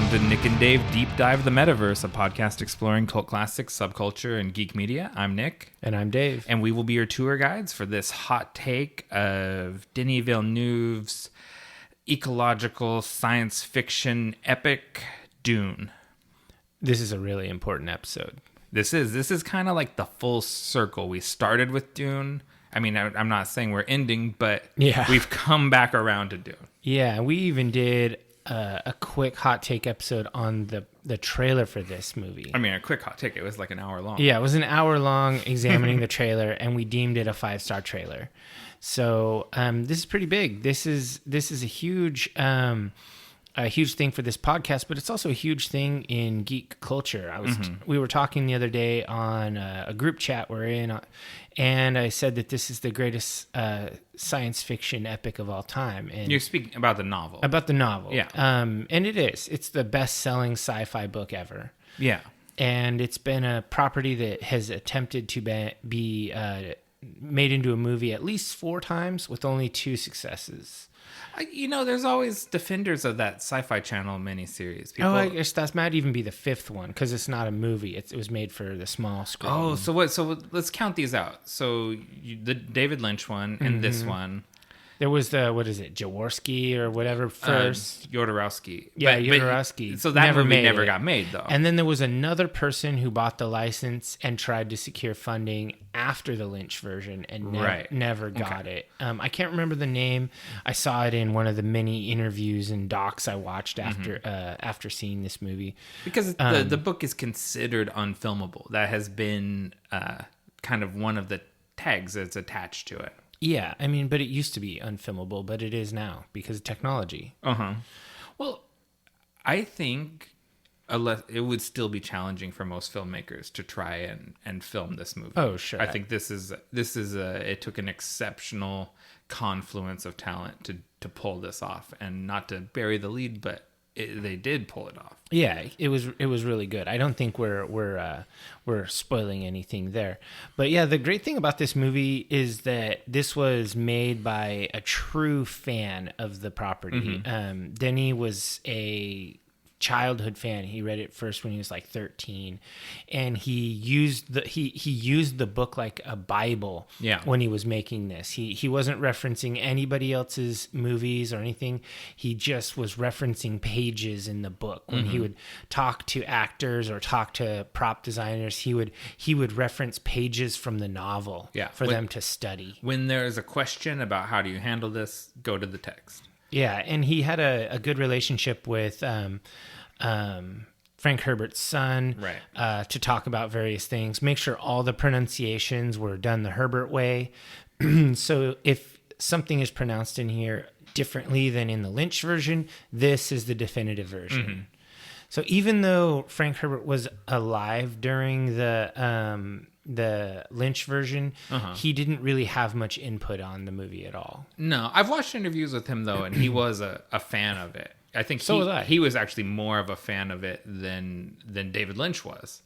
Welcome to Nick and Dave Deep Dive the Metaverse, a podcast exploring cult classics, subculture, and geek media. I'm Nick. And I'm Dave. And we will be your tour guides for this hot take of Denis Villeneuve's ecological science fiction epic, Dune. This is a really important episode. This is kind of like the full circle. We started with Dune. I mean, I'm not saying we're ending, but we've come back around to Dune. Yeah, we even did a quick hot take episode on the trailer for this movie. I mean, a quick hot take. It was like an hour long. Yeah, it was an hour long examining the trailer, and we deemed it a 5-star trailer. So this is pretty big. This is a huge thing for this podcast, but it's also a huge thing in geek culture. We were talking the other day on a group chat we're in, and I said that this is the greatest science fiction epic of all time. And you're speaking about the novel. About the novel. Yeah. And it is. It's the best-selling sci-fi book ever. Yeah. And it's been a property that has attempted to be made into a movie at least 4 times with only 2 successes. You know, there's always defenders of that Sci-Fi Channel miniseries. I guess that might even be the 5th one because it's not a movie. It was made for the small screen. Oh, so what? So let's count these out. So the David Lynch one and this one. There was the, what is it, Jaworski or whatever first? Jodorowsky. Yeah, Jodorowsky. So that movie never got made, though. And then there was another person who bought the license and tried to secure funding after the Lynch version and never got it. I can't remember the name. I saw it in one of the many interviews and docs I watched after seeing this movie. Because the book is considered unfilmable. That has been kind of one of the tags that's attached to it. Yeah, I mean, but it used to be unfilmable, but it is now because of technology. Well, I think it would still be challenging for most filmmakers to try and film this movie. Oh, sure. I think it took an exceptional confluence of talent to pull this off, and not to bury the lead, but they did pull it off. Yeah, it was really good. I don't think we're spoiling anything there. But yeah, the great thing about this movie is that this was made by a true fan of the property. Denis was a childhood fan. He read it first when he was like 13, and he used the book like a Bible when he was making this. He wasn't referencing anybody else's movies or anything. He just was referencing pages in the book. When he would talk to actors or talk to prop designers, he would reference pages from the novel for them to study. When there's a question about how do you handle this, go to the text. Yeah, and he had a good relationship with Frank Herbert's son to talk about various things, make sure all the pronunciations were done the Herbert way. So if something is pronounced in here differently than in the Lynch version, this is the definitive version. So even though Frank Herbert was alive during the Lynch version, he didn't really have much input on the movie at all. No, I've watched interviews with him, though, and he was a fan of it. I think he was actually more of a fan of it than David Lynch was.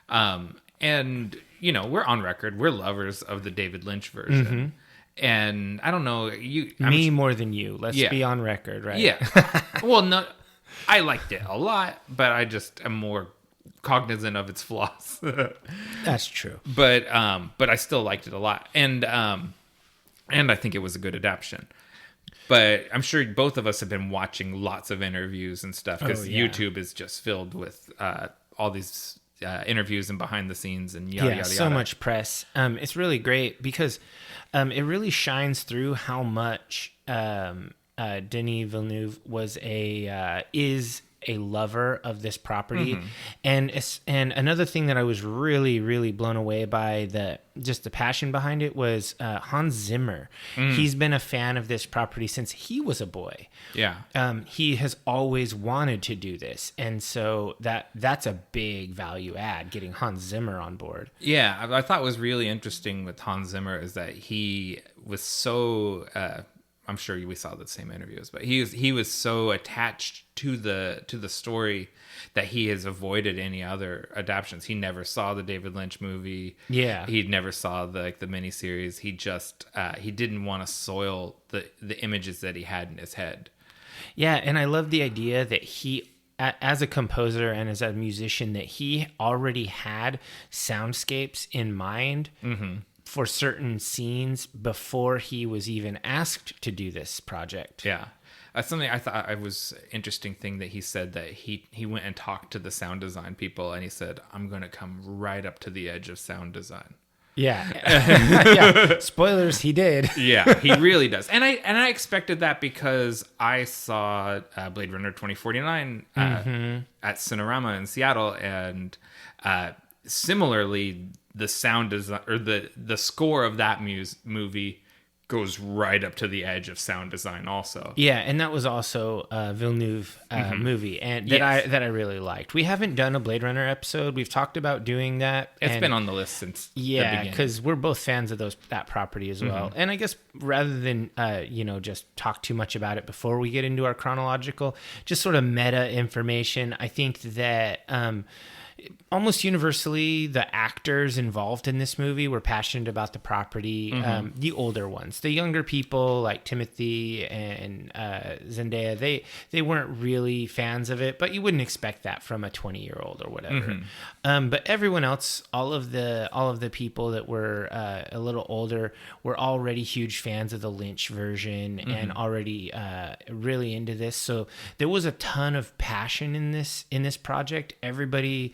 And, you know, we're on record. We're lovers of the David Lynch version. And I don't know. More than you. Let's be on record, right? Yeah. Well, no, I liked it a lot, but I just am more cognizant of its flaws. That's true. But I still liked it a lot. And I think it was a good adaptation. But I'm sure both of us have been watching lots of interviews and stuff because YouTube is just filled with all these interviews and behind the scenes and yada, yada, yada. So much press. It's really great because it really shines through how much Denis Villeneuve is a lover of this property. And another thing that I was really, really blown away by, the passion behind it, was Hans Zimmer. He's been a fan of this property since he was a boy. He has always wanted to do this, and so that's a big value add, getting Hans Zimmer on board. I thought was really interesting with Hans Zimmer is that he was so I'm sure we saw the same interviews, but he was so attached to the story that he has avoided any other adaptations. He never saw the David Lynch movie. He never saw the miniseries. He just he didn't want to soil the images that he had in his head. Yeah, and I love the idea that he as a composer and as a musician, that he already had soundscapes in mind for certain scenes before he was even asked to do this project. Yeah. Something I thought I was interesting thing that he said, that he went and talked to the sound design people, and he said, I'm going to come right up to the edge of sound design. Yeah. Yeah. Spoilers, he did. Yeah, he really does. And I expected that because I saw Blade Runner 2049 at Cinerama in Seattle, and similarly, the sound design, or the score of that movie goes right up to the edge of sound design also. Yeah, and that was also a Villeneuve movie, and that I really liked. We haven't done a Blade Runner episode. We've talked about doing that. It's been on the list since the beginning. Because we're both fans of that property as well. And I guess rather than just talk too much about it before we get into our chronological, just sort of meta information, I think that almost universally, the actors involved in this movie were passionate about the property. The older ones, the younger people like Timothy and Zendaya, they weren't really fans of it, but you wouldn't expect that from a 20-year-old or whatever. But everyone else, all of the people that were a little older, were already huge fans of the Lynch version and already really into this. So there was a ton of passion in this project. Everybody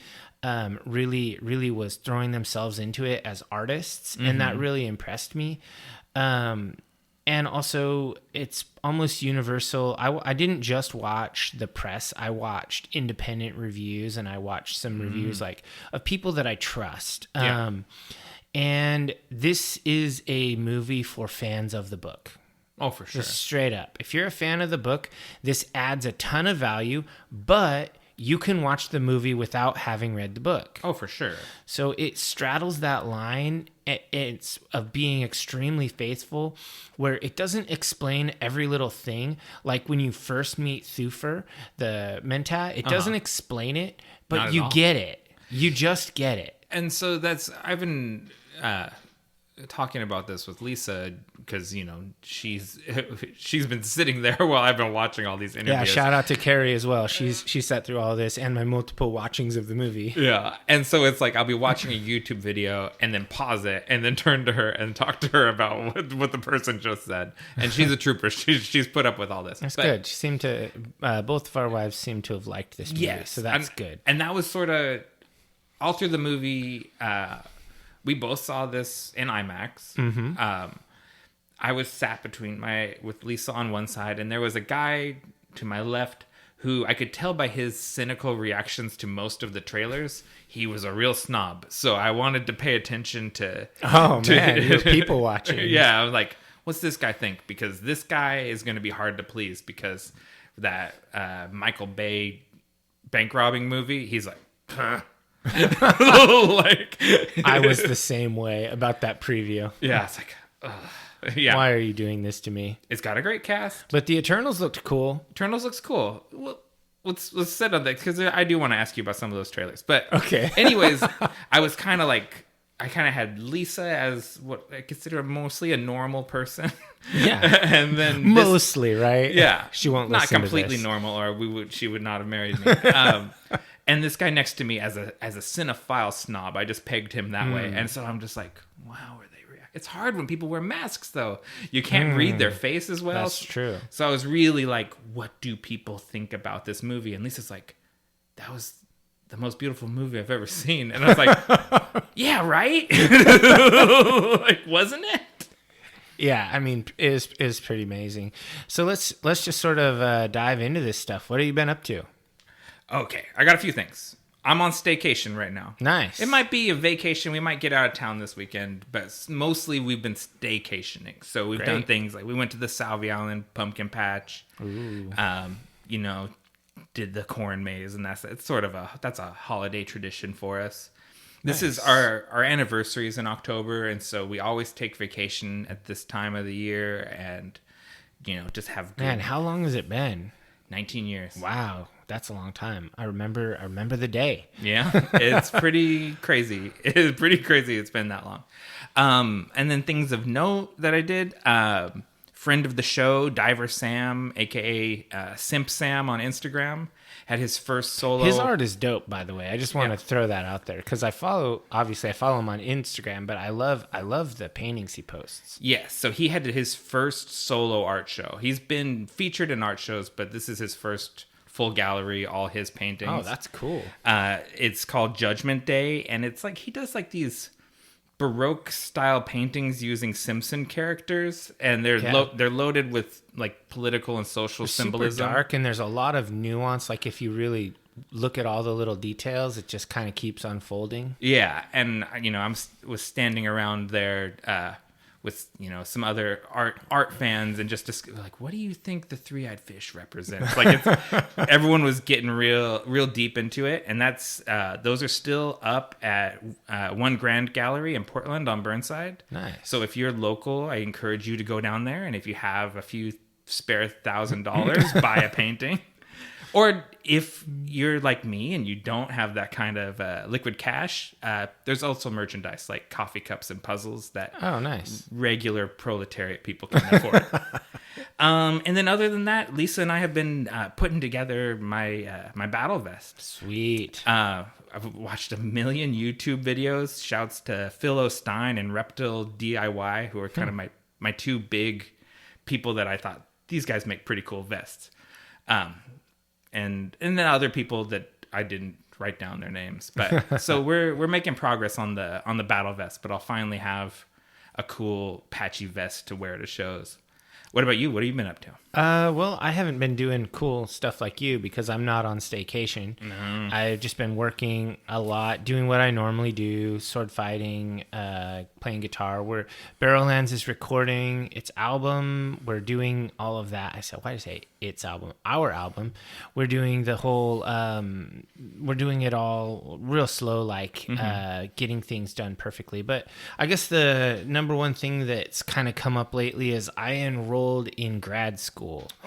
really was throwing themselves into it as artists, and that really impressed me. And also, it's almost universal. I didn't just watch the press. I watched independent reviews, and I watched some reviews of people that I trust. And this is a movie for fans of the book. Oh, for sure. Just straight up. If you're a fan of the book, this adds a ton of value, but you can watch the movie without having read the book. Oh, for sure. So it straddles that line of being extremely faithful, where it doesn't explain every little thing. Like when you first meet Thufir, the Mentat, it doesn't explain it, but you get it. You just get it. And so I've been talking about this with Lisa, because she's been sitting there while I've been watching all these interviews. Yeah, shout out to Carrie as well. She sat through all this and my multiple watchings of the movie. Yeah, and so it's like I'll be watching a YouTube video and then pause it and then turn to her and talk to her about what the person just said. And she's a trooper. She's put up with all this. That's good. She seemed to both of our wives seem to have liked this movie. Yes, so that's good. And that was sort of all through the movie. We both saw this in IMAX. I was sat with Lisa on one side, and there was a guy to my left who I could tell by his cynical reactions to most of the trailers, he was a real snob. So I wanted to pay attention to... Oh, man, you're people watching. Yeah, I was like, what's this guy think? Because this guy is going to be hard to please, because that Michael Bay bank robbing movie, he's like, huh? I was the same way about that preview. Yeah, it's like, yeah. Why are you doing this to me? It's got a great cast, but the Eternals looked cool. Eternals looks cool. Well, let's sit on that, because I do want to ask you about some of those trailers. But okay. Anyways, I was kind of had Lisa as what I consider mostly a normal person. Yeah, and then mostly right. Yeah, she won't not listen completely to this. normal, or she would not have married me. And this guy next to me, as a cinephile snob, I just pegged him that way. And so I'm just like, wow, are they react? It's hard when people wear masks, though. You can't read their face as well. That's true. So I was really like, what do people think about this movie? And Lisa's like, that was the most beautiful movie I've ever seen. And I was like, yeah, right? Like, wasn't it? Yeah, I mean, it is pretty amazing. So let's just sort of dive into this stuff. What have you been up to? Okay, I got a few things. I'm on staycation right now. Nice. It might be a vacation. We might get out of town this weekend, but mostly we've been staycationing. So we've done things like we went to the Salvie Island pumpkin patch. Ooh. Did the corn maze, and that's a holiday tradition for us. This is our anniversaries in October, and so we always take vacation at this time of the year, and just have good... Man, how long has it been? 19 years. Wow. That's a long time. I remember the day. Yeah, it's pretty crazy. It's pretty crazy it's been that long. And then things of note that I did. friend of the show, Diver Sam, aka Simp Sam on Instagram, had his first solo. His art is dope, by the way. I just want to throw that out there because I follow him on Instagram, but I love the paintings he posts. Yes, so he had his first solo art show. He's been featured in art shows, but this is his first full gallery, all his paintings. Oh, that's cool. It's called Judgment Day, and it's like he does like these Baroque style paintings using Simpson characters, and they're loaded with like political and social symbolism. Super dark, and there's a lot of nuance. Like if you really look at all the little details, it just kind of keeps unfolding. Yeah, and I was standing around there with some other art fans, and just like, what do you think the three-eyed fish represents? Like everyone was getting real deep into it, and that's those are still up at One Grand Gallery in Portland on Burnside. Nice. So if you're local, I encourage you to go down there, and if you have a few spare $1,000, buy a painting. Or if you're like me and you don't have that kind of liquid cash, there's also merchandise like coffee cups and puzzles that nice regular proletariat people can afford. And then other than that, Lisa and I have been putting together my battle vest. Sweet. I've watched a million YouTube videos. Shouts to Phil O'Stein and Reptile DIY, who are kind of my two big people that I thought these guys make pretty cool vests. And then other people that I didn't write down their names, but so we're making progress on the battle vest. But I'll finally have a cool patchy vest to wear to shows. What about you? What have you been up to? Well, I haven't been doing cool stuff like you because I'm not on staycation. No. I've just been working a lot, doing what I normally do, sword fighting, playing guitar. Barrowlands is recording its album. We're doing all of that. Why did I say its album? Our album. We're doing the whole, we're doing it all real slow, like getting things done perfectly. But I guess the number one thing that's kind of come up lately is I enrolled in grad school.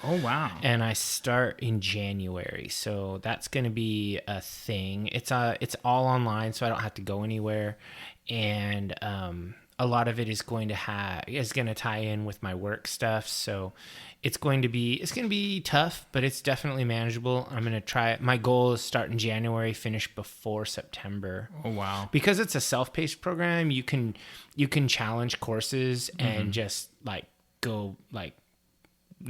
Oh, wow. And I start in January. So that's going to be a thing. It's all online, so I don't have to go anywhere. And a lot of it is going to tie in with my work stuff. So it's going to be tough, but it's definitely manageable. I'm going to try it. My goal is start in January, finish before September. Oh, wow. Because it's a self-paced program, you can challenge courses and just like go like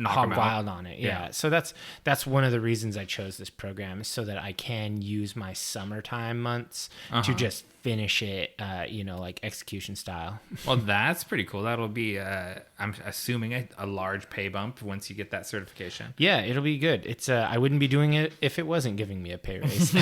hog wild on it. Yeah. So that's one of the reasons I chose this program, is so that I can use my summertime months to just finish it, like execution style. Well, that's pretty cool. That'll be, I'm assuming, a large pay bump once you get that certification. Yeah, it'll be good. It's I wouldn't be doing it if it wasn't giving me a pay raise.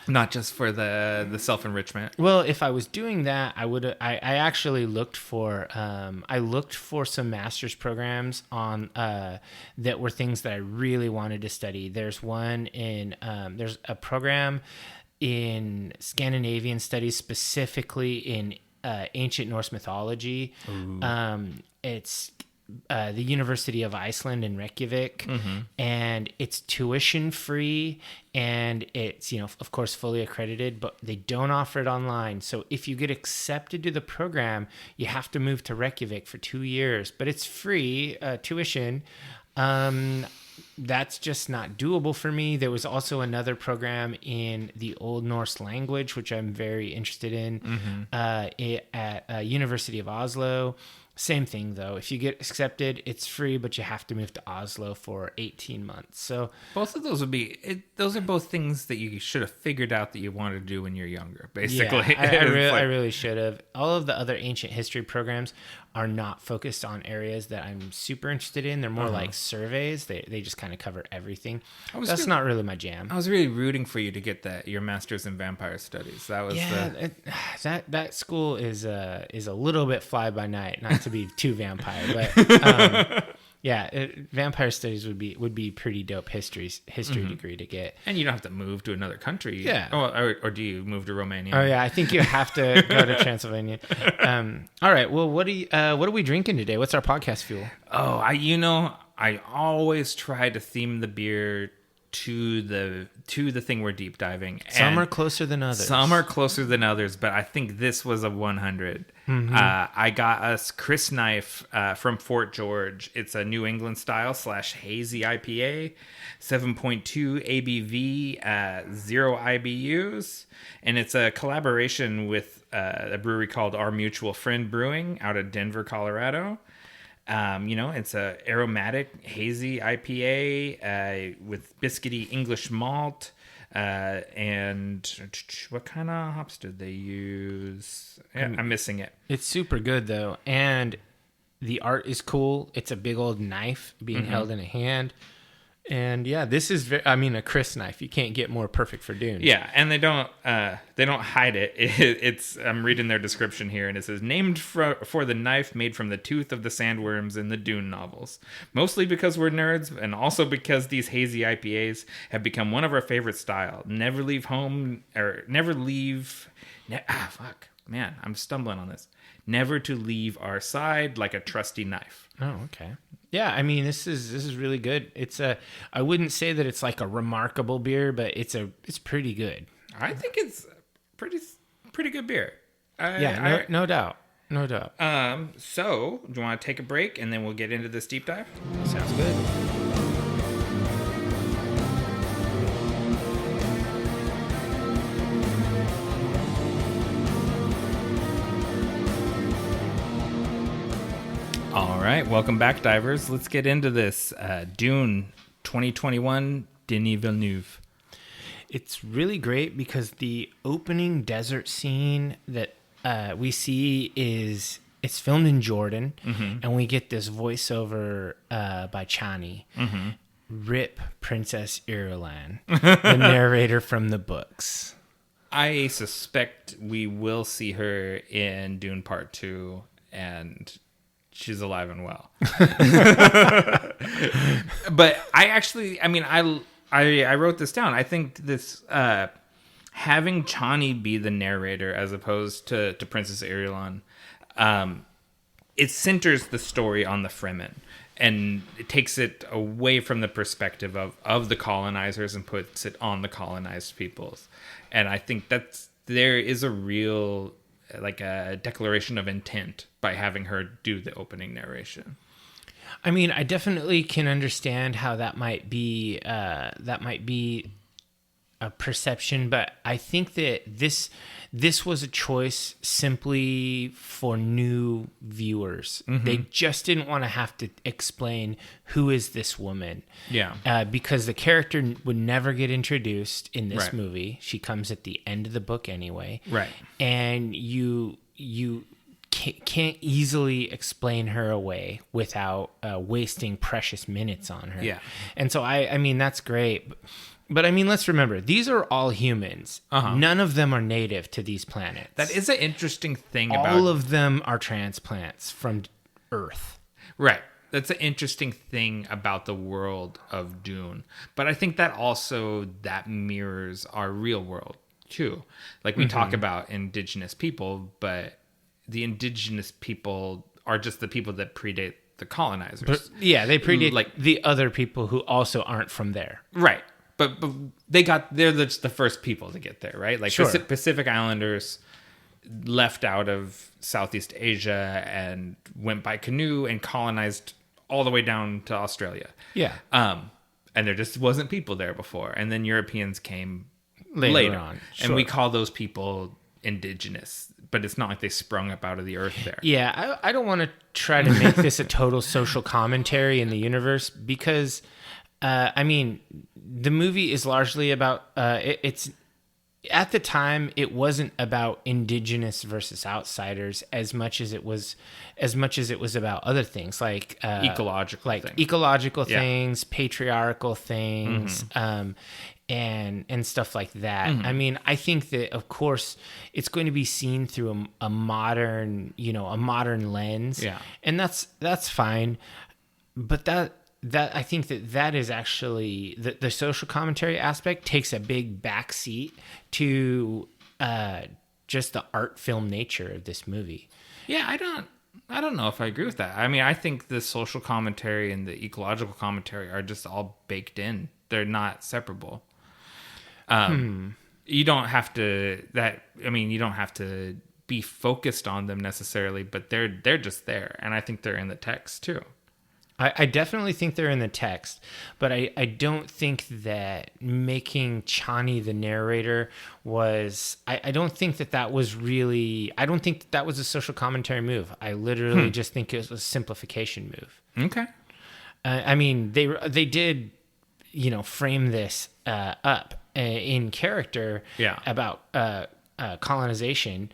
Not just for the self-enrichment. Well, if I was doing that, I actually looked for some master's programs on that were things that I really wanted to study. There's there's a program in Scandinavian studies, specifically in ancient Norse mythology. It's the University of Iceland in Reykjavik, and it's tuition free, and it's of course fully accredited, but they don't offer it online. So if you get accepted to the program, you have to move to Reykjavik for 2 years, but it's free tuition. That's just not doable for me. There was also another program in the Old Norse language, which I'm very interested in, at University of Oslo. Same thing, though. If you get accepted, it's free, but you have to move to Oslo for 18 months. So both of those those are both things that you should have figured out that you wanted to do when you're younger, basically. Yeah, I really should have. All of the other ancient history programs are not focused on areas that I'm super interested in. They're more like surveys. They just kind of cover everything. That's not really my jam. I was really rooting for you to get your master's in vampire studies. That was that school is a little bit fly by night, not to be too vampire, but vampire studies would be pretty dope history degree to get. And you don't have to move to another country. Yeah. Or do you move to Romania? Oh yeah, I think you have to go to Transylvania. All right. Well, what are we drinking today? What's our podcast fuel? Oh, I always try to theme the beer to the thing we're deep diving. Some are closer than others. Some are closer than others, but I think this was a 100. I got us Chris Knife from Fort George. It's a New England style / hazy IPA, 7.2 ABV, 0 IBUs, and it's a collaboration with a brewery called Our Mutual Friend Brewing out of Denver, Colorado. It's a aromatic hazy IPA with biscuity English malt. And what kind of hops did they use? Yeah, I'm missing it. It's super good though, and the art is cool. It's a big old knife being held in a hand. And yeah, this is a Chris knife. You can't get more perfect for Dune. Yeah, and they don't hide it. It's I'm reading their description here, and it says named for the knife made from the tooth of the sandworms in the Dune novels. Mostly because we're nerds, and also because these hazy IPAs have become one of our favorite style. Never leave home or never leave. Man, I'm stumbling on this. Never to leave our side like a trusty knife. Oh, okay. Yeah, I mean this is really good. I wouldn't say that it's like a remarkable beer, but it's pretty good. I think it's pretty good beer. No doubt. So do you want to take a break and then we'll get into this deep dive? Sounds good. All right, welcome back, divers. Let's get into this. Dune 2021, Denis Villeneuve. It's really great because the opening desert scene that we see it's filmed in Jordan, and we get this voiceover by Chani. Rip Princess Irulan, the narrator from the books. I suspect we will see her in Dune Part 2, and she's alive and well. But I wrote this down. I think this having Chani be the narrator as opposed to Princess Irulan, it centers the story on the Fremen, and it takes it away from the perspective of the colonizers and puts it on the colonized peoples. And I think there is a real a declaration of intent by having her do the opening narration. I mean, I definitely can understand how that might be a perception, but I think that this was a choice simply for new viewers. They just didn't want to have to explain who is this woman. Yeah. Because the character would never get introduced in this movie. She comes at the end of the book anyway. Right. And you can't easily explain her away without wasting precious minutes on her. Yeah. And so I mean that's great. But I mean, let's remember, these are all humans. None of them are native to these planets. That is an interesting thing about... All of them are transplants from Earth. Right. That's an interesting thing about the world of Dune. But I think that mirrors our real world, too. Like, we talk about indigenous people, but the indigenous people are just the people that predate the colonizers. But, yeah, they predate the other people who also aren't from there. Right. But they're the first people to get there, right? Like sure. Pacific Islanders left out of Southeast Asia and went by canoe and colonized all the way down to Australia. Yeah. And there just wasn't people there before. And then Europeans came later on. Sure. And we call those people indigenous. But it's not like they sprung up out of the earth there. Yeah, I don't want to try to make this a total social commentary in the universe because... I mean, the movie is largely about, it's at the time, it wasn't about indigenous versus outsiders as much as it was about other things like ecological things, patriarchal things, and stuff like that. I mean, I think that of course it's going to be seen through a modern lens, and that's fine, but that I think that is actually the social commentary aspect takes a big backseat to just the art film nature of this movie. Yeah, I don't know if I agree with that. I mean, I think the social commentary and the ecological commentary are just all baked in They're not separable. You don't have to you don't have to be focused on them necessarily, but they're just there, and I think they're in the text too. I definitely think they're in the text, but I don't think that making Chani the narrator was... I don't think that was really... I don't think that was a social commentary move. I literally just think it was a simplification move. Okay. I mean, they did, frame this up in character about colonization,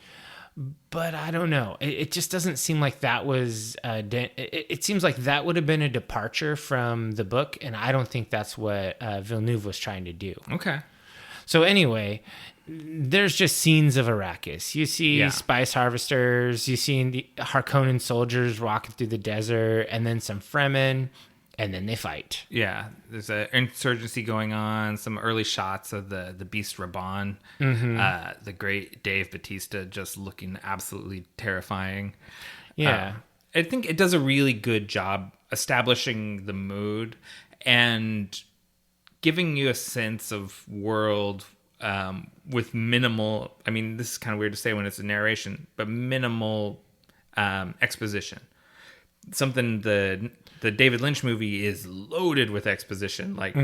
but I don't know. It just doesn't seem like that was... it seems like that would have been a departure from the book, and I don't think that's what Villeneuve was trying to do. Okay. So anyway, there's just scenes of Arrakis. You see spice harvesters, you see the Harkonnen soldiers walking through the desert, and then some Fremen, and then they fight. Yeah, there's an insurgency going on, some early shots of the Beast Raban, the great Dave Bautista just looking absolutely terrifying. Yeah. I think it does a really good job establishing the mood and giving you a sense of world with minimal... I mean, this is kind of weird to say when it's a narration, but minimal exposition. Something the David Lynch movie is loaded with exposition. Like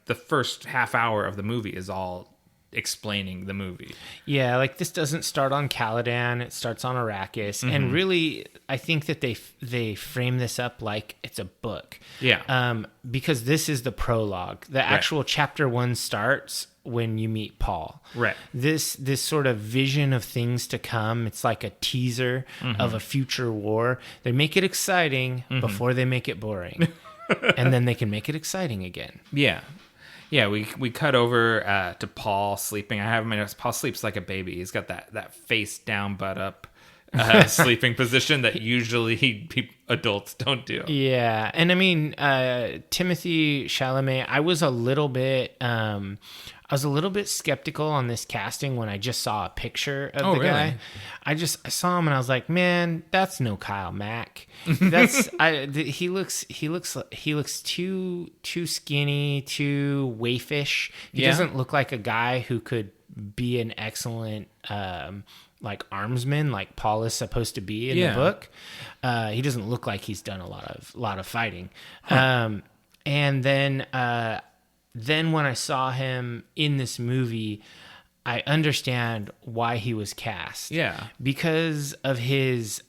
the first half hour of the movie is all explaining the movie. Yeah, like this doesn't start on Caladan, it starts on Arrakis. And really, I think that they frame this up like it's a book. Yeah. Because this is the prologue. The actual chapter 1 starts when you meet Paul. Right. This sort of vision of things to come, it's like a teaser of a future war. They make it exciting before they make it boring. And then they can make it exciting again. Yeah. Yeah, we cut over to Paul sleeping. I have my notes. Paul sleeps like a baby. He's got that face down, butt up sleeping position that usually adults don't do. Yeah, and I mean, Timothée Chalamet, I was a little bit skeptical on this casting when I just saw a picture of the guy. I saw him and I was like, man, that's no Kyle Mack. He looks too skinny, too waifish. He doesn't look like a guy who could be an excellent like armsman like Paul is supposed to be in the book. He doesn't look like he's done a lot of fighting. And then when I saw him in this movie, I understand why he was cast. Yeah. Because of his,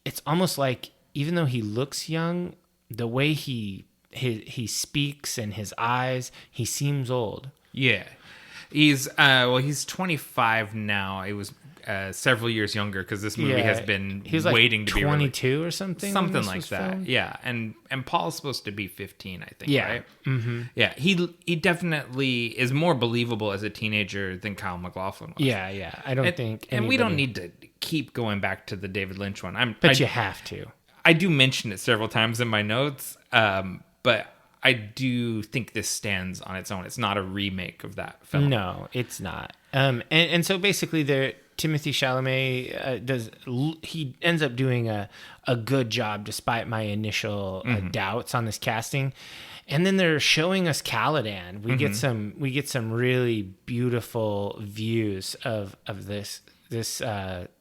it's almost like, even though he looks young, the way he speaks and his eyes, he seems old. Yeah. He's 25 now. He was several years younger because this movie has been waiting to be 22 or something. Something like that. Filmed. Yeah. And Paul's supposed to be 15, I think, right? Mm-hmm. Yeah. He definitely is more believable as a teenager than Kyle MacLachlan was. Yeah. I don't think and we don't need to keep going back to the David Lynch one. But you have to. I do mention it several times in my notes, but I do think this stands on its own. It's not a remake of that film. No, it's not. And so basically, Timothée Chalamet he ends up doing a good job despite my initial doubts on this casting. And then they're showing us Caladan. We get some really beautiful views of this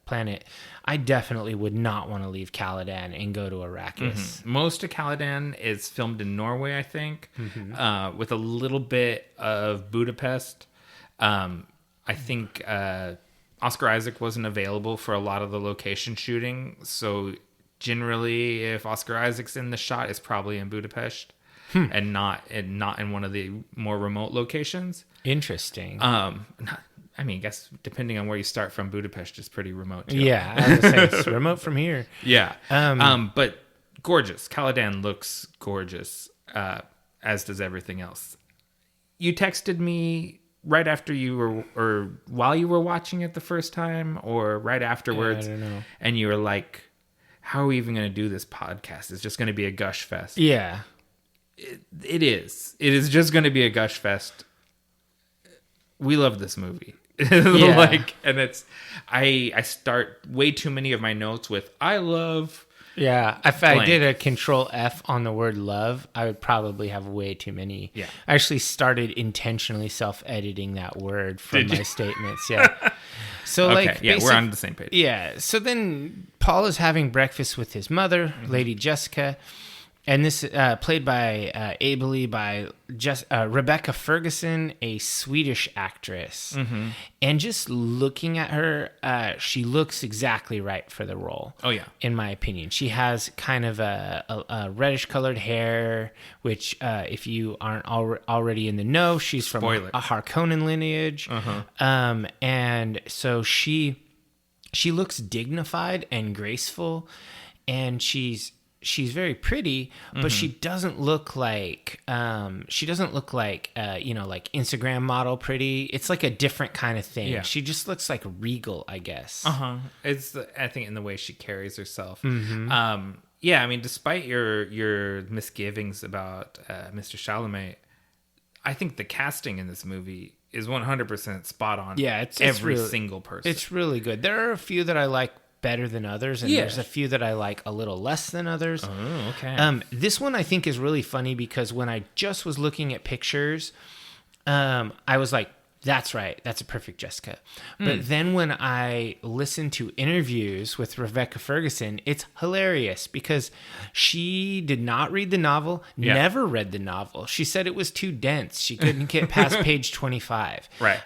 planet. I definitely would not want to leave Caladan and go to Arrakis. Most of Caladan is filmed in Norway, I think, with a little bit of Budapest. I think Oscar Isaac wasn't available for a lot of the location shooting, so generally, if Oscar Isaac's in the shot, it's probably in Budapest and not in one of the more remote locations. Interesting. I mean, I guess depending on where you start from, Budapest is pretty remote too. Yeah, I was gonna say it's remote from here. Yeah. But gorgeous. Caladan looks gorgeous, as does everything else. You texted me right after you were, or while you were watching it the first time, or right afterwards. I don't know. And you were like, how are we even going to do this podcast? It's just going to be a gush fest. Yeah. It is. It is just going to be a gush fest. We love this movie. Yeah. And it's, I start way too many of my notes with, I love Yeah, if I blank. did a control F on the word love, I would probably have way too many. Yeah. I actually started intentionally self-editing that word from Did my you? statements. Yeah. So Okay, like, yeah, we're on the same page. Yeah. So then Paul is having breakfast with his mother, Lady Jessica, and this played by ably by Rebecca Ferguson, a Swedish actress. And just looking at her, she looks exactly right for the role. Oh, yeah. In my opinion, she has kind of a reddish colored hair, which if you aren't already in the know, she's from Spoiler. a Harkonnen lineage. And so she looks dignified and graceful, and she's very pretty, but she doesn't look like like Instagram model pretty. It's like a different kind of thing. Yeah. She just looks like regal, I guess. It's I think in the way she carries herself. Yeah, I mean, despite your misgivings about Mr. Chalamet, I think the casting in this movie is 100% spot on. Yeah, it's every really, single person. It's really good. There are a few that I like better than others, and there's a few that I like a little less than others. Oh, okay. This one I think is really funny because when I just was looking at pictures, I was like, that's right, that's a perfect Jessica. But then when I listened to interviews with Rebecca Ferguson, it's hilarious because she did not read the novel, never read the novel. She said it was too dense. She couldn't get past page 25. Right.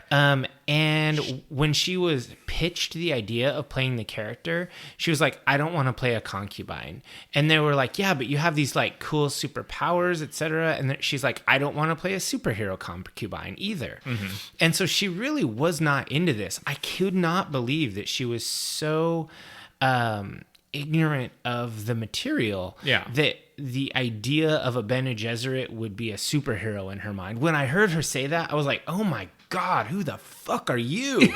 And when she was pitched the idea of playing the character, she was like, I don't want to play a concubine. And they were like, yeah, but you have these like cool superpowers, etc. And she's like, I don't want to play a superhero concubine either. And so she really was not into this. I could not believe that she was so ignorant of the material that the idea of a Bene Gesserit would be a superhero in her mind. When I heard her say that, I was like, oh my God, who the fuck are you?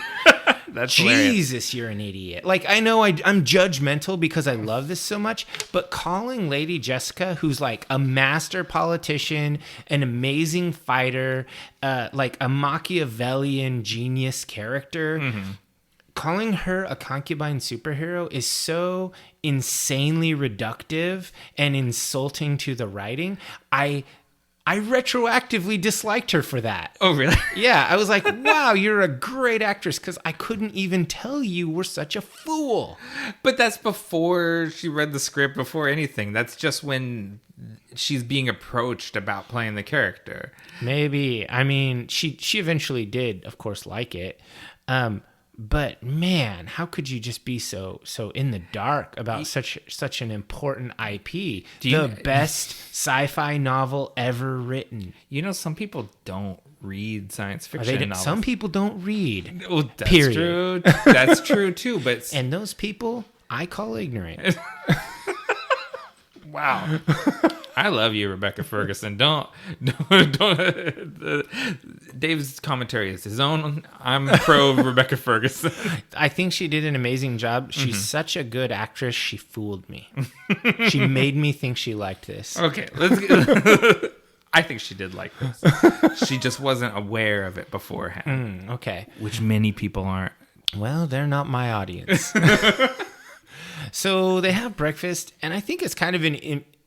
That's Jesus, you're an idiot. Like, I know I'm judgmental because I love this so much, but calling Lady Jessica, who's like a master politician, an amazing fighter, like a Machiavellian genius character, calling her a concubine superhero is so insanely reductive and insulting to the writing. I retroactively disliked her for that. Oh, really? Yeah, I was like, wow, you're a great actress, because I couldn't even tell you were such a fool. But that's before she read the script, before anything. That's just when she's being approached about playing the character. Maybe. I mean, she eventually did, of course, like it. But man, how could you just be so in the dark about such an important IP? The best sci-fi novel ever written. You know, some people don't read science fiction novels. Some people don't read. Oh, that's period. true. That's true too. But and those people I call ignorant. Wow. I love you, Rebecca Ferguson. Don't. Dave's commentary is his own. I'm pro Rebecca Ferguson. I think she did an amazing job. She's such a good actress. She fooled me. She made me think she liked this. Okay, I think she did like this. She just wasn't aware of it beforehand. Okay. Which many people aren't. Well, they're not my audience. So they have breakfast, and I think it's kind of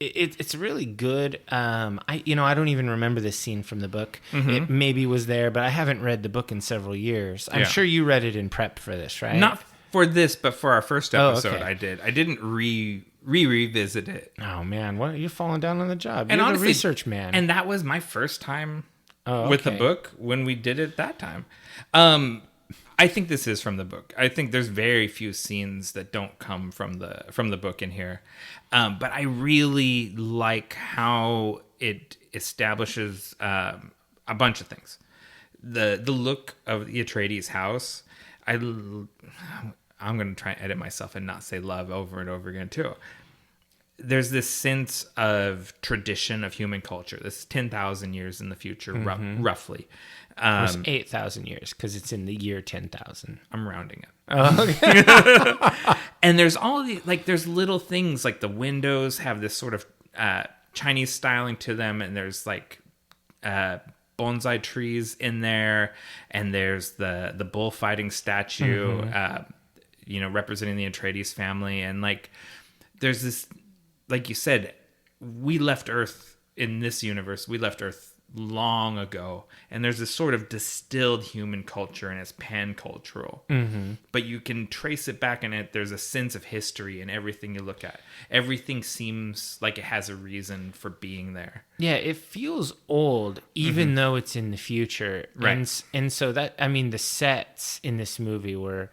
it's really good. I don't even remember this scene from the book. It maybe was there, but I haven't read the book in several years. I'm sure you read it in prep for this, right? Not for this, but for our first episode, okay. I did. I didn't revisit it. Oh man, what, you're falling down on the job. And You're honestly, the research man. And that was my first time with the book when we did it that time. I think this is from the book. I think there's very few scenes that don't come from the book in here. But I really like how it establishes a bunch of things. The look of the Atreides house. I'm going to try and edit myself and not say love over and over again too. There's this sense of tradition of human culture. This is 10,000 years in the future, roughly. It was 8,000 years because it's in the year 10,000. I'm rounding it. Oh, okay. And there's all the there's little things like the windows have this sort of Chinese styling to them, and there's like bonsai trees in there, and there's the bullfighting statue, representing the Atreides family, and like there's this, like you said, we left Earth in this universe. We left Earth long ago, and there's this sort of distilled human culture, and it's pan-cultural. But you can trace it back in it. There's a sense of history in everything you look at. Everything seems like it has a reason for being there. Yeah, it feels old, even though it's in the future. Right. And so that, I mean, the sets in this movie were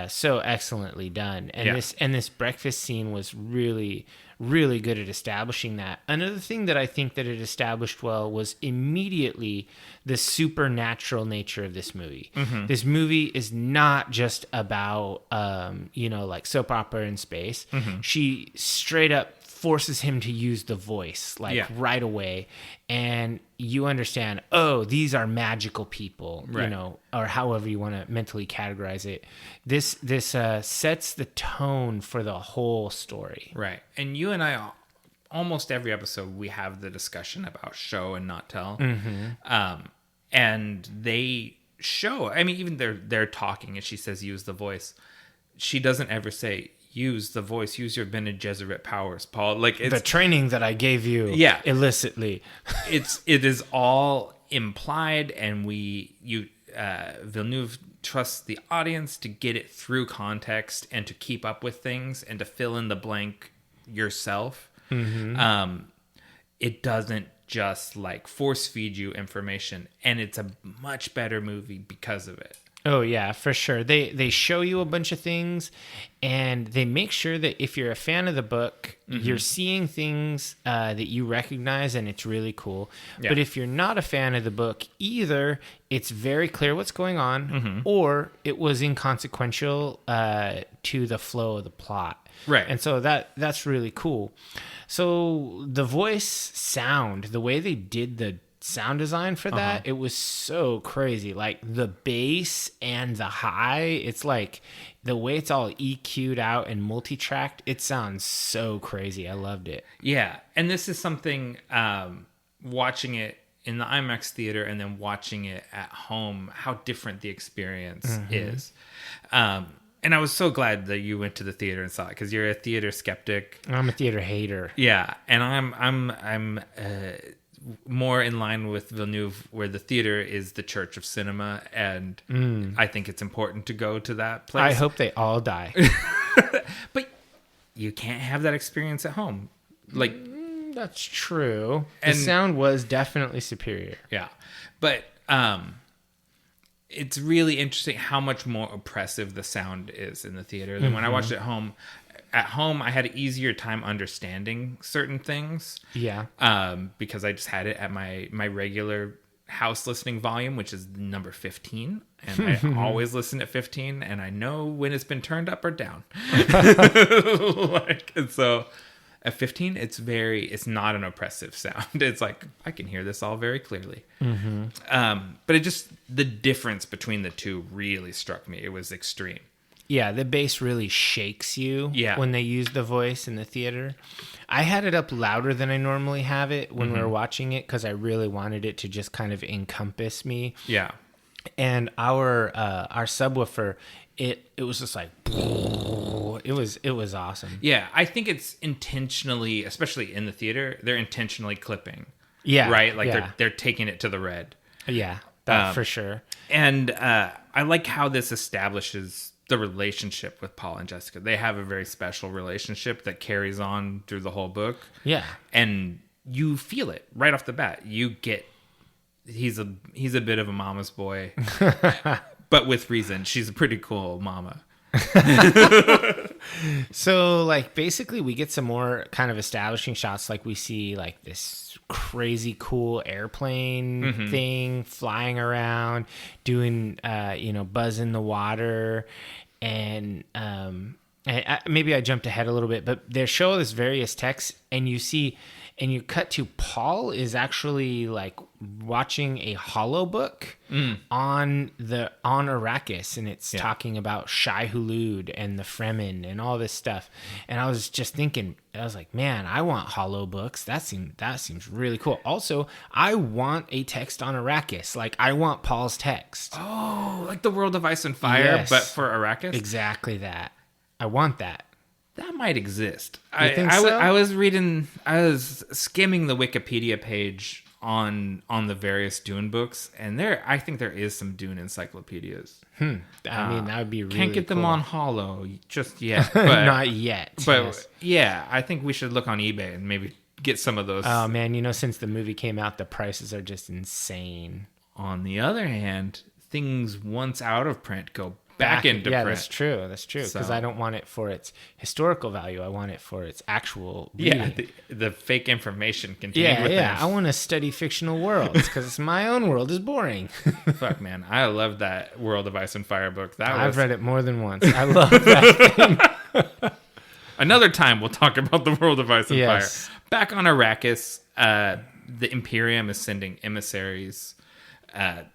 so excellently done. And this breakfast scene was really, really good at establishing that. Another thing that I think that it established well was immediately the supernatural nature of this movie. This movie is not just about, like soap opera in space. She straight up forces him to use the voice right away, and you understand, oh, these are magical people, right. Or however you want to mentally categorize it. This sets the tone for the whole story. Right. And you and I, almost every episode, we have the discussion about show and not tell. And they show, I mean, even they're talking and she says, use the voice. She doesn't ever say, use the voice, use your Bene Gesserit powers, Paul. Like, it's the training that I gave you illicitly. it is all implied, and Villeneuve trusts the audience to get it through context and to keep up with things and to fill in the blank yourself. It doesn't just like force feed you information, and it's a much better movie because of it. Oh yeah, for sure. They show you a bunch of things, and they make sure that if you're a fan of the book, you're seeing things that you recognize, and it's really cool. Yeah. But if you're not a fan of the book either, it's very clear what's going on, or it was inconsequential to the flow of the plot. Right. And so that's really cool. So the voice sound, the way they did the sound design for that, it was so crazy. Like the bass and the high, it's like the way it's all EQ'd out and multi-tracked, it sounds so crazy. I loved it. Yeah. And this is something, watching it in the IMAX theater and then watching it at home, how different the experience is. And I was so glad that you went to the theater and saw it, because you're a theater skeptic. I'm a theater hater. Yeah. And I'm more in line with Villeneuve, where the theater is the church of cinema, and I think it's important to go to that place. I hope they all die. But you can't have that experience at home. Like, that's true. The sound was definitely superior. Yeah. But it's really interesting how much more oppressive the sound is in the theater than when I watched it at home. At home, I had an easier time understanding certain things. Yeah. Because I just had it at my regular house listening volume, which is number 15. And I always listen at 15, and I know when it's been turned up or down. And so at 15, it's not an oppressive sound. It's like, I can hear this all very clearly. But the difference between the two really struck me. It was extreme. Yeah, the bass really shakes you when they use the voice in the theater. I had it up louder than I normally have it when we were watching it, because I really wanted it to just kind of encompass me. Yeah. And our subwoofer, it was just like, it was awesome. Yeah, I think it's intentionally, especially in the theater, they're intentionally clipping. Yeah. Right? Like they're taking it to the red. Yeah, that for sure. And I like how this establishes the relationship with Paul and Jessica. They have a very special relationship that carries on through the whole book. Yeah. And you feel it right off the bat. You get he's a bit of a mama's boy. But with reason. She's a pretty cool mama. So like basically we get some more kind of establishing shots. Like we see like this crazy cool airplane thing flying around, doing buzz in the water, and maybe I jumped ahead a little bit, but they show us various texts, and you cut to Paul is actually like watching a holobook on Arrakis, and it's talking about Shai Hulud and the Fremen and all this stuff. And I was just thinking, I was like, man, I want holobooks. That seems really cool. Also, I want a text on Arrakis. Like, I want Paul's text. Oh, like the World of Ice and Fire, but for Arrakis? Exactly that. I want that. that might exist. You think so? I was skimming the Wikipedia page on the various Dune books, and I think there is some Dune encyclopedias. I mean, that would be really Can't get them cool. on Hollow just yet. But, Not yet. But yes. yeah, I think we should look on eBay and maybe get some of those. Oh man, since the movie came out, the prices are just insane. On the other hand, things once out of print go back into yeah, print. that's true. That's true. Because So- I don't want it for its historical value. I want it for its actual reading. Yeah, the fake information contained within. I want to study fictional worlds because my own world is boring. Fuck, man. I love that World of Ice and Fire book. I've read it more than once. I love that thing. Another time we'll talk about the World of Ice and Yes. Fire. Back on Arrakis, the Imperium is sending emissaries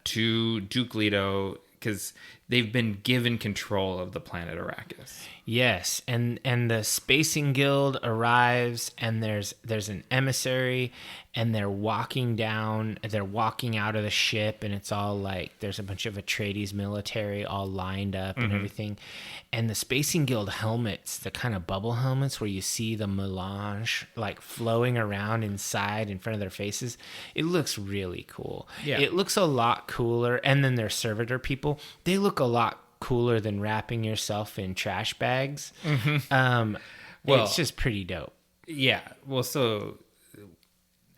to Duke Leto because they've been given control of the planet Arrakis. Yes, and the Spacing Guild arrives, and there's an emissary, and they're walking out of the ship, and it's all like there's a bunch of Atreides military all lined up and everything, and the Spacing Guild helmets, the kind of bubble helmets where you see the melange like flowing around inside in front of their faces, it looks really cool. Yeah. It looks a lot cooler, and then their servitor people, they look a lot cooler than wrapping yourself in trash bags. Well- It's just pretty dope. Yeah. Well, so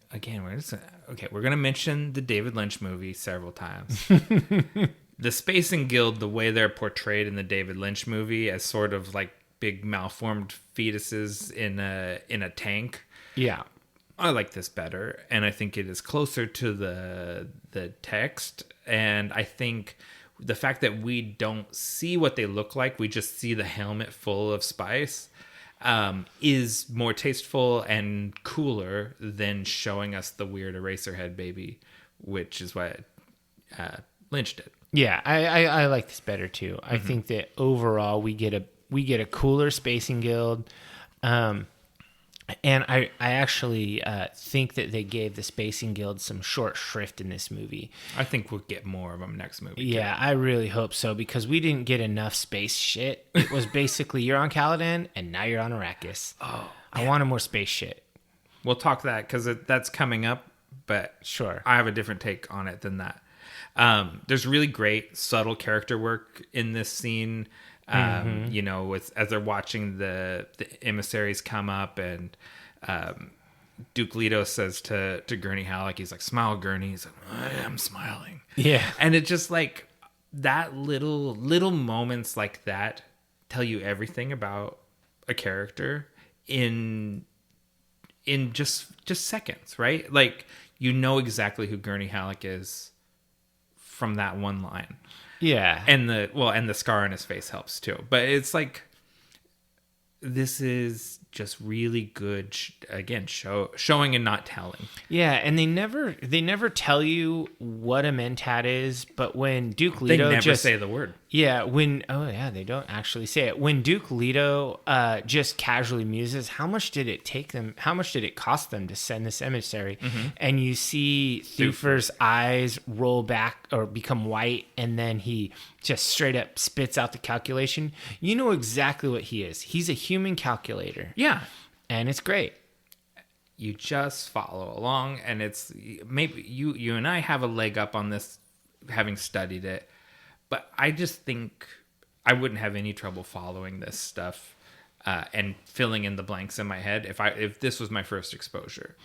again, we're gonna mention the David Lynch movie several times. The Spacing Guild, the way they're portrayed in the David Lynch movie as sort of like big malformed fetuses in a tank. Yeah. I like this better, and I think it is closer to the text, and I think the fact that we don't see what they look like, we just see the helmet full of spice, is more tasteful and cooler than showing us the weird Eraserhead baby, which is what Lynch did. Yeah, I like this better too. I think that overall we get a cooler Spacing Guild. And I actually think that they gave the Spacing Guild some short shrift in this movie. I think we'll get more of them next movie. Yeah, I really hope so, because we didn't get enough space shit. It was basically you're on Caladan and now you're on Arrakis. Oh, I wanted more space shit. We'll talk that because that's coming up, but Sure. I have a different take on it than that. There's really great subtle character work in this scene. As they're watching the emissaries come up, and Duke Leto says to Gurney Halleck, he's like, "Smile, Gurney." He's like, "I am smiling." Yeah. And it's just like that little moments like that tell you everything about a character in just seconds, right? Like, you know exactly who Gurney Halleck is from that one line. Yeah. And the scar on his face helps too. But it's like, this is just really good, showing and not telling. Yeah, and they never tell you what a mentat is, but when Duke Leto They never say the word. Yeah, they don't actually say it. When Duke Leto just casually muses, how much did it cost them to send this emissary? And you see Thufir's eyes roll back or become white, and then he just straight up spits out the calculation. You know exactly what he is. He's a human calculator. Yeah. And it's great. You just follow along, and it's maybe you and I have a leg up on this, having studied it. But I just think I wouldn't have any trouble following this stuff and filling in the blanks in my head if this was my first exposure.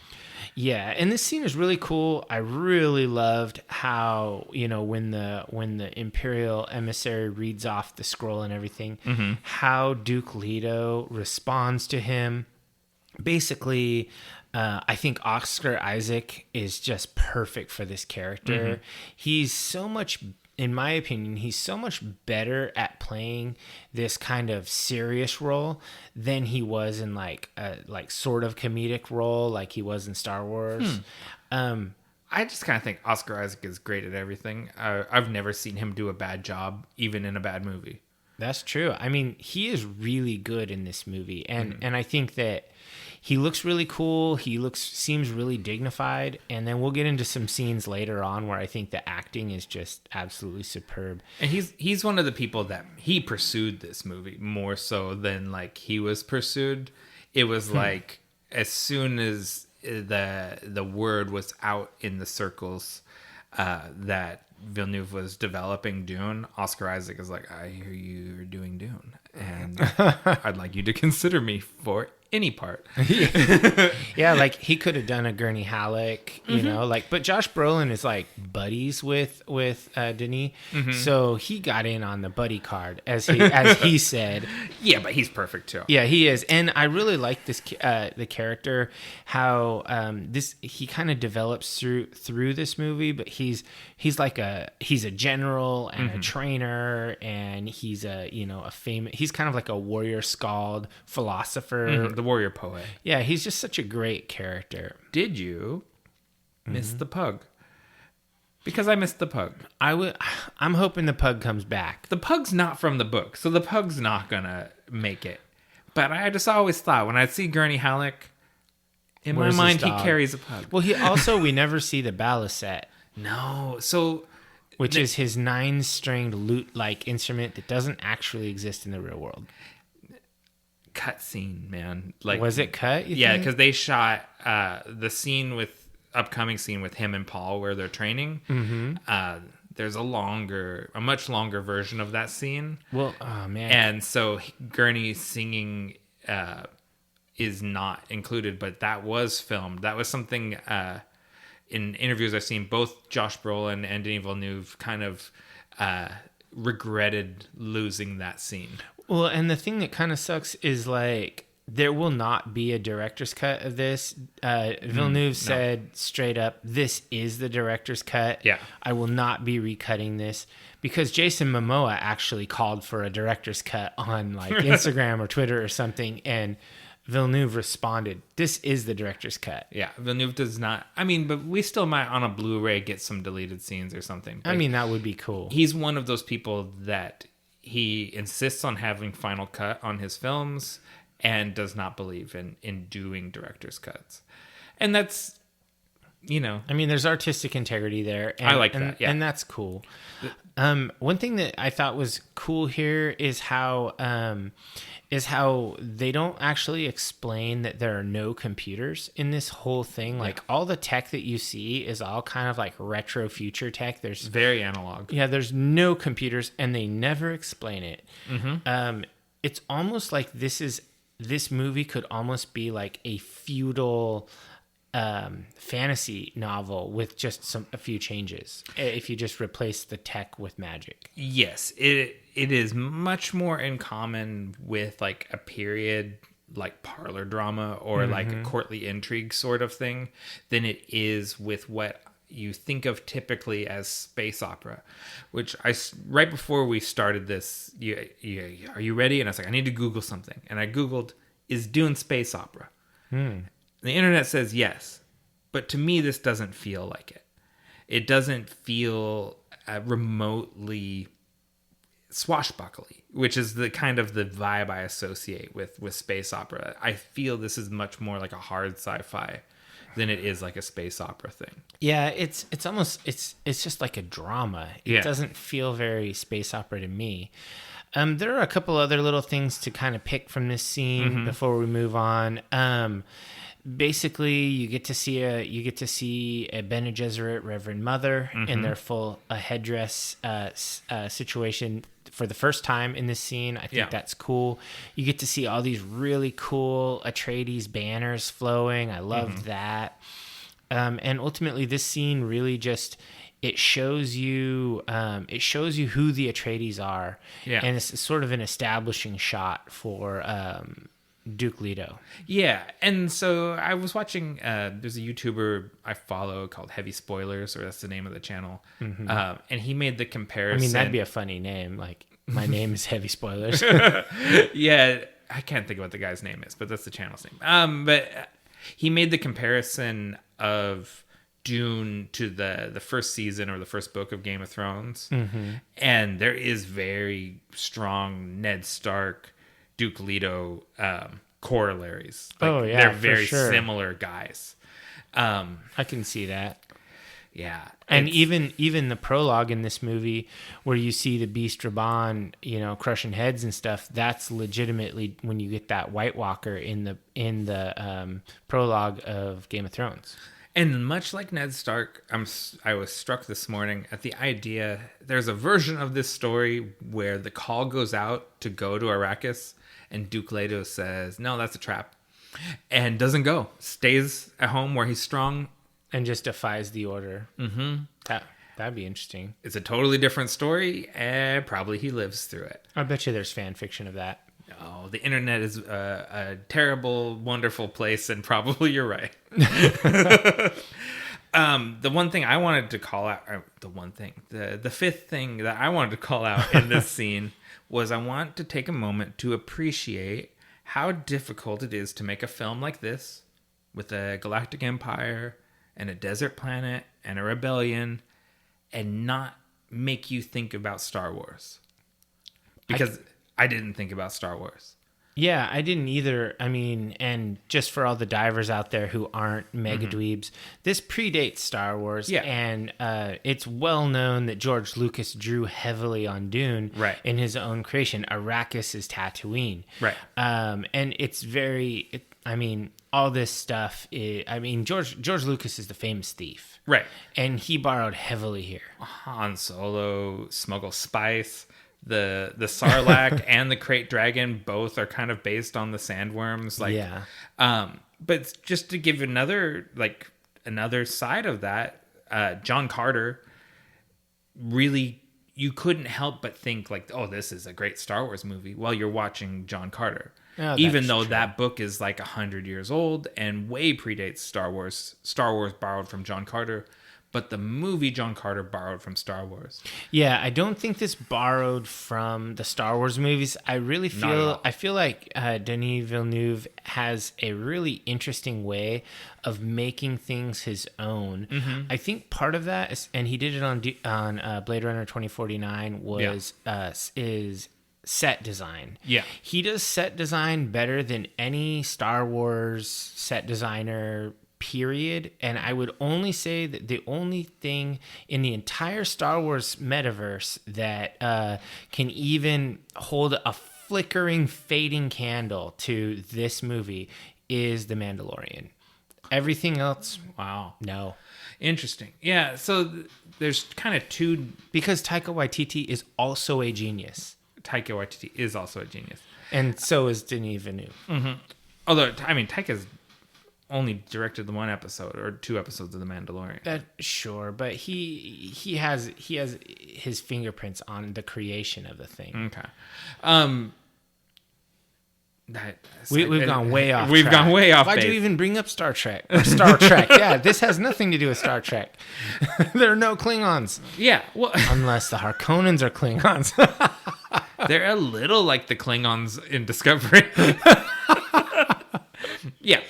Yeah, and this scene is really cool. I really loved how, when the Imperial emissary reads off the scroll and everything, how Duke Leto responds to him. Basically, I think Oscar Isaac is just perfect for this character. He's so much, in my opinion, he's so much better at playing this kind of serious role than he was in like sort of comedic role like he was in Star Wars. I just kind of think Oscar Isaac is great at everything. I've never seen him do a bad job, even in a bad movie. That's true. I mean, he is really good in this movie, and I think that he looks really cool. He seems really dignified, and then we'll get into some scenes later on where I think the acting is just absolutely superb. And he's one of the people that he pursued this movie more so than like he was pursued. It was like as soon as the word was out in the circles that Villeneuve was developing Dune, Oscar Isaac is like, I hear you're doing Dune, and I'd like you to consider me for any part. Yeah, like he could have done a Gurney Halleck, you know, like, but Josh Brolin is like buddies with Denis, so he got in on the buddy card, as he said. Yeah, but he's perfect too. Yeah, he is, and I really like this the character, how he kind of develops through this movie, but he's a general and a trainer, and he's he's kind of like a warrior scald philosopher. The warrior poet. Yeah, he's just such a great character. Did you miss the pug? Because I missed the pug. I'm hoping the pug comes back. The pug's not from the book, so the pug's not gonna make it. But I just always thought when I'd see Gurney Halleck, in my mind he carries a pug. Well, we never see the balisette. No, so which is his 9-stringed lute-like instrument that doesn't actually exist in the real world. Cut scene, man. Like, was it cut? Yeah, because they shot the upcoming scene with him and Paul where they're training. There's a much longer version of that scene. Well, oh man. And so Gurney singing is not included, but that was filmed. That was something in interviews I've seen. Both Josh Brolin and Denis Villeneuve kind of regretted losing that scene. Well, and the thing that kind of sucks is like there will not be a director's cut of this. Villeneuve said straight up, "This is the director's cut. Yeah, I will not be recutting this," because Jason Momoa actually called for a director's cut on like Instagram or Twitter or something, and Villeneuve responded, "This is the director's cut." Yeah, Villeneuve does not. I mean, but we still might on a Blu-ray get some deleted scenes or something. I mean, that would be cool. He's one of those people that he insists on having final cut on his films and does not believe in doing director's cuts. And that's, I mean, there's artistic integrity there. And, I like that, yeah. And that's cool. One thing that I thought was cool here is how they don't actually explain that there are no computers in this whole thing. Like all the tech that you see is all kind of like retro future tech. There's very analog. Yeah, there's no computers, and they never explain it. It's almost like this movie could almost be like a feudal fantasy novel with just a few changes if you just replace the tech with magic. Yes, it is much more in common with like a period like parlor drama or like a courtly intrigue sort of thing than it is with what you think of typically as space opera, which right before we started this, are you ready? And I was like, I need to Google something. And I Googled, is Dune space opera? The internet says yes, but to me, this doesn't feel like it. It doesn't feel remotely swashbuckly, which is the kind of the vibe I associate with space opera. I feel this is much more like a hard sci-fi than it is like a space opera thing. Yeah, it's almost it's just like a drama. It doesn't feel very space opera to me. There are a couple other little things to kind of pick from this scene before we move on. Basically, you get to see a Bene Gesserit Reverend Mother in their full headdress situation for the first time in this scene. I think that's cool. You get to see all these really cool Atreides banners flowing. I love that. And ultimately, this scene really just it shows you who the Atreides are. Yeah, and it's sort of an establishing shot for Duke Leto. Yeah, and so I was watching, there's a YouTuber I follow called Heavy Spoilers, or that's the name of the channel, and he made the comparison. I mean, that'd be a funny name, like, my name is Heavy Spoilers. Yeah, I can't think of what the guy's name is, but that's the channel's name. But he made the comparison of Dune to the first season or the first book of Game of Thrones, and there is very strong Ned Stark, Duke Leto corollaries. Like, they're very similar guys. I can see that. Yeah, and even the prologue in this movie, where you see the Beast Raban, crushing heads and stuff, that's legitimately when you get that White Walker in the prologue of Game of Thrones. And much like Ned Stark, I was struck this morning at the idea. There's a version of this story where the call goes out to go to Arrakis, and Duke Leto says, "No, that's a trap," and doesn't go. Stays at home where he's strong. And just defies the order. Mm-hmm. That'd be interesting. It's a totally different story, and probably he lives through it. I bet you there's fan fiction of that. Oh, the internet is a terrible, wonderful place, and probably you're right. The one thing I wanted to call out, the fifth thing that I wanted to call out in this scene was I want to take a moment to appreciate how difficult it is to make a film like this with a galactic empire and a desert planet and a rebellion and not make you think about Star Wars. Because I didn't think about Star Wars. Yeah, I didn't either. I mean, and just for all the divers out there who aren't mega dweebs, this predates Star Wars. Yeah. And it's well known that George Lucas drew heavily on Dune in his own creation. Arrakis is Tatooine. Right. And it's very... all this stuff George Lucas is the famous thief. Right. And he borrowed heavily here. Han Solo smuggles spice. The Sarlacc and the Krayt Dragon both are kind of based on the sandworms. But just to give another side of that, John Carter, really, you couldn't help but think like, oh, this is a great Star Wars movie while you're watching John Carter. Oh, even though that book is like 100 years old and way predates Star Wars. Star Wars borrowed from John Carter, but the movie John Carter borrowed from Star Wars. Yeah, I don't think this borrowed from the Star Wars movies. I feel like Denis Villeneuve has a really interesting way of making things his own. Mm-hmm. I think part of that is, and he did it on Blade Runner 2049, is set design. Yeah. He does set design better than any Star Wars set designer, period. And I would only say that the only thing in the entire Star Wars metaverse that can even hold a flickering, fading candle to this movie is The Mandalorian. Everything else, wow, no. Interesting. Yeah, so there's kind of two... Because Taika Waititi is also a genius. Taika Waititi is also a genius. And so is Denis Villeneuve. Mm-hmm. Although, Taika's only directed the one episode or 2 episodes of The Mandalorian. Sure, but he has his fingerprints on the creation of the thing. Okay. We've gone way off. We've gone way off. Why'd you even bring up Star Trek? Or Star Trek? Yeah, this has nothing to do with Star Trek. There are no Klingons. Yeah, well, unless the Harkonnens are Klingons. They're a little like the Klingons in Discovery. Yeah,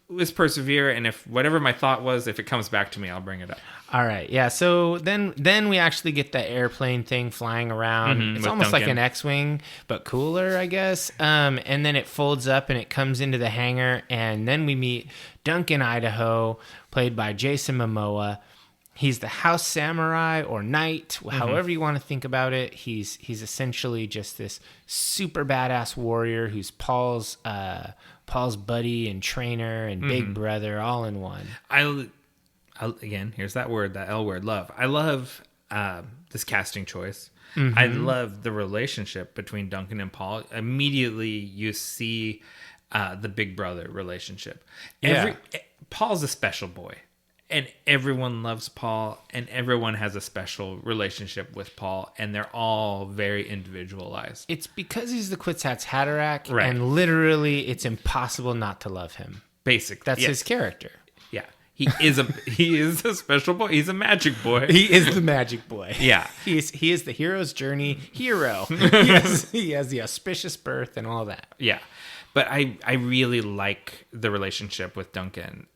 let's persevere, and if whatever my thought was, if it comes back to me, I'll bring it up. All right, yeah. So then we actually get the airplane thing flying around. It's almost Duncan. Like an X-wing, but cooler, I guess. And then it folds up and it comes into the hangar, and then we meet Duncan Idaho, played by Jason Momoa. He's the house samurai or knight, however you want to think about it. He's essentially just this super badass warrior who's Paul's buddy and trainer and big brother all in one. Again, here's that word, that L word, love. I love this casting choice. Mm-hmm. I love the relationship between Duncan and Paul. Immediately, you see the big brother relationship. Paul's a special boy, and everyone loves Paul, and everyone has a special relationship with Paul, and they're all very individualized. It's because he's the Kwisatz Haderach, right. And literally, it's impossible not to love him. Basically, that's his character. Yeah. He is a special boy. He's a magic boy. He is the magic boy. Yeah. He is the hero's journey hero. He has the auspicious birth and all that. Yeah. But I really like the relationship with Duncan.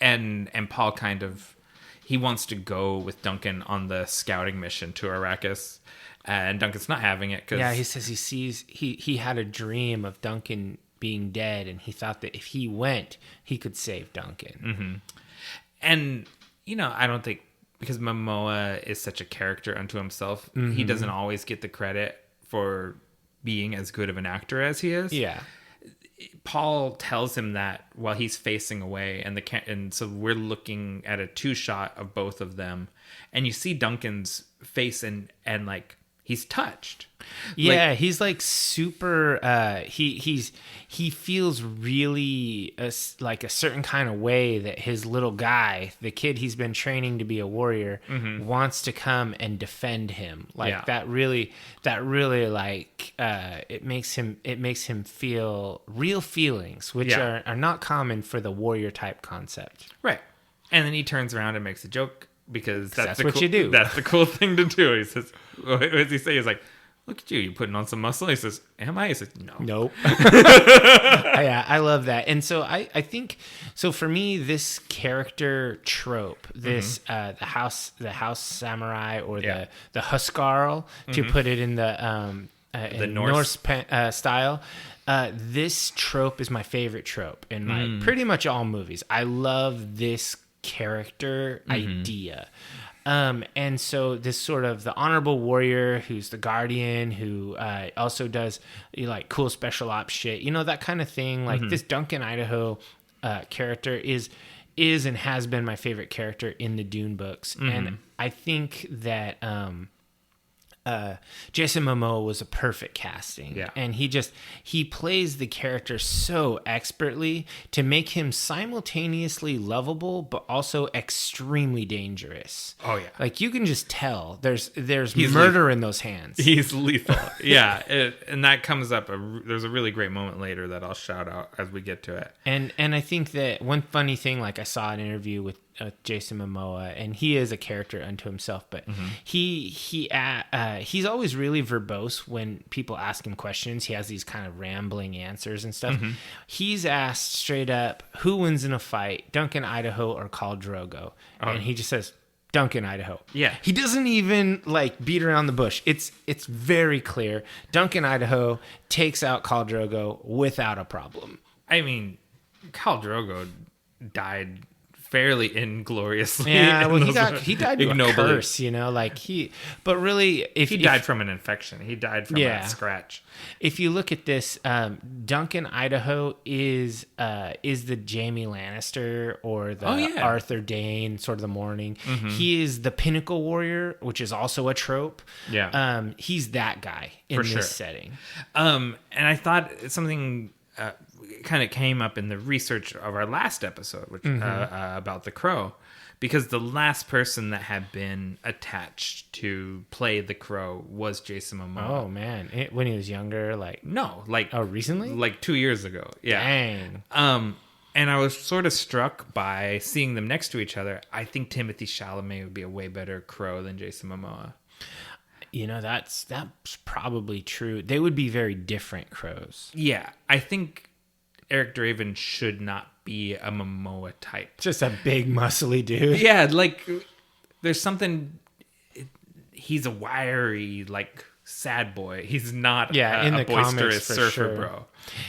and Paul kind of, he wants to go with Duncan on the scouting mission to Arrakis, and Duncan's not having it. Yeah, he says he had a dream of Duncan being dead, and he thought that if he went, he could save Duncan. Mm-hmm. And, I don't think, because Momoa is such a character unto himself, he doesn't always get the credit for being as good of an actor as he is. Yeah. Paul tells him that while he's facing away, and so we're looking at a 2-shot of both of them, and you see Duncan's face and like he's touched. Yeah, he's like super. He feels really like a certain kind of way that his little guy, the kid he's been training to be a warrior, wants to come and defend him. Like that really like it makes him feel real feelings, which are not common for the warrior type concept. Right. And then he turns around and makes a joke because that's what you do. That's the cool thing to do. He says, what does he say? He's like, look at you, you're putting on some muscle. He says, am I? He says, no. Nope. Yeah, I love that. And so I think, so for me, this character trope, this the house samurai or the huskarl, to put it in the Norse style, this trope is my favorite trope in like pretty much all movies. I love this character idea. And so this sort of the honorable warrior who's the guardian, who also does like cool special ops shit, that kind of thing. Like this Duncan Idaho character is and has been my favorite character in the Dune books. And I think that Jason Momoa was a perfect casting. Yeah. And he plays the character so expertly to make him simultaneously lovable, but also extremely dangerous. Oh yeah. Like you can just tell there's murder in those hands. He's lethal. Yeah. And that comes up. There's a really great moment later that I'll shout out as we get to it. And I think that one funny thing, like I saw an interview with Jason Momoa, and he is a character unto himself, but he's always really verbose when people ask him questions. He has these kind of rambling answers and stuff. He's asked straight up, who wins in a fight, Duncan Idaho or Khal Drogo? And he just says, Duncan Idaho. Yeah. He doesn't even like beat around the bush. It's very clear. Duncan Idaho takes out Khal Drogo without a problem. I mean, Khal Drogo died fairly ingloriously. Yeah, well, he died to a curse, but really, if he died from an infection, he died from a scratch. If you look at this, Duncan Idaho is the Jaime Lannister or the Arthur Dayne, sort of the Morning. He is the pinnacle warrior, which is also a trope. Yeah, he's that guy in this setting. And I thought something kind of came up in the research of our last episode, which about the Crow, because the last person that had been attached to play the Crow was Jason Momoa. Oh man, when he was younger, recently, like 2 years ago. Yeah. Dang. And I was sort of struck by seeing them next to each other. I think Timothée Chalamet would be a way better Crow than Jason Momoa. That's probably true. They would be very different crows. Yeah, I think Eric Draven should not be a Momoa type. Just a big, muscly dude. Yeah, like, there's something... He's a wiry, like, sad boy. He's not a boisterous surfer bro.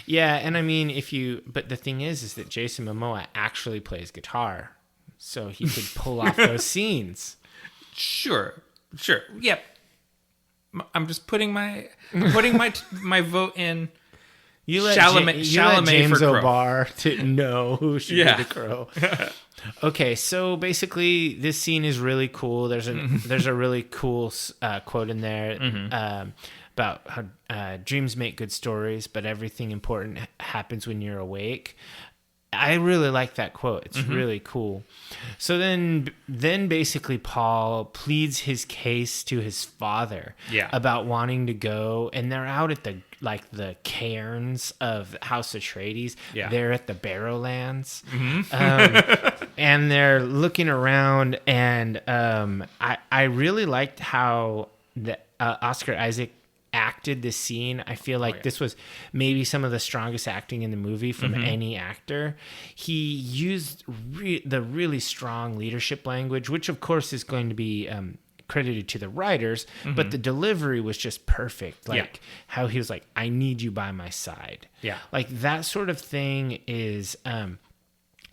Yeah, and I mean, but the thing is that Jason Momoa actually plays guitar, so he could pull off those scenes. Sure. Yep. I'm just putting my vote in. You let Chalamet James for Crow. O'Barr to know who should be the Crow. Okay, so basically, this scene is really cool. There's a really cool quote in there about how dreams make good stories, but everything important happens when you're awake. I really like that quote. It's really cool. So then basically Paul pleads his case to his father about wanting to go, and they're out at the cairns of House Atreides. Yeah. They're at the Barrowlands. And they're looking around, and I really liked how the Oscar Isaac acted this scene. I feel like this was maybe some of the strongest acting in the movie from any actor. He used the really strong leadership language, which of course is going to be credited to the writers, but the delivery was just perfect. Like how he was like, I need you by my side. Yeah. Like that sort of thing is,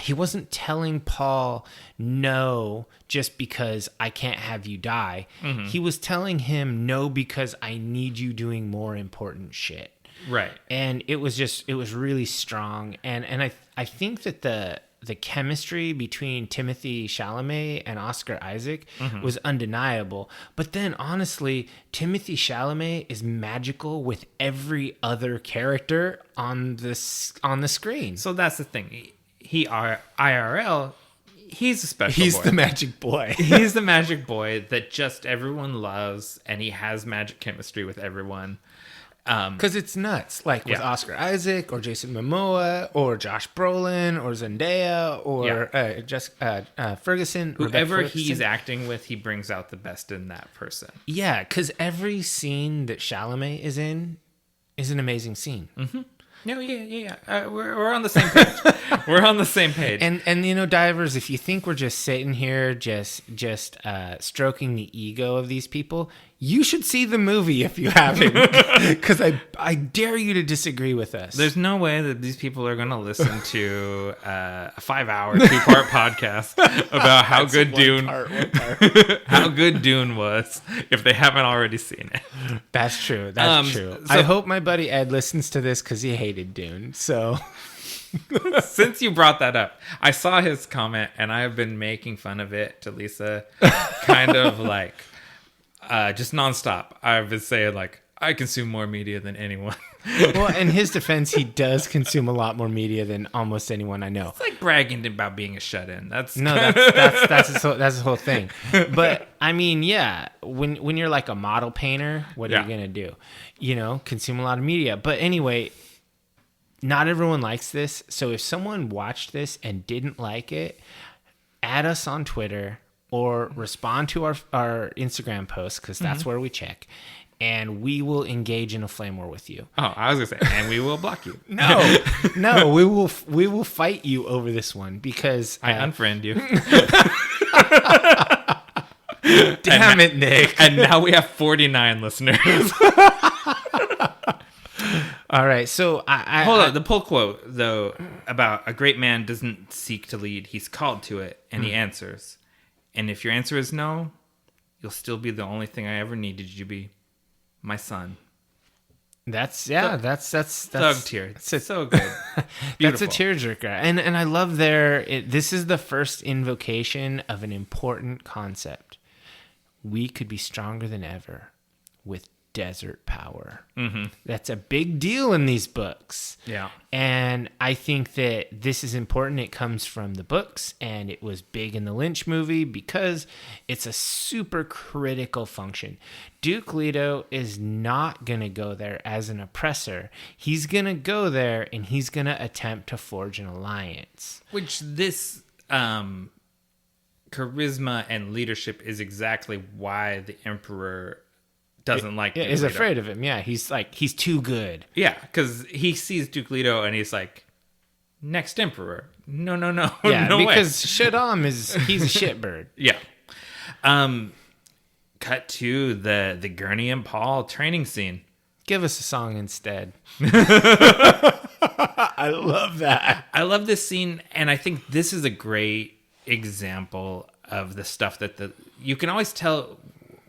he wasn't telling Paul no just because I can't have you die. He was telling him no because I need you doing more important shit. Right. And it was really strong. And I think that the chemistry between Timothée Chalamet and Oscar Isaac was undeniable. But then honestly, Timothée Chalamet is magical with every other character on the screen. So that's the thing. IRL, he's a special He's boy. the magic boy. He's the magic boy that just everyone loves, and he has magic chemistry with everyone. Because it's nuts. Like with Oscar Isaac or Jason Momoa or Josh Brolin or Zendaya or Ferguson. Whoever Rebecca he's Ferguson. acting with, he brings out the best in that person. Yeah, because every scene that Chalamet is in is an amazing scene. No, yeah. We're on the same page. We're on the same page. And you know, divers, if you think we're just sitting here just stroking the ego of these people, you should see the movie if you haven't, because I dare you to disagree with us. There's no way that these people are going to listen to a 5-hour 2-part podcast about how good Dune how good Dune was if they haven't already seen it. That's true. That's true. So, I hope my buddy Ed listens to this because he hated Dune. So since you brought that up, I saw his comment and I have been making fun of it to Lisa, kind of like just nonstop. I've been saying like, I consume more media than anyone. Well, in his defense, he does consume a lot more media than almost anyone I know. It's like bragging about being a shut-in. That's That's his whole thing. But I mean, yeah, when you're like a model painter, what are you gonna do? You know, consume a lot of media. But anyway, not everyone likes this. So if someone watched this and didn't like it, add us on Twitter or respond to our Instagram post, because that's where we check. And we will engage in a flame war with you. Oh, I was gonna say, and we will block you. No, we will fight you over this one because I unfriend you. Damn it, Nick! And now we have 49 listeners. All right, so Hold on. The pull quote though about a great man doesn't seek to lead; he's called to it, and he answers. And if your answer is no, you'll still be the only thing I ever needed you to be. My son. That's thug tear. It's so good. That's a tearjerker, and I love this is the first invocation of an important concept. We could be stronger than ever with desert power. That's a big deal in these books. Yeah. And I think that this is important. It comes from the books, and it was big in the Lynch movie because it's a super critical function. Duke Leto is not going to go there as an oppressor. He's going to go there and he's going to attempt to forge an alliance. Which this charisma and leadership is exactly why the Emperor doesn't like Duke He's Leto. afraid of him. Yeah, he's too good. Yeah, because he sees Duke Leto and he's like, next Emperor. No. Yeah, no because way. he's a shitbird. Yeah. Cut to the Gurney and Paul training scene. Give us a song instead. I love that. I love this scene, and I think this is a great example of the stuff that you can always tell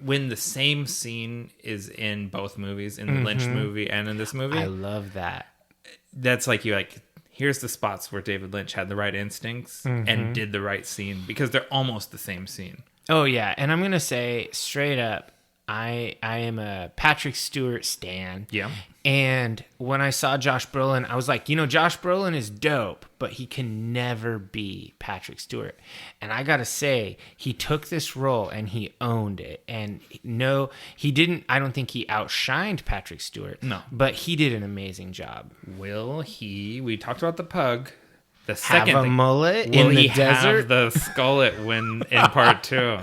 when the same scene is in both movies, in the Lynch movie and in this movie. I love that. That's like, here's the spots where David Lynch had the right instincts and did the right scene, because they're almost the same scene. Oh yeah, and I'm gonna say straight up, I am a Patrick Stewart stan. Yeah. And when I saw Josh Brolin, I was like, Josh Brolin is dope, but he can never be Patrick Stewart. And I gotta say, he took this role and he owned it. And no, he didn't. I don't think he outshined Patrick Stewart. No, but he did an amazing job. Will he? We talked about the pug. The second have a thing, mullet will in the he desert? have the skullet when in part 2?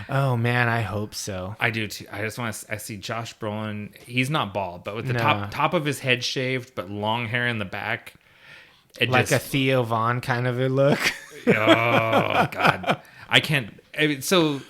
Oh man, I hope so. I do too. I just want to. I see Josh Brolin. He's not bald, but with the No. top of his head shaved, but long hair in the back. It Like just, a Theo Von kind of a look. Oh God, I can't. So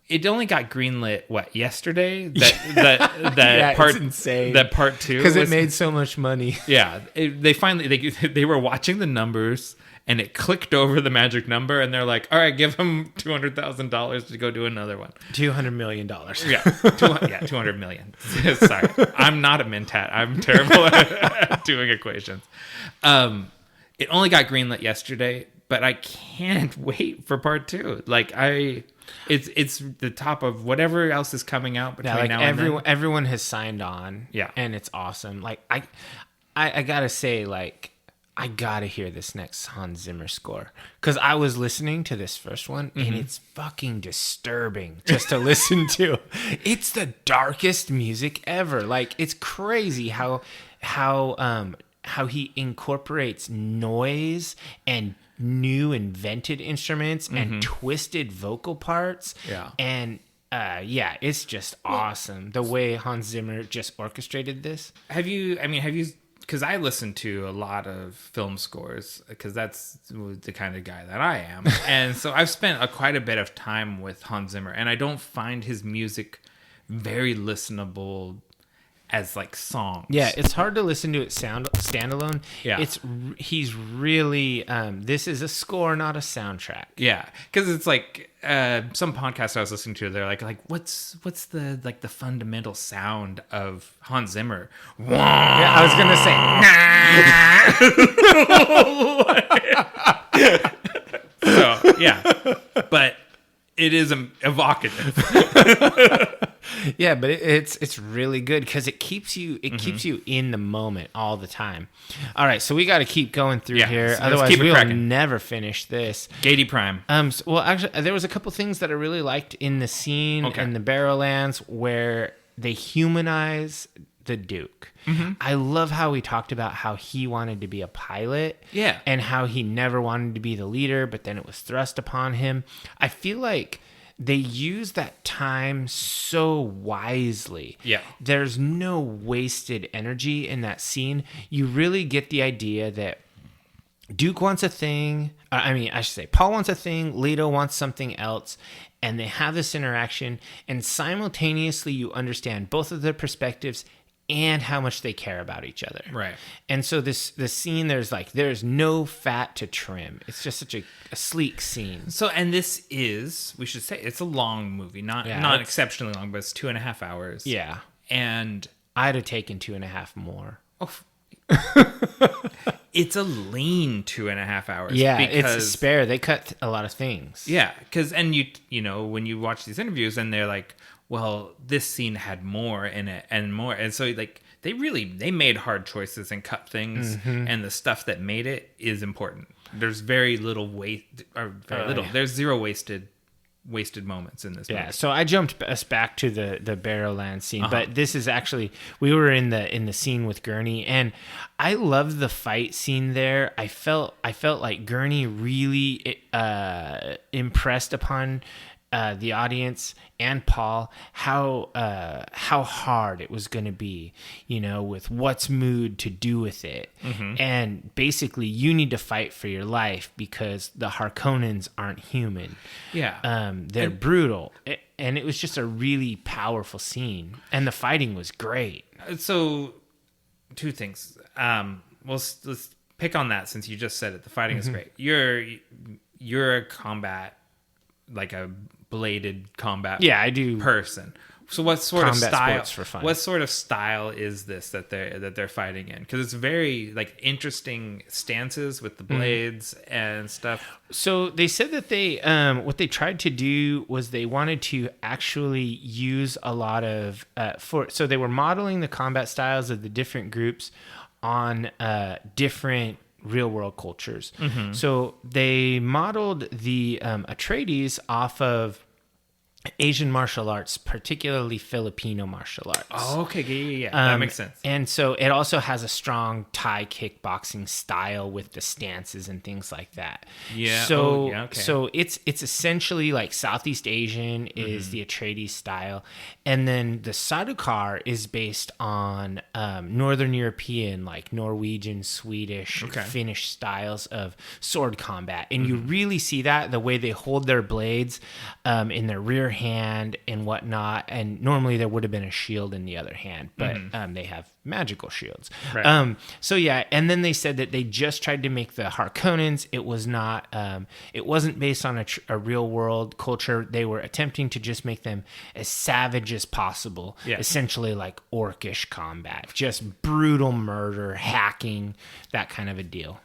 it only got greenlit yesterday? That Yeah, part, it's insane. That part 2 Because it made so much money. Yeah, they finally they were watching the numbers and it clicked over the magic number and they're like, all right, give him $200,000 to go do another one. $200 million. Yeah, 200 million. Sorry, I'm not a mentat. I'm terrible at doing equations. It only got greenlit yesterday, but I can't wait for part 2. Like it's the top of whatever else is coming out between now and then. Everyone has signed on. Yeah, and it's awesome. Like I gotta say, like I gotta hear this next Hans Zimmer score because I was listening to this first one and it's fucking disturbing just to listen to. It's the darkest music ever. Like it's crazy how he incorporates noise and new invented instruments and twisted vocal parts. Yeah. And it's just awesome the way Hans Zimmer just orchestrated this. Have you because I listen to a lot of film scores because that's the kind of guy that I am. And so I've spent quite a bit of time with Hans Zimmer and I don't find his music very listenable as like songs. Yeah, it's hard to listen to it standalone. Yeah. He's really this is a score, not a soundtrack. Yeah, because it's like some podcast I was listening to, they're like what's the like the fundamental sound of Hans Zimmer? Yeah, I was gonna say. So yeah, but it is evocative. Yeah, but it's really good because it keeps you in the moment all the time. All right, so we got to keep going through here, so otherwise we'll cracking. never finish this. Gady Prime. Well, actually, there was a couple things that I really liked in the scene in the Barrowlands where they humanize the Duke. I love how he talked about how he wanted to be a pilot, and how he never wanted to be the leader, but then it was thrust upon him. I feel like they use that time so wisely. Yeah. There's no wasted energy in that scene. You really get the idea that Duke wants a thing. I should say Paul wants a thing. Leto wants something else. And they have this interaction. And simultaneously, you understand both of their perspectives and how much they care about each other. Right. And so the scene, there's no fat to trim. It's just such a sleek scene. So, and this is, we should say, it's a long movie, not exceptionally long, but it's 2.5 hours. Yeah. And I'd have taken 2.5 more. Oh, it's a lean 2.5 hours. Yeah, it's a spare. They cut a lot of things. Yeah, because, and you know, when you watch these interviews and they're like, well, this scene had more in it and more. And so like they made hard choices and cut things, and the stuff that made it is important. There's very little there's zero wasted moments in this movie. Yeah, so I jumped us back to the Barrowland scene, but this is actually, we were in the scene with Gurney, and I loved the fight scene there. I felt like Gurney really impressed upon the audience and Paul how hard it was going to be, you know, with what's mood to do with it. And basically you need to fight for your life because the Harkonnens aren't human. Yeah. They're brutal. And it was just a really powerful scene, and the fighting was great. So two things. Let's pick on that since you just said it. The fighting is great. You're a combat, like a bladed combat person. So what sort of style for fun. What sort of style is this that they're fighting in? Because it's very like interesting stances with the blades and stuff. So they said that they what they tried to do was they wanted to actually use a lot of so they were modeling the combat styles of the different groups on different real world cultures. So they modeled the Atreides off of Asian martial arts, particularly Filipino martial arts. Oh, okay. Yeah. That makes sense. And so it also has a strong Thai kickboxing style with the stances and things like that. Yeah. So, okay. so it's essentially like Southeast Asian is the Atreides style, and then the Sardaukar is based on Northern European, like Norwegian, Swedish, Finnish styles of sword combat, and you really see that the way they hold their blades in their rear hand and whatnot, and normally there would have been a shield in the other hand, but they have magical shields. Right. So yeah, and then they said that they just tried to make the Harkonnens. It was not it wasn't based on a real world culture. They were attempting to just make them as savage as possible, essentially like orcish combat, just brutal murder, hacking, that kind of a deal.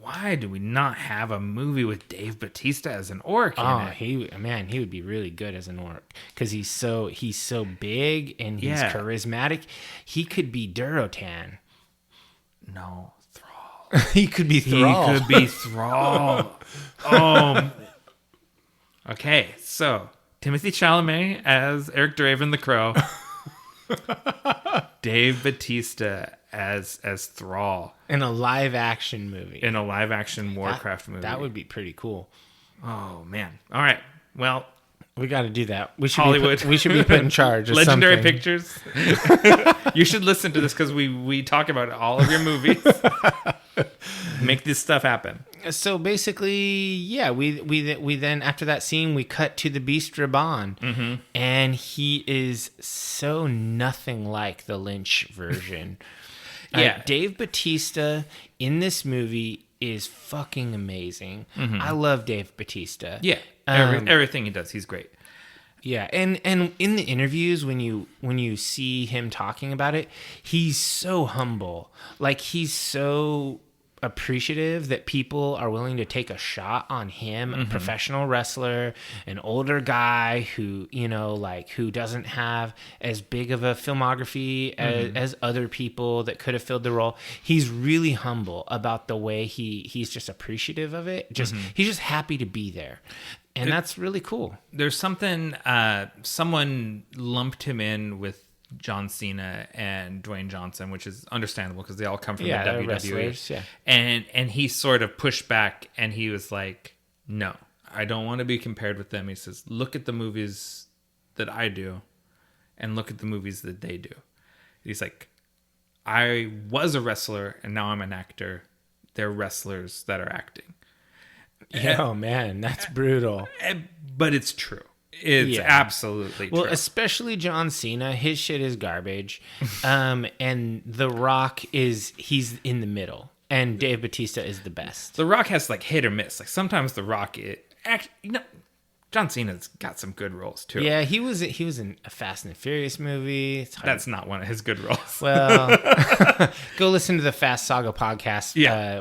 Why do we not have a movie with Dave Bautista as an orc in it? He would be really good as an orc because he's so big and he's charismatic. He could be Durotan. No, Thrall. He could be Thrall. He could be Thrall. Okay, so Timothy Chalamet as Eric Draven the Crow. Dave Bautista as Thrall in a live action movie. In a live action Warcraft movie. That would be pretty cool. Oh man. All right. Well, we got to do that. We should Hollywood. We should be put in charge of Legendary something. Pictures. You should listen to this because we talk about all of your movies. Make this stuff happen. So basically, yeah, we then after that scene we cut to the Beast Raban, and he is so nothing like the Lynch version. Dave Bautista in this movie is fucking amazing. I love Dave Bautista. Yeah, everything he does, he's great. Yeah, and in the interviews when you see him talking about it, he's so humble. Like he's so appreciative that people are willing to take a shot on him, a professional wrestler, an older guy who, who doesn't have as big of a filmography as other people that could have filled the role. He's really humble about the way he's just appreciative of it. He's just happy to be there. And that's really cool. There's something, someone lumped him in with John Cena and Dwayne Johnson, which is understandable because they all come from the WWE. And he sort of pushed back and he was like, no, I don't want to be compared with them. He says, look at the movies that I do and look at the movies that they do. He's like, I was a wrestler and now I'm an actor. They're wrestlers that are acting. Oh man, that's brutal. But it's true. It's absolutely true. Well, especially John Cena, his shit is garbage. And The Rock he's in the middle. And Dave Bautista is the best. The Rock has like hit or miss. Like sometimes The Rock John Cena's got some good roles too. Yeah, he was in a Fast and Furious movie. That's not one of his good roles. Well, go listen to the Fast Saga podcast.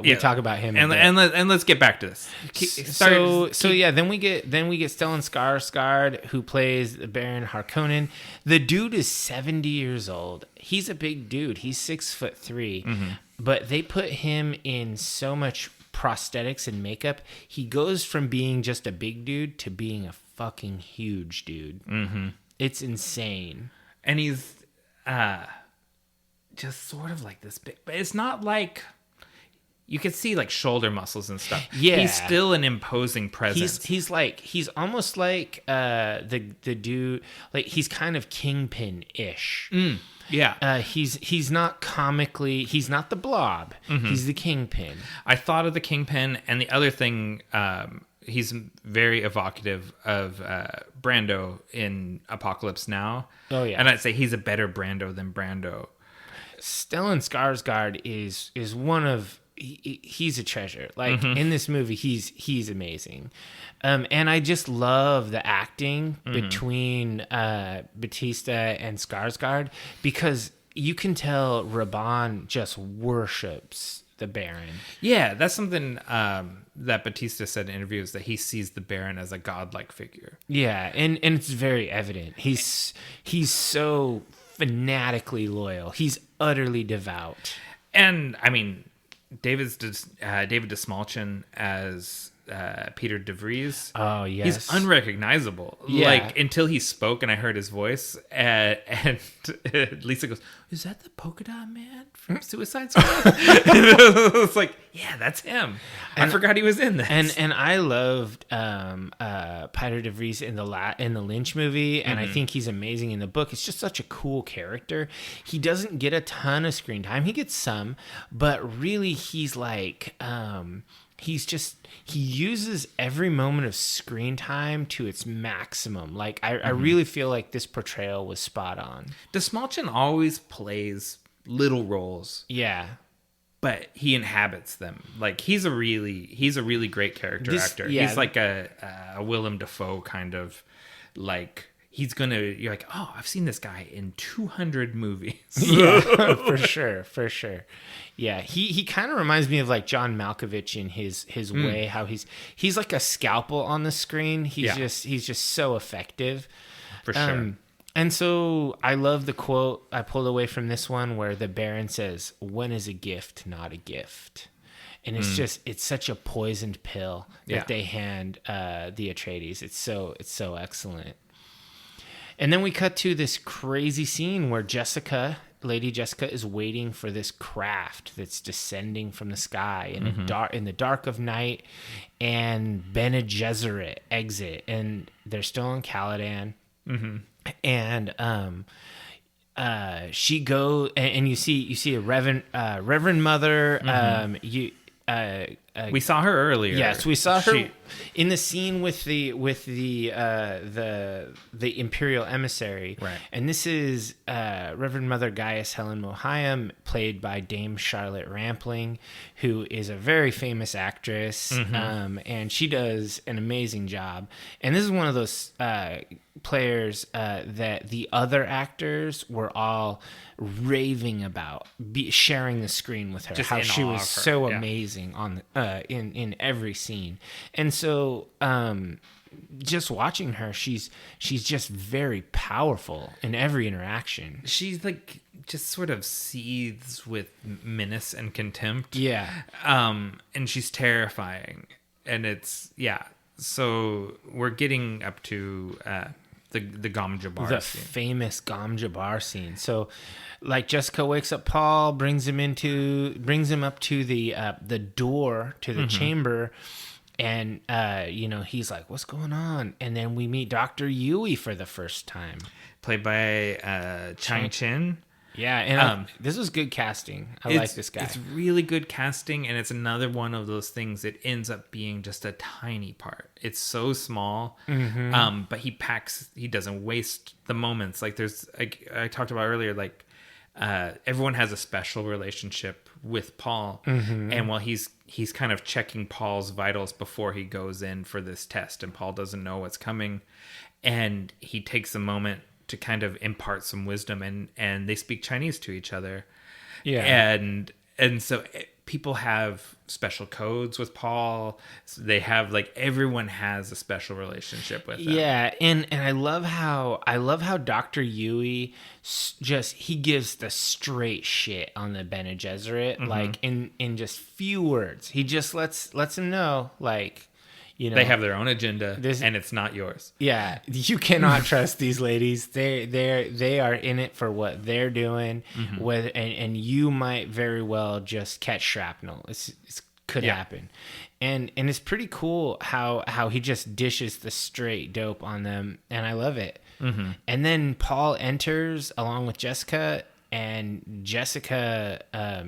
We talk about him. And let's get back to this. Then we get Stellan Skarsgård, who plays Baron Harkonnen. The dude is 70 years old. He's a big dude. He's 6'3", but they put him in so much prosthetics and makeup. He goes from being just a big dude to being a fucking huge dude. It's insane. And he's just sort of like this big, but it's not like you can see like shoulder muscles and stuff. Yeah, he's still an imposing presence. He's almost like the dude, like he's kind of Kingpin-ish. Yeah. He's not comically, he's not the Blob. He's the Kingpin. I thought of the Kingpin, and the other thing, he's very evocative of Brando in Apocalypse Now. Oh yeah. And I'd say he's a better Brando than Brando. Stellan Skarsgård is one of, he's a treasure. Like in this movie, he's amazing. And I just love the acting between Bautista and Skarsgård, because you can tell Raban just worships the Baron. Yeah, that's something that Bautista said in interviews, that he sees the Baron as a godlike figure. Yeah, and it's very evident. He's so fanatically loyal. He's utterly devout. And I mean, David Dastmalchian as Peter DeVries. Oh, yes. He's unrecognizable. Yeah. Like, until he spoke and I heard his voice. And Lisa goes, "Is that the polka dot man from Suicide Squad?" It's like, yeah, that's him. I forgot he was in this. And I loved Peter DeVries in the Lynch movie, and I think he's amazing in the book. It's just such a cool character. He doesn't get a ton of screen time. He gets some, but really he's like he uses every moment of screen time to its maximum. Like I really feel like this portrayal was spot on. DeSmalchin always plays little roles. Yeah. But he inhabits them. Like he's a really great character actor. Yeah. He's like a Willem Dafoe kind of, like, you're like, oh, I've seen this guy in 200 movies. Yeah, for sure. Yeah, he kind of reminds me of like John Malkovich in his way, how he's like a scalpel on the screen. He's just so effective. For sure. And so I love the quote I pulled away from this one where the Baron says, "When is a gift not a gift?" And it's such a poisoned pill that they hand the Atreides. It's so excellent. And then we cut to this crazy scene where Lady Jessica is waiting for this craft that's descending from the sky in the dark of night, and Bene Gesserit exit, and they're still in Caladan. And she go and you see a Reverend Mother. We saw her earlier. Yes, we saw her in the scene with the Imperial emissary. Right. And this is Reverend Mother Gaius Helen Mohayim, played by Dame Charlotte Rampling, who is a very famous actress, and she does an amazing job. And this is one of those players that the other actors were all raving about, sharing the screen with her. Just how in she awe was of her, so yeah. amazing on in every scene. And so just watching her, she's just very powerful in every interaction. She's like just sort of seethes with menace and contempt. Yeah. And she's terrifying. And it's, so we're getting up to the Gom Jabbar scene. Famous Gom Jabbar scene. So, like, Jessica wakes up Paul, brings him up to the door to the chamber, and he's like, "What's going on?" And then we meet Dr. Yui for the first time, played by Chang Chin. Yeah, and this was good casting. I like this guy. It's really good casting, and it's another one of those things that ends up being just a tiny part. It's so small, but he doesn't waste the moments. Like I talked about earlier, like everyone has a special relationship with Paul, and while he's kind of checking Paul's vitals before he goes in for this test, and Paul doesn't know what's coming, and he takes a moment to kind of impart some wisdom, and they speak Chinese to each other. Yeah. And so people have special codes with Paul. So they have, like, everyone has a special relationship with him. Yeah. And I love how Dr. Yui he gives the straight shit on the Bene Gesserit, like in just few words. He just lets him know, like, they have their own agenda, and it's not yours. Yeah, you cannot trust these ladies. They are in it for what they're doing. And you might very well just catch shrapnel. It could happen, and it's pretty cool how he just dishes the straight dope on them, and I love it. And then Paul enters along with Jessica, and Jessica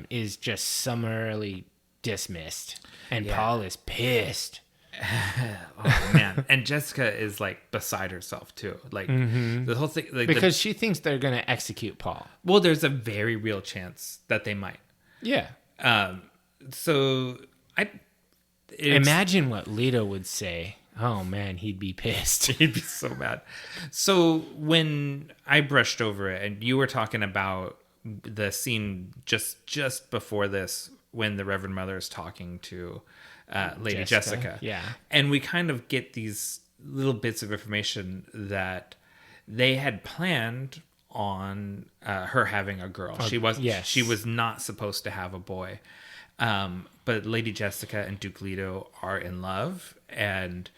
is just summarily dismissed, and Paul is pissed. Oh man. And Jessica is, like, beside herself too, like the whole thing, like, because she thinks they're gonna execute Paul. Well, there's a very real chance that they might. So imagine what Leto would say. Oh man, he'd be pissed. He'd be so mad. So when I brushed over it, and you were talking about the scene just before this, when the Reverend Mother is talking to Lady Jessica. Yeah. And we kind of get these little bits of information that they had planned on her having a girl. She was not supposed to have a boy. But Lady Jessica and Duke Leto are in love, and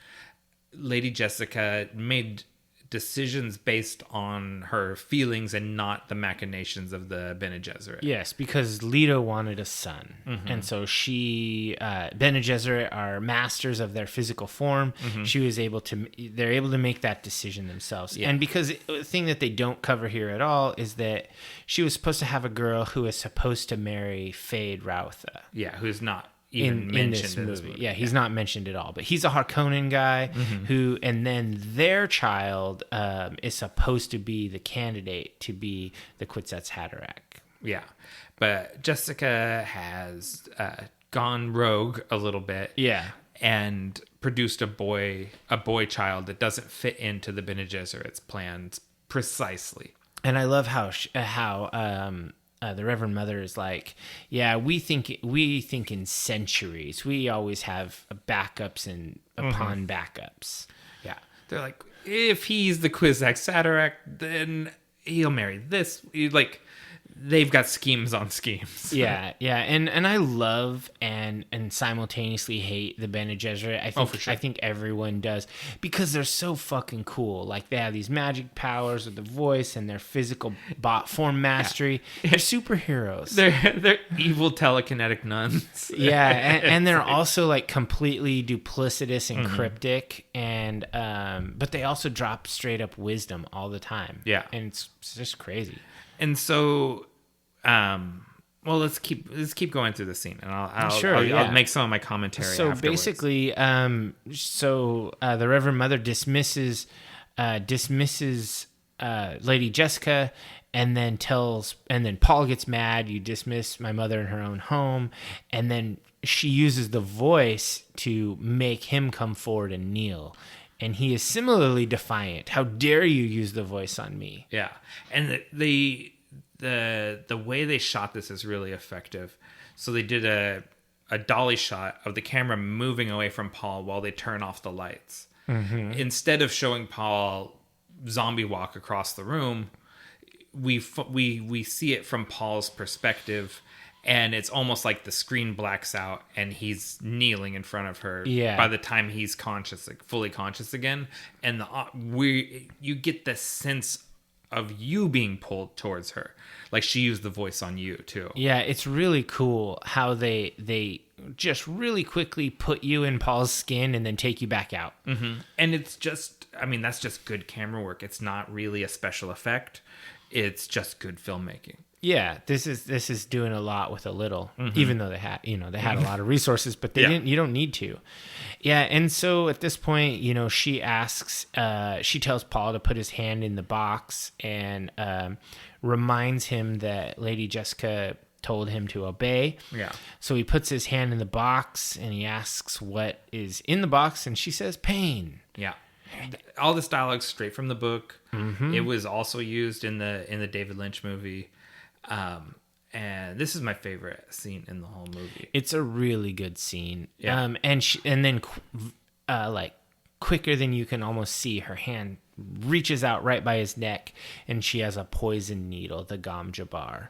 Lady Jessica made decisions based on her feelings and not the machinations of the Bene Gesserit. Yes, because Leto wanted a son. And so Bene Gesserit are masters of their physical form. They're able to make that decision themselves. Yeah. And because the thing that they don't cover here at all is that she was supposed to have a girl who is supposed to marry Fade Rautha. Yeah, who's not even mentioned in this movie. Yeah, he's not mentioned at all. But he's a Harkonnen guy who, and then their child is supposed to be the candidate to be the Kwisatz Haderach. Yeah, but Jessica has gone rogue a little bit. Yeah, and produced a boy child that doesn't fit into the Bene Gesserit's plans precisely. And I love how the Reverend Mother is like, yeah, we think in centuries. We always have backups and upon backups. Yeah, they're like, if he's the Kwisatz Haderach, then he'll marry this. Like, they've got schemes on schemes. Yeah, and I love and simultaneously hate the Bene Gesserit. I think for sure. I think everyone does, because they're so fucking cool. Like, they have these magic powers with the voice and their physical form mastery. Yeah. They're superheroes. They're evil telekinetic nuns. Yeah, and they're also like completely duplicitous and cryptic, and but they also drop straight up wisdom all the time. Yeah, and it's just crazy. And so, well, let's keep going through the scene, and I'll make some of my commentary. So afterwards. basically, the Reverend Mother dismisses Lady Jessica, and then Paul gets mad. You dismiss my mother in her own home, and then she uses the voice to make him come forward and kneel. And he is similarly defiant. How dare you use the voice on me? Yeah, and the way they shot this is really effective. So they did a dolly shot of the camera moving away from Paul while they turn off the lights. Instead of showing Paul zombie walk across the room, we see it from Paul's perspective. And it's almost like the screen blacks out and he's kneeling in front of her by the time he's conscious, like fully conscious again. And you get the sense of you being pulled towards her. Like, she used the voice on you too. Yeah, it's really cool how they just really quickly put you in Paul's skin and then take you back out. And it's just, that's just good camera work. It's not really a special effect. It's just good filmmaking. Yeah, this is doing a lot with a little, even though they had a lot of resources, but they didn't. You don't need to. Yeah, and so at this point, she tells Paul to put his hand in the box and reminds him that Lady Jessica told him to obey. Yeah. So he puts his hand in the box and he asks what is in the box, and she says pain. Yeah. All this dialogue straight from the book. It was also used in the David Lynch movie. And this is my favorite scene in the whole movie. It's a really good scene. Yeah. And then quicker than you can almost see, her hand reaches out right by his neck, and she has a poison needle, the Gom Jabbar.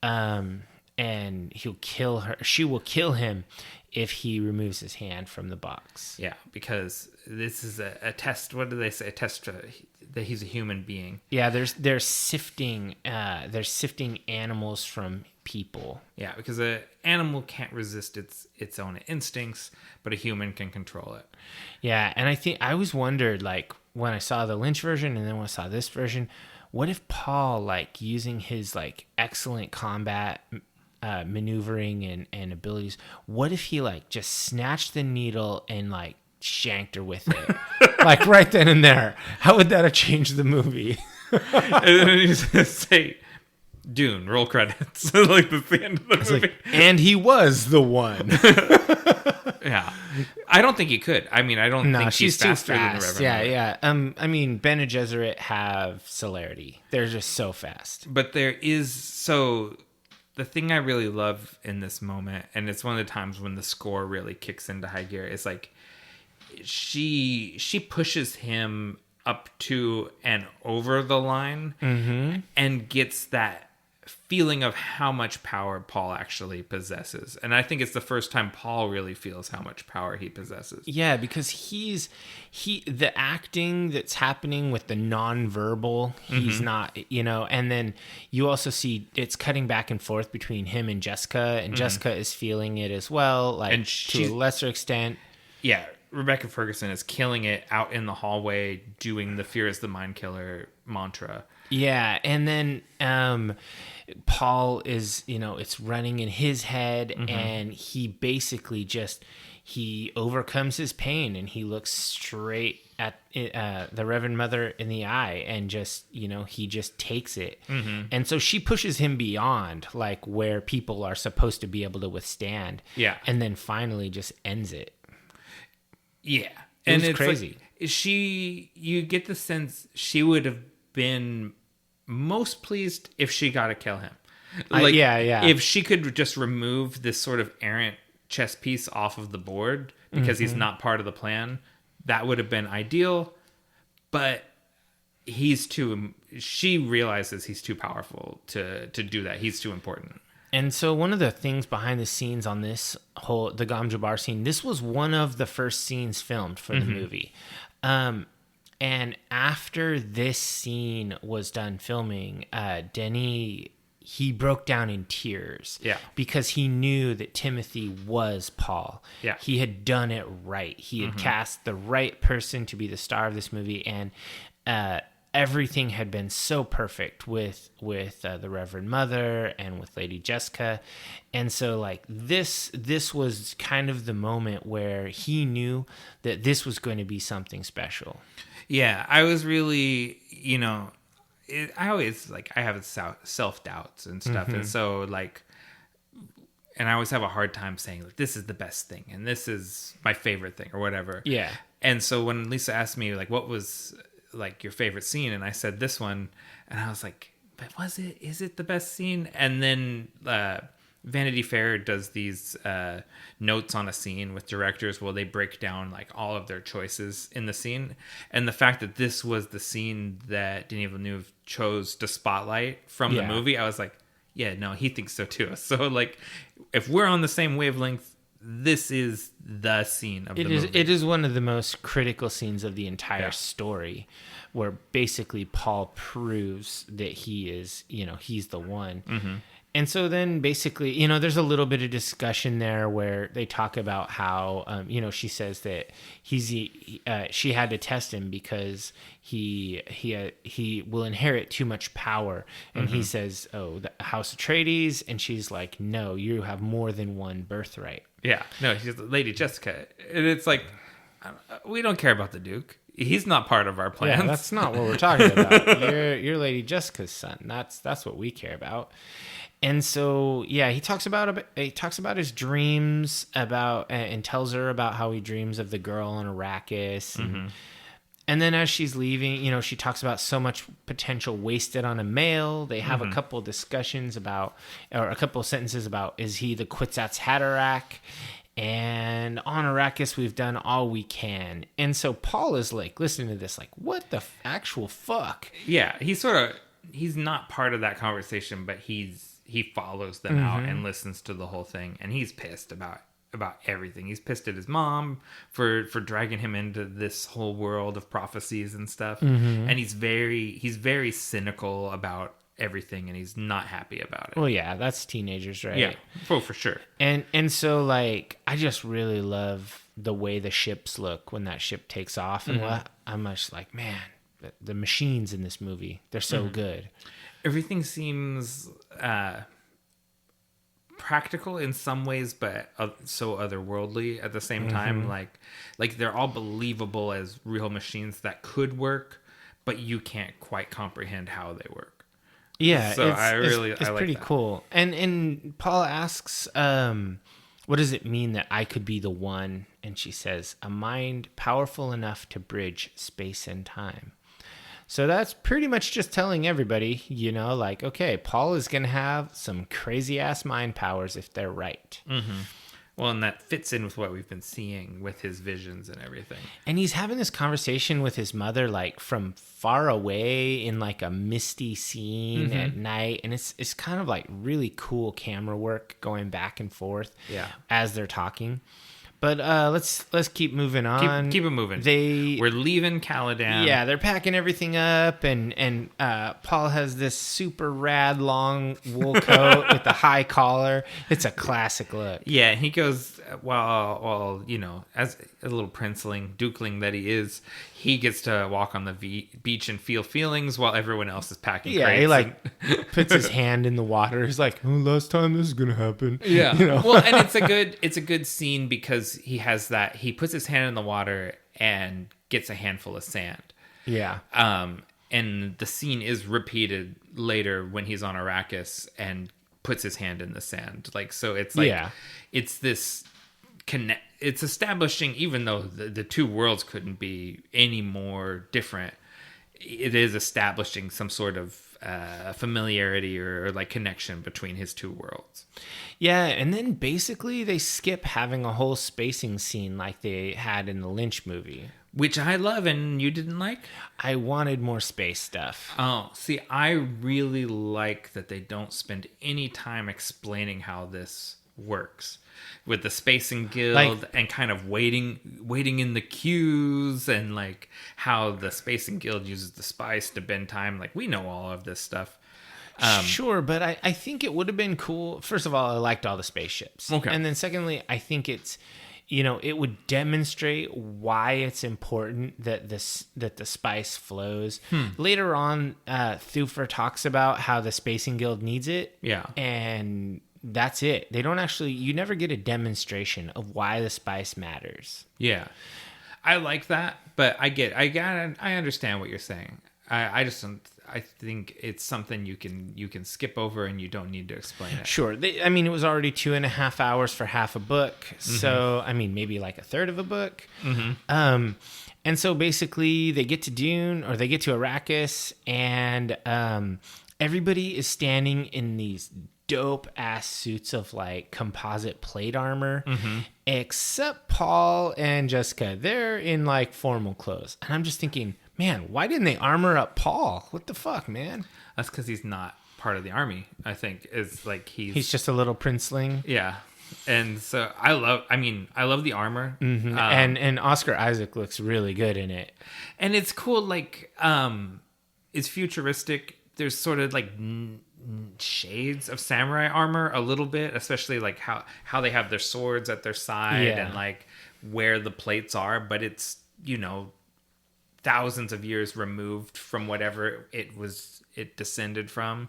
And he'll kill her. She will kill him if he removes his hand from the box. Yeah, because this is a test. What do they say? A test that he's a human being. Yeah, they're sifting animals from people. Yeah, because an animal can't resist its own instincts, but a human can control it. Yeah, and I always wondered, like, when I saw the Lynch version and then when I saw this version, what if Paul, like, using his like excellent combat maneuvering and abilities, what if he like just snatched the needle and like shanked her with it? Like, right then and there? How would that have changed the movie? And then he's gonna say, Dune, roll credits. Like, that's the end of the movie. Like, and he was the one. Yeah. I don't think he could. I don't think she's faster than the Reverend Mother. Yeah. Bene Gesserit have celerity. They're just so fast. But there is the thing I really love in this moment, and it's one of the times when the score really kicks into high gear, is like she pushes him up to and over the line and gets that feeling of how much power Paul actually possesses. And I think it's the first time Paul really feels how much power he possesses. Yeah, because the acting that's happening with the nonverbal, he's not, and then you also see it's cutting back and forth between him and Jessica, and Jessica is feeling it as well, like, and to a lesser extent. Yeah, Rebecca Ferguson is killing it out in the hallway doing the "Fear is the Mind Killer" mantra. Yeah, and then Paul is, it's running in his head, and he basically he overcomes his pain, and he looks straight at the Reverend Mother in the eye, and he just takes it. And so she pushes him beyond, like, where people are supposed to be able to withstand. Yeah. And then finally just ends it. Yeah. And it's crazy. Like, you get the sense she would have been most pleased if she got to kill him. Like, yeah. If she could just remove this sort of errant chess piece off of the board because he's not part of the plan, that would have been ideal. But she realizes he's too powerful to do that. He's too important. And so one of the things behind the scenes on the Gom Jabbar scene, this was one of the first scenes filmed for the movie. And after this scene was done filming, Denis, he broke down in tears. Yeah. Because he knew that Timothy was Paul. Yeah. He had done it right. He had cast the right person to be the star of this movie. And everything had been so perfect with the Reverend Mother and with Lady Jessica. And so, like, this was kind of the moment where he knew that this was going to be something special. Yeah, I was really, I always, like, I have self-doubts and stuff. And so, like, and I always have a hard time saying, like, this is the best thing and this is my favorite thing or whatever. Yeah. And so when Lisa asked me, like, what was, like, your favorite scene? And I said this one, and I was like, but is it the best scene? And then Vanity Fair does these notes on a scene with directors where they break down, like, all of their choices in the scene. And the fact that this was the scene that Denis Villeneuve chose to spotlight from the movie, I was like, yeah, no, he thinks so too. So, like, if we're on the same wavelength, this is the scene of the movie. It is one of the most critical scenes of the entire story, where basically Paul proves that he is, he's the one. And so then basically, there's a little bit of discussion there where they talk about how, she says that she had to test him because he will inherit too much power. And he says, oh, the House Atreides. And she's like, no, you have more than one birthright. Yeah, no, she's Lady Jessica. And it's like, we don't care about the Duke. He's not part of our plans. Yeah, that's not what we're talking about. You're Lady Jessica's son. That's what we care about. And so, yeah, he talks about his dreams and tells her about how he dreams of the girl on Arrakis. And then as she's leaving, she talks about so much potential wasted on a male. They have a couple discussions about, or a couple of sentences about, is he the Kwisatz Haderach? And on Arrakis, we've done all we can. And so Paul is like listening to this, like, what the actual fuck? Yeah, he's not part of that conversation, but he follows them out and listens to the whole thing, and he's pissed about everything. He's pissed at his mom for dragging him into this whole world of prophecies and stuff, and he's very cynical about everything, and he's not happy about it. Well, yeah, that's teenagers, right? Yeah, for sure. And so, like, I just really love the way the ships look when that ship takes off, and I'm just like, man, the machines in this movie, they're so good. Everything seems practical in some ways, but so otherworldly at the same time. Like they're all believable as real machines that could work, but you can't quite comprehend how they work. Yeah, so it's like pretty that. cool. And Paula asks, what does it mean that I could be the one? And she says, a mind powerful enough to bridge space and time. So that's pretty much just telling everybody, okay, Paul is going to have some crazy ass mind powers if they're right. Well, and that fits in with what we've been seeing with his visions and everything. And he's having this conversation with his mother, like from far away in like a misty scene at night. And it's kind of like really cool camera work going back and forth as they're talking. But let's keep moving on. Keep it moving. We're leaving Caladan. Yeah, they're packing everything up, and Paul has this super rad long wool coat with a high collar. It's a classic look. Yeah, he goes, well, you know, as a little princeling, dukeling that he is, he gets to walk on the beach and feel feelings while everyone else is packing crates. Yeah, he like puts his hand in the water. He's like, "Oh, last time this is gonna happen." Yeah, you know. Well, and it's a good scene because he puts his hand in the water and gets a handful of sand. Yeah. And the scene is repeated later when he's on Arrakis and puts his hand in the sand. Like, so it's like, it's this it's establishing, even though the two worlds couldn't be any more different, it is establishing some sort of familiarity or like connection between his two worlds. Yeah, and then basically they skip having a whole spacing scene like they had in the Lynch movie. Which I love, and you didn't like? I wanted more space stuff. Oh, see, I really like that they don't spend any time explaining how this works. With the Spacing Guild and kind of waiting in the queues, and like how the Spacing Guild uses the spice to bend time. Like, we know all of this stuff. Sure, but I think it would have been cool. First of all, I liked all the spaceships. Okay. And then secondly, I think it's, you know, it would demonstrate why it's important that the spice flows. Later on, Thufir talks about how the Spacing Guild needs it. Yeah. And that's it. They don't actually, you never get a demonstration of why the spice matters. Yeah. I like that, but I understand what you're saying. I just don't, I think it's something you can skip over and you don't need to explain it. Sure. I mean, it was already 2.5 hours for half a book. So, I mean, maybe like a third of a book. And so basically they get to Dune, or they get to Arrakis, and everybody is standing in these dope ass suits of like composite plate armor, except Paul and Jessica. They're in like formal clothes. And I'm just thinking, man, why didn't they armor up Paul? What the fuck, man? That's because he's not part of the army, I think. Is like he's just a little princeling. Yeah. And so I love the armor. And Oscar Isaac looks really good in it. And it's cool, like, it's futuristic. There's sort of like shades of samurai armor a little bit, especially like how they have their swords at their side and like where the plates are, but it's, you know, thousands of years removed from whatever it descended from.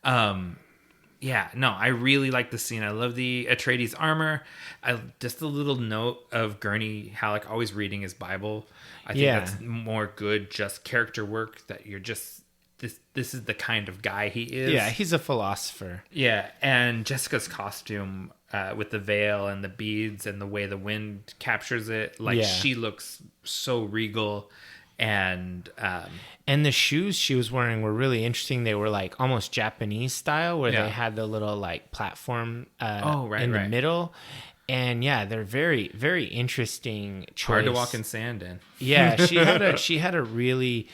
I really like the scene. I love the Atreides armor. Just a little note of Gurney Halleck always reading his Bible. I think that's more good, just character work, that you're just, this is the kind of guy he is. Yeah, he's a philosopher. Yeah, and Jessica's costume with the veil and the beads and the way the wind captures it, like she looks so regal. And the shoes she was wearing were really interesting. They were like almost Japanese style, where they had the little like platform in the middle. And they're very, very interesting choice. Hard to walk in sand in. Yeah, she had a really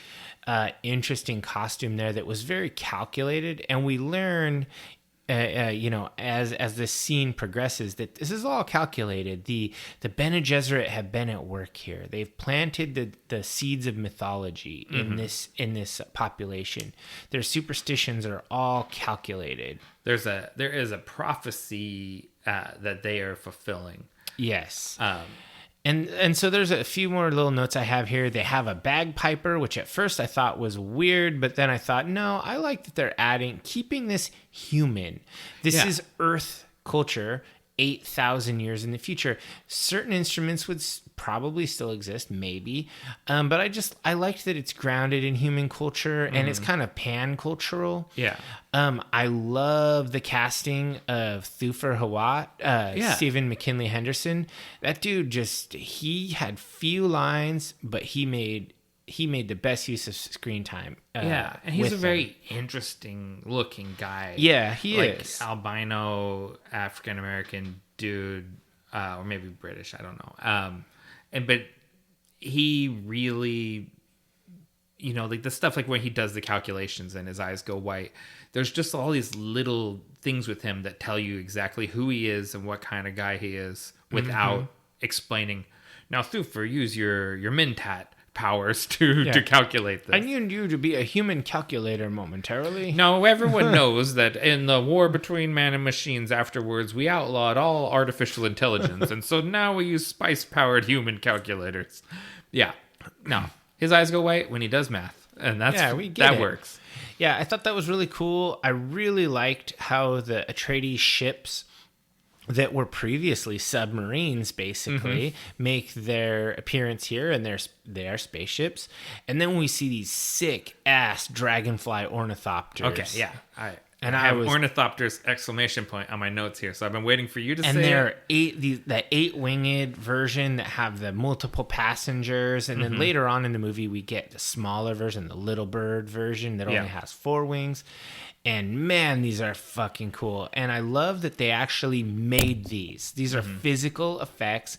interesting costume there that was very calculated, and we learn, as the scene progresses, that this is all calculated. The Bene Gesserit have been at work here. They've planted the seeds of mythology in this population. Their superstitions are all calculated. There is a prophecy that they are fulfilling. Yes. And so there's a few more little notes I have here. They have a bagpiper, which at first I thought was weird, but then I thought, no, I like that they're keeping this human. This is Earth culture, 8,000 years in the future. Certain instruments would probably still exist, maybe. But I liked that it's grounded in human culture, and it's kind of pan-cultural. Yeah. I love the casting of Thufir Hawat, Stephen McKinley Henderson. That dude he had few lines, but he made the best use of screen time. And he's a very interesting looking guy. Yeah, he is. Albino African American dude. or maybe British. I don't know. But he really, like the stuff like when he does the calculations and his eyes go white. There's just all these little things with him that tell you exactly who he is and what kind of guy he is without explaining. Now, Thufir, use your Mentat powers to calculate this. I need you to be a human calculator momentarily. No, everyone knows that in the war between man and machines afterwards, we outlawed all artificial intelligence. And so now we use spice-powered human calculators. Yeah. No. His eyes go white when he does math. And that works. Yeah, I thought that was really cool. I really liked how the Atreides ships that were previously submarines basically make their appearance here, and they are spaceships. And then we see these sick ass dragonfly ornithopters. Okay, yeah. I have ornithopters exclamation point on my notes here, so I've been waiting for you to say. And they're the 8-winged version that have the multiple passengers, and then later on in the movie we get the smaller version, the little bird version that only has 4 wings. And man, these are fucking cool. And I love that they actually made these. These are physical effects.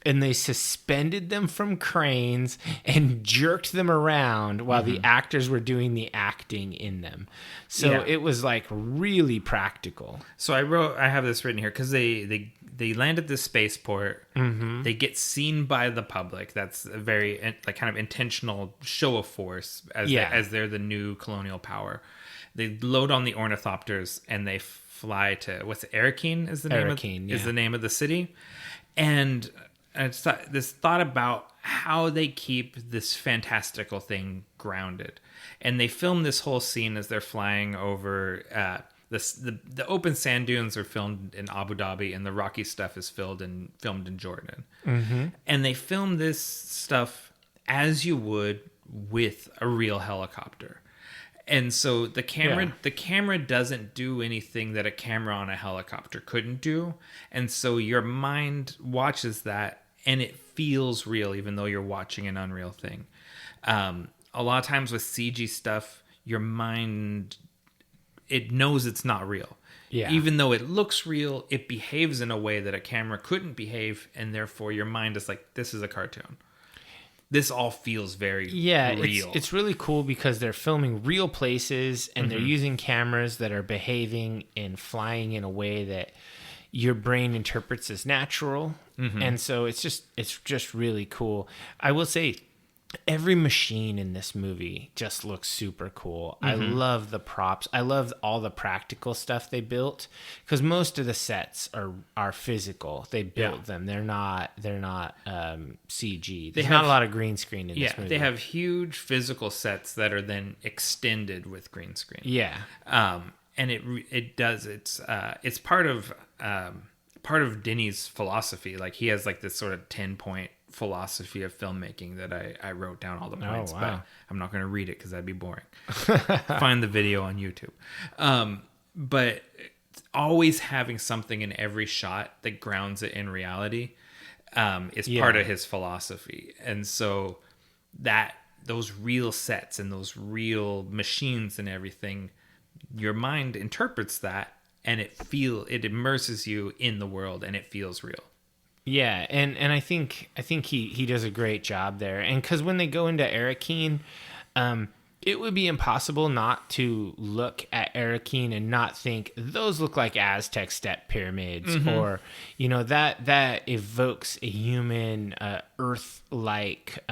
And they suspended them from cranes and jerked them around while the actors were doing the acting in them. So it was like really practical. So I have this written here because they land at this spaceport. They get seen by the public. That's a very kind of intentional show of force as they're the new colonial power. They load on the ornithopters and they fly to Arakeen is the name of the city. And it's this thought about how they keep this fantastical thing grounded. And they film this whole scene as they're flying over the open sand dunes are filmed in Abu Dhabi, and the rocky stuff is filmed in Jordan. And they film this stuff as you would with a real helicopter. And so the camera doesn't do anything that a camera on a helicopter couldn't do. And so your mind watches that and it feels real, even though you're watching an unreal thing. A lot of times with CG stuff, your mind, it knows it's not real. Yeah. Even though it looks real, it behaves in a way that a camera couldn't behave. And therefore your mind is like, this is a cartoon. This all feels very real. It's really cool because they're filming real places and they're using cameras that are behaving and flying in a way that your brain interprets as natural. And so it's just really cool. I will say every machine in this movie just looks super cool. I love the props. I love all the practical stuff they built because most of the sets are physical. They built them. They're not CG. There's not a lot of green screen in this movie. They have huge physical sets that are then extended with green screen. Yeah. And it's part of Denis' philosophy. Like he has like this sort of 10-point philosophy of filmmaking that I wrote down all the points, but I'm not going to read it because that'd be boring. Find the video on YouTube. But always having something in every shot that grounds it in reality is part of his philosophy. And so those real sets and those real machines and everything, your mind interprets that and it immerses you in the world and it feels real. Yeah, and I think he does a great job there. And because when they go into Arakeen, it would be impossible not to look at Arakeen and not think those look like Aztec step pyramids, or that evokes a human Earth-like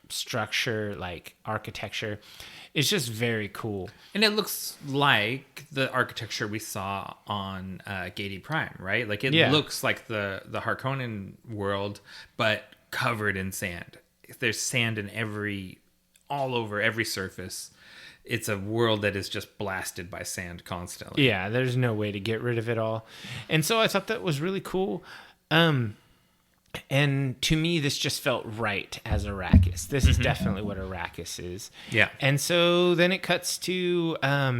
structure, like architecture. It's just very cool. And it looks like the architecture we saw on Gedi Prime, right? Like it looks like the Harkonnen world, but covered in sand. There's sand all over every surface. It's a world that is just blasted by sand constantly. Yeah, there's no way to get rid of it all. And so I thought that was really cool. And to me, this just felt right as Arrakis. This is definitely what Arrakis is. Yeah. And so then it cuts to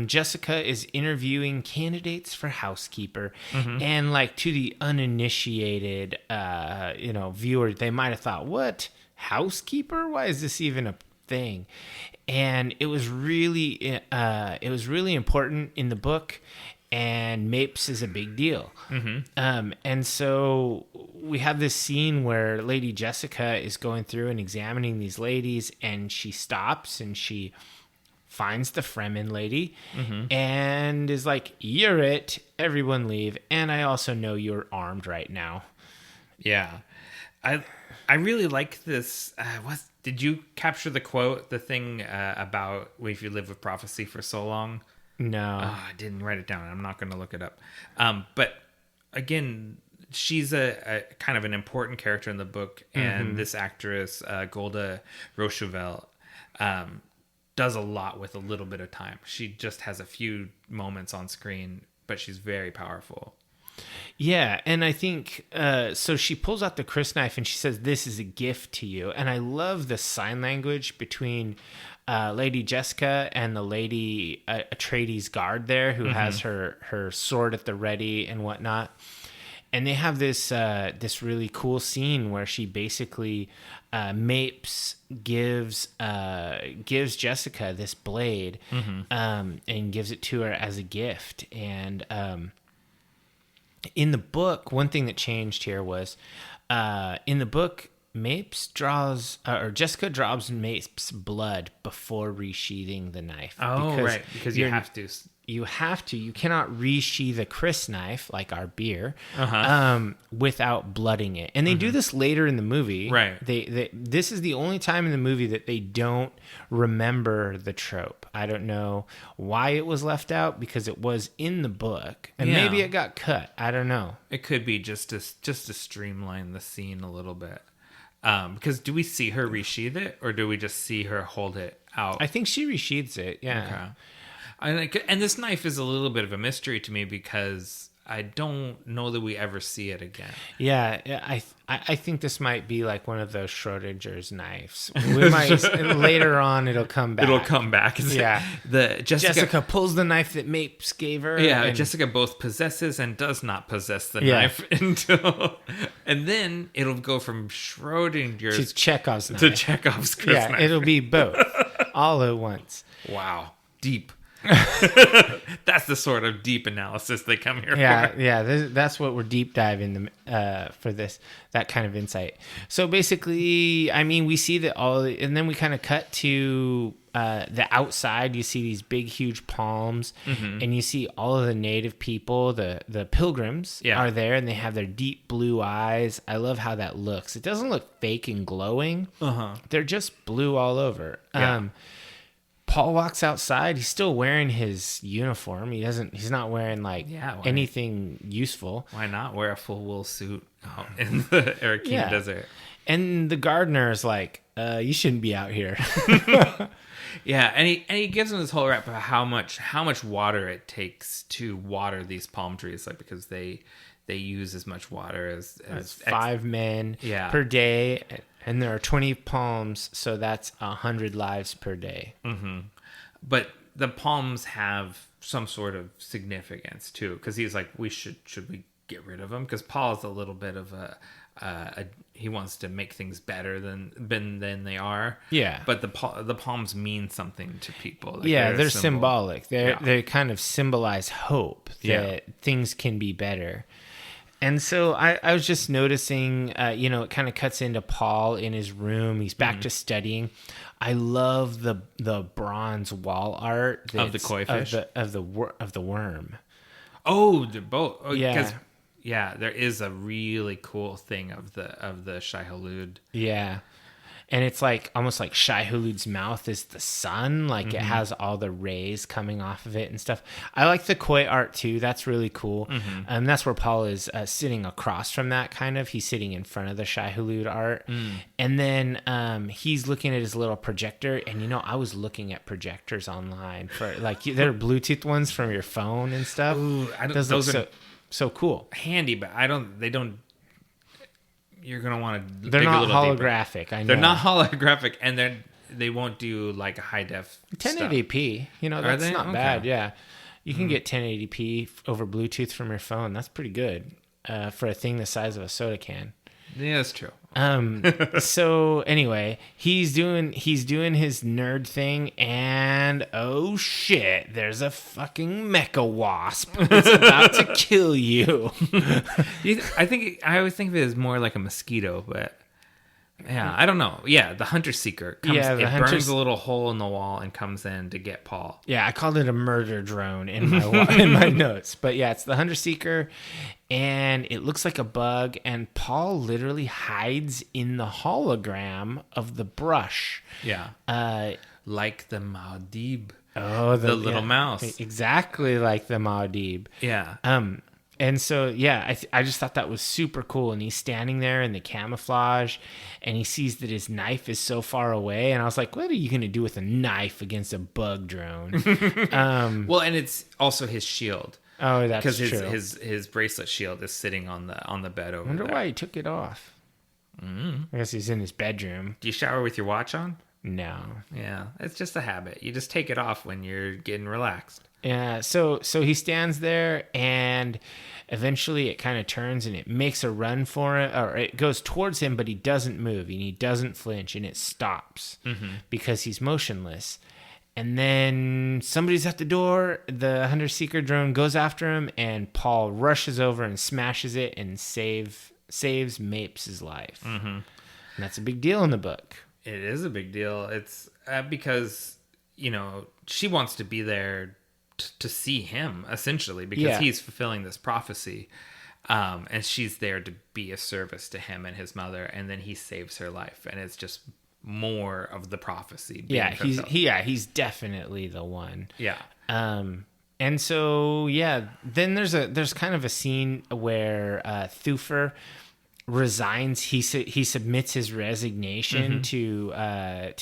Jessica is interviewing candidates for housekeeper. And like to the uninitiated, viewer, they might have thought, what? Housekeeper? Why is this even a thing? And it was really important in the book. And Mapes is a big deal. And so we have this scene where Lady Jessica is going through and examining these ladies, and she stops and she finds the Fremen lady and is like, "You're it. Everyone leave. And I also know you're armed right now." Yeah. I really like this. Did you capture the quote, the thing about if you live with prophecy for so long? No. I didn't write it down. I'm not going to look it up. But again, she's a kind of an important character in the book. And this actress, Golda Rochouvel, does a lot with a little bit of time. She just has a few moments on screen, but she's very powerful. Yeah, and I think, so she pulls out the crysknife and she says, "This is a gift to you." And I love the sign language between Lady Jessica and the Lady Atreides guard there, who has her sword at the ready and whatnot. And they have this really cool scene where she basically Mapes gives Jessica this blade and gives it to her as a gift. And in the book, one thing that changed here was in the book, Jessica draws Mapes' blood before resheathing the knife. Because you have to. You have to. You cannot resheath a crysknife like our beer without blooding it. And they do this later in the movie. Right. This is the only time in the movie that they don't remember the trope. I don't know why it was left out, because it was in the book, and maybe it got cut. I don't know. It could be just to streamline the scene a little bit. Because do we see her resheath it, or do we just see her hold it out? I think she resheathes it. Yeah. Okay. And this knife is a little bit of a mystery to me, because I don't know that we ever see it again. Yeah, I think this might be like one of those Schrodinger's knives. We might later on it'll come back. It'll come back. Yeah. Jessica pulls the knife that Mapes gave her. Yeah, Jessica both possesses and does not possess the knife and then it'll go from Schrodinger's to Chekhov's knife. To Chekhov's knife. Yeah, it'll be both all at once. Wow. Deep. That's the sort of deep analysis they come here for. Yeah, that's what we're deep diving for this, that kind of insight. So basically, I mean, we see that all, and then we kind of cut to the outside. You see these big, huge palms, and you see all of the native people, the pilgrims are there, and they have their deep blue eyes. I love how that looks. It doesn't look fake and glowing. They're just blue all over. Paul walks outside. He's still wearing his uniform. He's not wearing anything useful. Why not wear a full wool suit out in the Arakim Desert? And the gardener is like, "You shouldn't be out here." Yeah, and he gives him this whole rap about how much water it takes to water these palm trees, like, because they use as much water as 5 men per day. And there are 20 palms, so that's 100 lives per day. But the palms have some sort of significance too, because he's like, should we get rid of them? Because Paul's a little bit of he wants to make things better than they are. Yeah. But the palms mean something to people. Like they're symbolic. They kind of symbolize hope that things can be better. And so I was just noticing, it kind of cuts into Paul in his room. He's back to studying. I love the bronze wall art of the koi fish of the worm. Oh, they're both. Oh, yeah. There is a really cool thing of the Shai-Hulud. Yeah. And it's like almost like Shai-Hulud's mouth is the sun. Like it has all the rays coming off of it and stuff. I like the koi art too. That's really cool. That's where Paul is sitting across from that kind of. He's sitting in front of the Shai-Hulud art. And then he's looking at his little projector. And, I was looking at projectors online for like, there are Bluetooth ones from your phone and stuff. Ooh, those are so cool. Handy, but they don't. You're gonna want to. They're not holographic. Deeper. I know they're not holographic, and they won't do like a high def 1080p. That's not bad. Yeah, you can get 1080p over Bluetooth from your phone. That's pretty good for a thing the size of a soda can. Yeah, that's true. So anyway, he's doing his nerd thing, and oh shit, there's a fucking mecha wasp. It's about to kill you. I always think of it as more like a mosquito, but yeah, I don't know. Yeah, the hunter seeker comes. Yeah, it burns a little hole in the wall and comes in to get Paul. Yeah, I called it a murder drone in my notes, but yeah, it's the hunter seeker, and it looks like a bug. And Paul literally hides in the hologram of the brush. Yeah, like the Maudib. Oh, the little mouse, exactly like the Maudib. Yeah. And so, yeah, I just thought that was super cool. And he's standing there in the camouflage, and he sees that his knife is so far away. And I was like, what are you going to do with a knife against a bug drone? Well, and it's also his shield. Oh, that's true. Because his bracelet shield is sitting on the bed over there. I wonder why he took it off. I guess he's in his bedroom. Do you shower with your watch on? No. Yeah, it's just a habit. You just take it off when you're getting relaxed. Yeah, so he stands there, and eventually it kind of turns and it makes a run for it, or it goes towards him, but he doesn't move and he doesn't flinch, and it stops because he's motionless. And then somebody's at the door, the hunter seeker drone goes after him, and Paul rushes over and smashes it and saves Mapes' life. And that's a big deal in the book. It is a big deal. It's because, she wants to be there to see him, essentially, because he's fulfilling this prophecy. And she's there to be a service to him and his mother. And then he saves her life. And it's just more of the prophecy. He's definitely the one. Yeah. And so, then there's kind of a scene where Thufir resigns. He submits his resignation to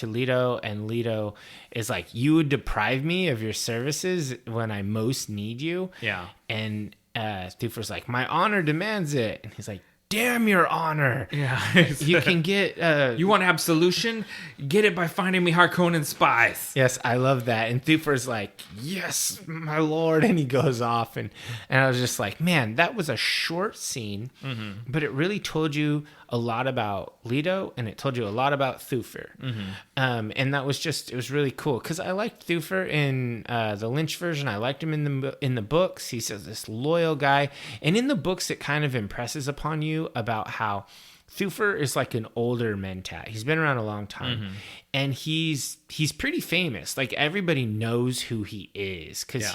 Leto, and Leto is like, you would deprive me of your services when I most need you. Yeah. And Thufir's like, my honor demands it. And he's like, damn your honor. Yeah. You can get... you want absolution? Get it by finding me Harkonnen spies. Yes, I love that. And Thufir's like, yes, my lord. And he goes off. And I was just like, man, that was a short scene, but it really told you a lot about Leto, and it told you a lot about Thufir. And that was it was really cool, because I liked Thufir in the Lynch version. I liked him in the books. He's this loyal guy. And in the books, it kind of impresses upon you about how Thufir is like an older mentat. He's been around a long time, and he's pretty famous. Like, everybody knows who he is, because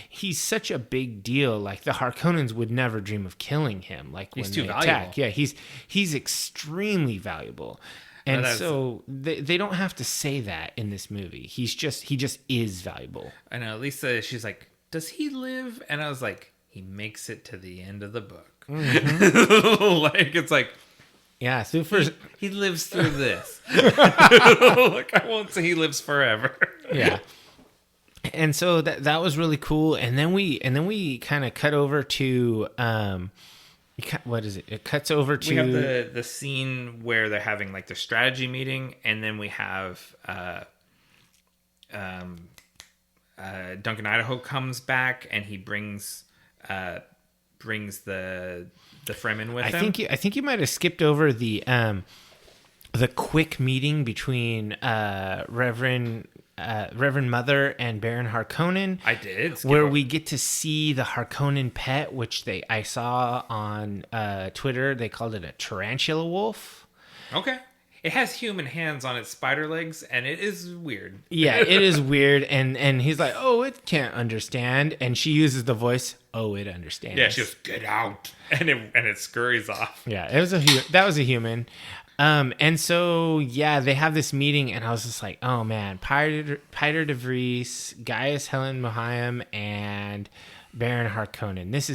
he's such a big deal. Like, the Harkonnens would never dream of killing him. Like, when they attack, he's extremely valuable, and so they don't have to say that in this movie. He just is valuable. I know. Lisa, she's like, does he live? And I was like, he makes it to the end of the book. Like, it's like, yeah, Thufir, he lives through this. Like, I won't say he lives forever. Yeah. And so that was really cool. And then we kind of cut over to what is it? It cuts over to, we have the scene where they're having like their strategy meeting, and then we have Duncan Idaho comes back, and he brings the Fremen with him. I think you might have skipped over the quick meeting between Reverend Mother and Baron Harkonnen. I did. Where we get to see the Harkonnen pet, which I saw on Twitter. They called it a tarantula wolf. Okay. It has human hands on its spider legs, and it is weird. Yeah, it is weird. And he's like, oh, it can't understand. And she uses the voice, oh, it understands. Yeah, she goes, get out. And it scurries off. Yeah, that was a human. And so, they have this meeting, and I was just like, oh, man, Piter de Vries, Gaius Helen Mohiam, and Baron Harkonnen. This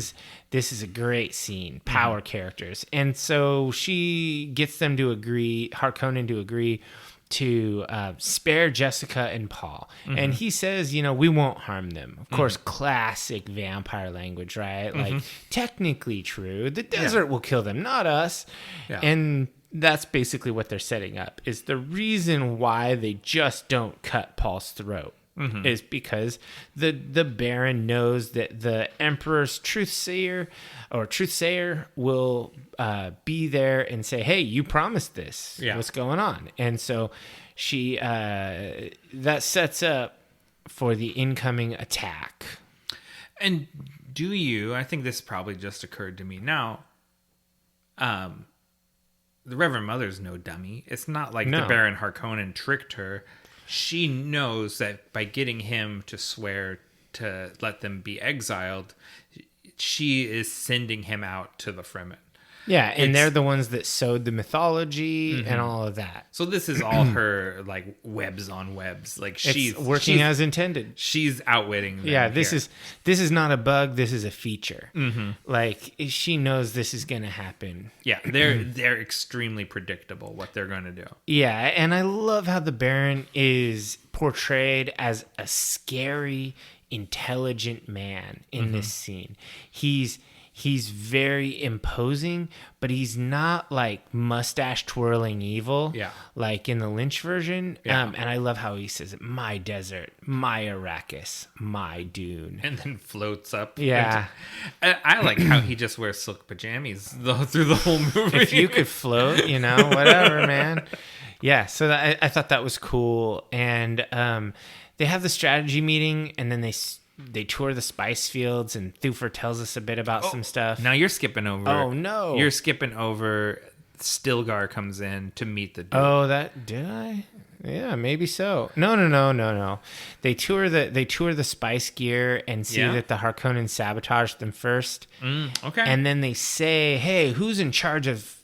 is a great scene. Power characters. And so she gets them to agree, Harkonnen to agree to spare Jessica and Paul. And he says, we won't harm them. Of course, classic vampire language, right? Like, technically true. The desert will kill them, not us. Yeah. And that's basically what they're setting up, is the reason why they just don't cut Paul's throat. is because the Baron knows that the Emperor's truthsayer will be there and say, hey, you promised this. Yeah. What's going on? And so she that sets up for the incoming attack. And I think this probably just occurred to me now, the Reverend Mother's no dummy. It's not like the Baron Harkonnen tricked her. She knows that by getting him to swear to let them be exiled, she is sending him out to the Fremen. Yeah, and they're the ones that sewed the mythology and all of that. So this is all her like webs on webs. Like she's working as intended. She's outwitting them. Yeah, this is not a bug. This is a feature. Like she knows this is going to happen. Yeah, they're extremely predictable what they're going to do. Yeah, and I love how the Baron is portrayed as a scary, intelligent man in this scene. He's very imposing, but he's not like mustache twirling evil, like in the Lynch version. And I love how he says, "My desert, my Arrakis, my Dune," and then floats up. Yeah, I like how he just wears silk pajamas through the whole movie. If you could float, whatever, man. Yeah, so I thought that was cool, and they have the strategy meeting, and then they tour the spice fields, and Thufir tells us a bit about some stuff. Now you're skipping over. Oh, no. You're skipping over. Stilgar comes in to meet the Duke. Oh, did I? Yeah, maybe so. No. They tour the spice gear and see that the Harkonnen sabotaged them first. Okay. And then they say, hey, who's in charge of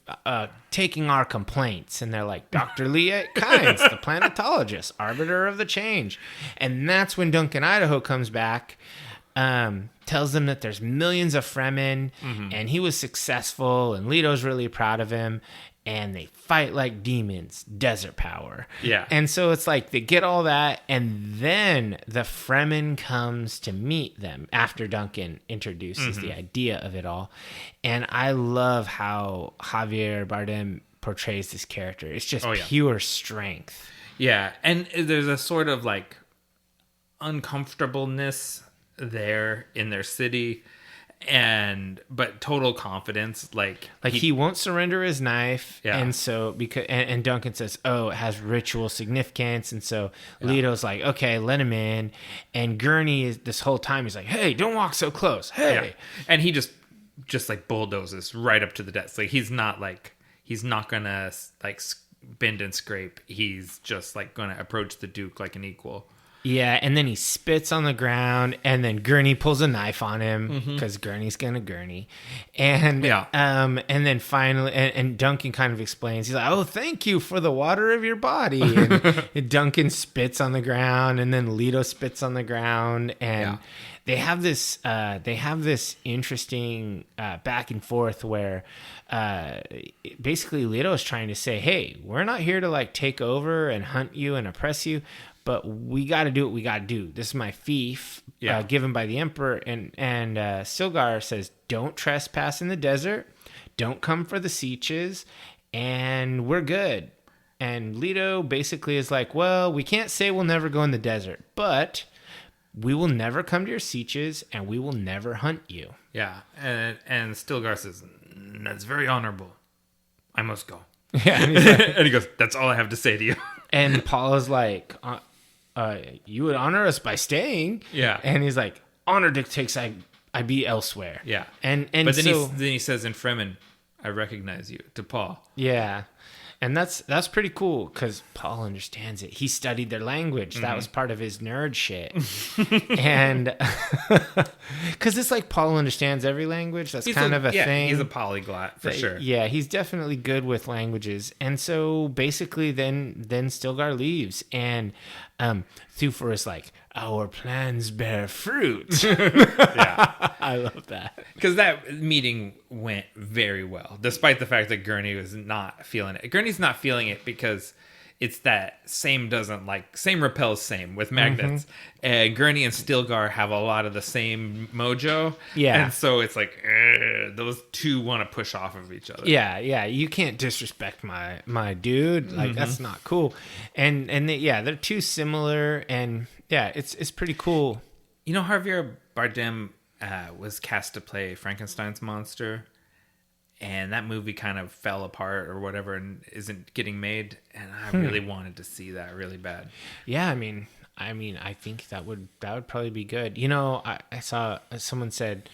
taking our complaints? And they're like, Dr. Liet Kynes, the planetologist, arbiter of the change. And that's when Duncan Idaho comes back, tells them that there's millions of Fremen, and he was successful, and Leto's really proud of him, and they fight like demons, desert power. Yeah. And so it's like they get all that, and then the Fremen comes to meet them after Duncan introduces the idea of it all. And I love how Javier Bardem portrays this character. It's just pure strength. Yeah, and there's a sort of like uncomfortableness there in their city, but total confidence. Like he won't surrender his knife, and so and Duncan says, "Oh, it has ritual significance," and so Leto's like, "Okay, let him in." And Gurney is this whole time he's like, "Hey, don't walk so close, hey!" And he just like bulldozes right up to the desk. Like he's not gonna like bend and scrape. He's just like gonna approach the Duke like an equal. Yeah, and then he spits on the ground, and then Gurney pulls a knife on him because Gurney's gonna Gurney, and and then finally, and Duncan kind of explains. He's like, "Oh, thank you for the water of your body." And Duncan spits on the ground, and then Leto spits on the ground, and they have this interesting back and forth where basically Leto is trying to say, "Hey, we're not here to like take over and hunt you and oppress you. But we got to do what we got to do. This is my fief given by the Emperor." And Stilgar says, "Don't trespass in the desert. Don't come for the sieges. And we're good." And Leto basically is like, "Well, we can't say we'll never go in the desert, but we will never come to your sieges, and we will never hunt you." Yeah, and Stilgar says, "That's very honorable. I must go." Yeah, and, he's like, and he goes, "That's all I have to say to you." And Paula's like, "You would honor us by staying." Yeah. And he's like, "Honor dictates I be elsewhere." Yeah. And but then so, he says in Fremen, "I recognize you," to Paul. Yeah. And that's pretty cool because Paul understands it. He studied their language. That was part of his nerd shit. And because it's like Paul understands every language. That's kind of a thing. He's a polyglot for sure. Yeah, he's definitely good with languages. And so basically then Stilgar leaves. And Thufir is like, "Our plans bear fruit." Yeah. I love that. Because that meeting went very well, despite the fact that Gurney was not feeling it. Gurney's not feeling it because it's that same repels same with magnets. Gurney and Stilgar have a lot of the same mojo. Yeah. And so it's like, those two want to push off of each other. Yeah. You can't disrespect my dude. Like, that's not cool. And they're too similar. And yeah, it's pretty cool. You know, Javier Bardem was cast to play Frankenstein's monster. And that movie kind of fell apart or whatever and isn't getting made. And I really wanted to see that really bad. Yeah, I mean, I think that would probably be good. You know, I saw someone said,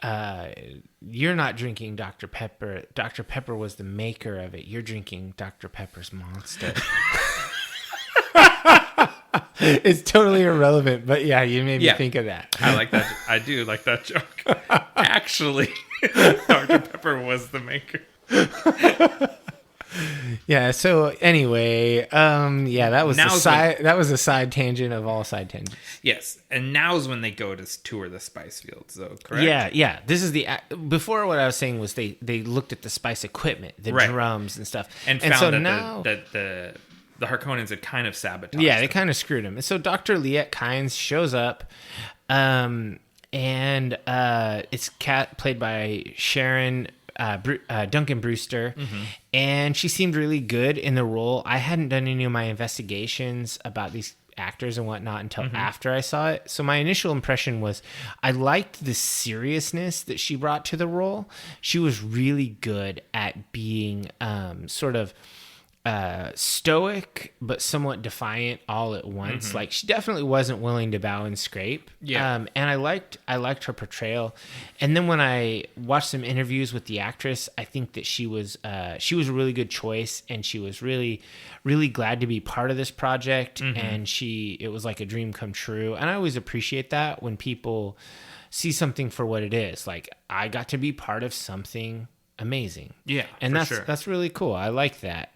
you're not drinking Dr. Pepper. Dr. Pepper was the maker of it. You're drinking Dr. Pepper's monster. It's totally irrelevant, but yeah, you made me think of that. I like that. I do like that joke. Actually, Dr. Pepper was the maker. Yeah. So anyway, that was a side tangent of all side tangents. Yes, and now's when they go to tour the spice fields, though. Correct. Yeah. This is before what I was saying was they looked at the spice equipment, the drums and stuff, and found so that the Harkonnens had kind of sabotaged. Yeah, they kind of screwed him. And so Dr. Liet Kynes shows up, and it's played by Sharon Duncan Brewster, and she seemed really good in the role. I hadn't done any of my investigations about these actors and whatnot until after I saw it. So my initial impression was I liked the seriousness that she brought to the role. She was really good at being sort of stoic but somewhat defiant all at once. Like, she definitely wasn't willing to bow and scrape. And I liked her portrayal. And then when I watched some interviews with the actress, I think that she was a really good choice, and she was really, really glad to be part of this project. And it was like a dream come true. And I always appreciate that when people see something for what it is. Like, I got to be part of something amazing. Yeah, and that's really cool. I like that.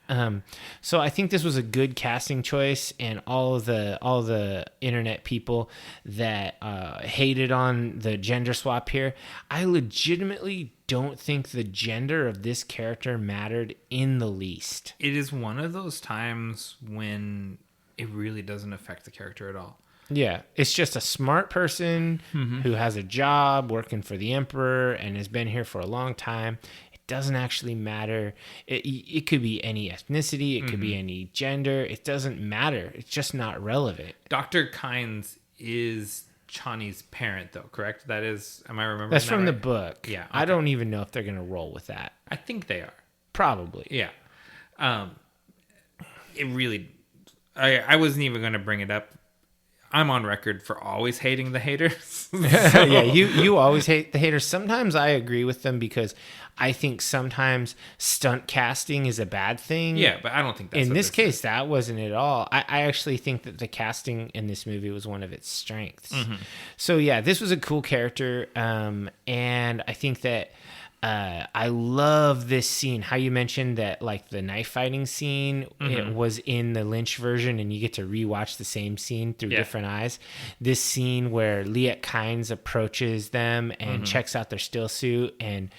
So I think this was a good casting choice, and all the internet people that hated on the gender swap here, I legitimately don't think the gender of this character mattered in the least. It is one of those times when it really doesn't affect the character at all. Yeah, it's just a smart person who has a job working for the Emperor and has been here for a long time. Doesn't actually matter. It could be any ethnicity. It could be any gender. It doesn't matter. It's just not relevant. Dr. Kynes is Chani's parent, though, correct? That is, am I remembering That's that from right? the book. Yeah. Okay. I don't even know if they're going to roll with that. I think they are. Probably. Yeah. It really, I wasn't even going to bring it up. I'm on record for always hating the haters. Yeah, you always hate the haters. Sometimes I agree with them because I think sometimes stunt casting is a bad thing. Yeah, but I don't think that's in this case that wasn't at all. I actually think that the casting in this movie was one of its strengths. So yeah, this was a cool character, and I think that I love this scene. How you mentioned that, like, the knife fighting scene, it was in the Lynch version, and you get to rewatch the same scene through different eyes. This scene where Liet Kynes approaches them and checks out their still suit, and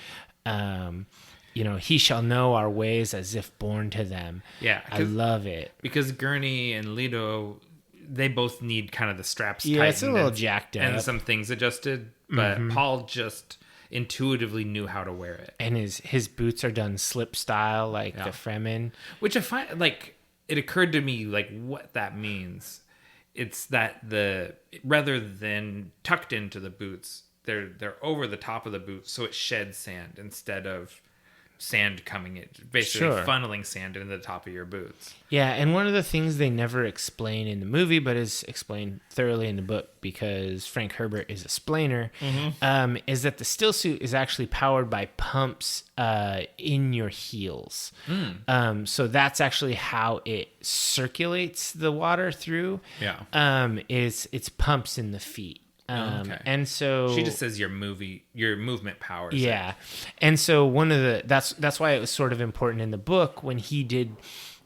he shall know our ways as if born to them. Yeah, I love it because Gurney and Leto, they both need kind of the straps tightened. Yeah, it's a little jacked up and some things adjusted, but Paul just intuitively knew how to wear it, and his boots are done slip style like the Fremen, which I find, like, it occurred to me, like, what that means. It's that rather than tucked into the boots, they're over the top of the boots, so it sheds sand instead of sand coming in, basically funneling sand into the top of your boots. Yeah, and one of the things they never explain in the movie, but is explained thoroughly in the book because Frank Herbert is a splainer, is that the still suit is actually powered by pumps in your heels. So that's actually how it circulates the water through. Yeah. It's pumps in the feet. Okay. And so she just says your movement powers. Yeah. And so that's why it was sort of important in the book when he did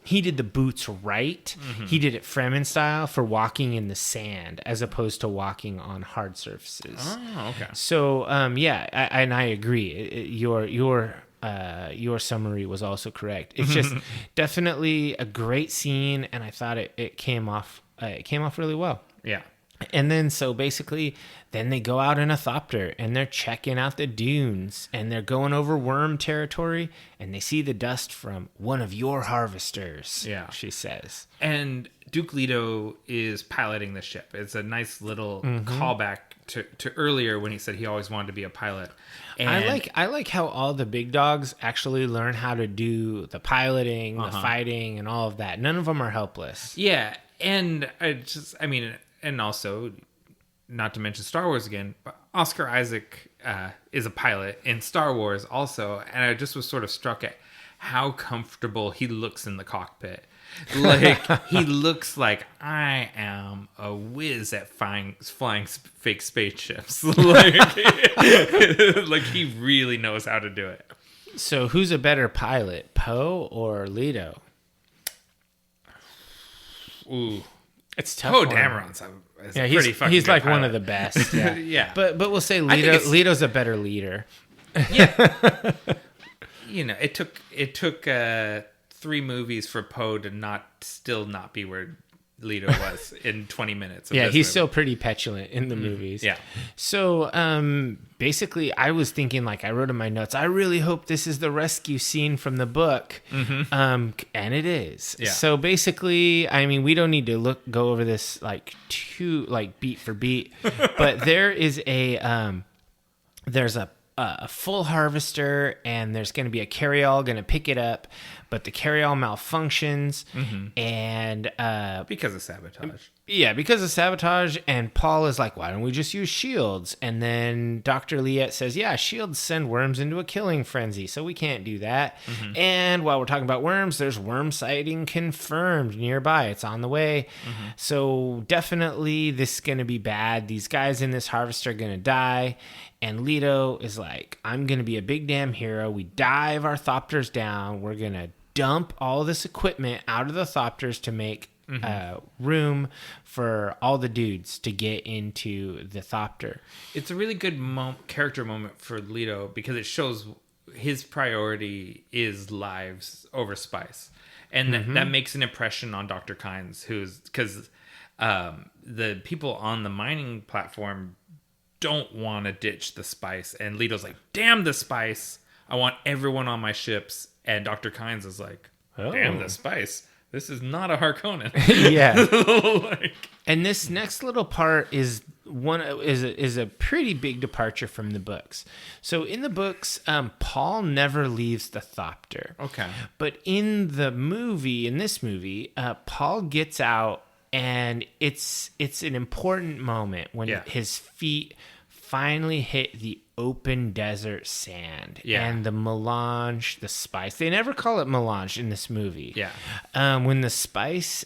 the boots right. He did it Fremen style for walking in the sand as opposed to walking on hard surfaces. Oh, okay. So, and I agree. Your your summary was also correct. It's just definitely a great scene, and I thought it came off really well. Yeah. And then so basically, then they go out in a thopter and they're checking out the dunes and they're going over worm territory and they see the dust from one of your harvesters. Yeah, she says. And Duke Leto is piloting the ship. It's a nice little callback to earlier when he said he always wanted to be a pilot. And I like how all the big dogs actually learn how to do the piloting, the fighting, and all of that. None of them are helpless. Yeah, and and also, not to mention Star Wars again, but Oscar Isaac is a pilot in Star Wars also, and I just was sort of struck at how comfortable he looks in the cockpit. Like, he looks like, I am a whiz at flying fake spaceships. Like, like, he really knows how to do it. So who's a better pilot, Poe or Leto? Ooh. It's tough. Poe Dameron's pretty fucking he's good like pilot. one of the best. Yeah. Yeah. But we'll say Leto's a better leader. Yeah. It took 3 movies for Poe to still not be where Leto was in 20 minutes. Yeah, he's still pretty petulant in the movies. Yeah. So basically, I was thinking, like I wrote in my notes, I really hope this is the rescue scene from the book, and it is. Yeah. So basically, I mean, we don't need to go over this beat for beat, but there is there's a full harvester, and there's going to be a carryall going to pick it up, but the carryall malfunctions, and because of sabotage. Yeah, because of sabotage, and Paul is like, why don't we just use shields? And then Dr. Liette says, yeah, shields send worms into a killing frenzy, so we can't do that. And while we're talking about worms, there's worm sighting confirmed nearby. It's on the way. So definitely this is going to be bad. These guys in this harvester are going to die. And Leto is like, I'm going to be a big damn hero. We dive our thopters down. We're going to dump all this equipment out of the thopters to make room for all the dudes to get into the thopter. It's a really good character moment for Leto because it shows his priority is lives over spice. And that makes an impression on Dr. Kynes, because the people on the mining platform don't want to ditch the spice, and Leto's like, damn the spice, I want everyone on my ships. And Dr. Kynes is like, damn the spice, this is not a Harkonnen. Yeah. And this next little part is a pretty big departure from the books. So in the books, Paul never leaves the thopter. Okay. But in this movie, Paul gets out, and it's an important moment when his feet finally hit the open desert sand and the melange, the spice. They never call it melange in this movie. Yeah. When the spice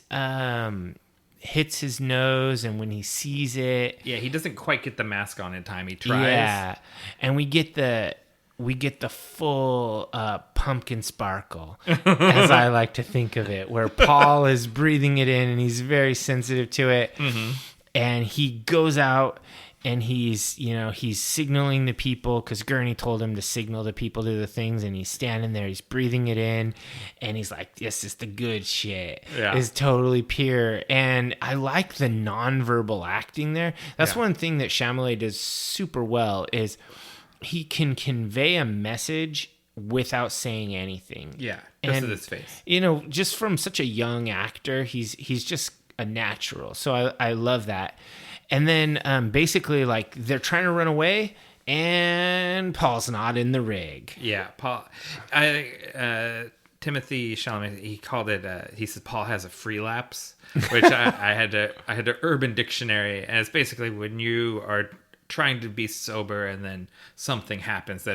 hits his nose and when he sees it. Yeah, he doesn't quite get the mask on in time. He tries. Yeah. And we get the full pumpkin sparkle, as I like to think of it, where Paul is breathing it in and he's very sensitive to it. And he goes out and he's signaling the people, because Gurney told him to signal the people to the things, and he's standing there, he's breathing it in, and he's like, this is the good shit. Yeah. It's totally pure. And I like the nonverbal acting there. That's one thing that Chalamet does super well, is he can convey a message without saying anything. Yeah, just with his face. Just from such a young actor, he's just a natural. So I love that. And then basically, like, they're trying to run away, and Paul's not in the rig. Yeah, Paul. Timothy Chalamet, he called it. He said Paul has a free lapse, which I had to Urban Dictionary, and it's basically when you are trying to be sober and then something happens that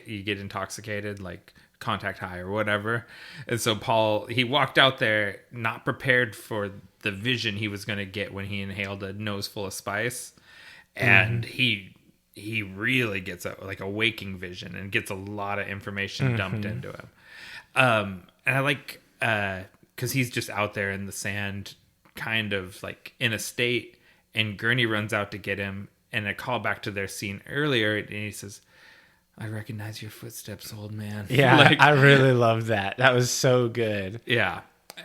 you get intoxicated, like contact high or whatever. And so Paul, he walked out there not prepared for the vision he was going to get when he inhaled a nose full of spice, and he really gets a waking vision and gets a lot of information dumped into him. And I like because he's just out there in the sand, kind of like in a state, and Gurney runs out to get him. And a call back to their scene earlier, and he says, I recognize your footsteps, old man. Yeah, Like, I really loved that. That was so good. yeah.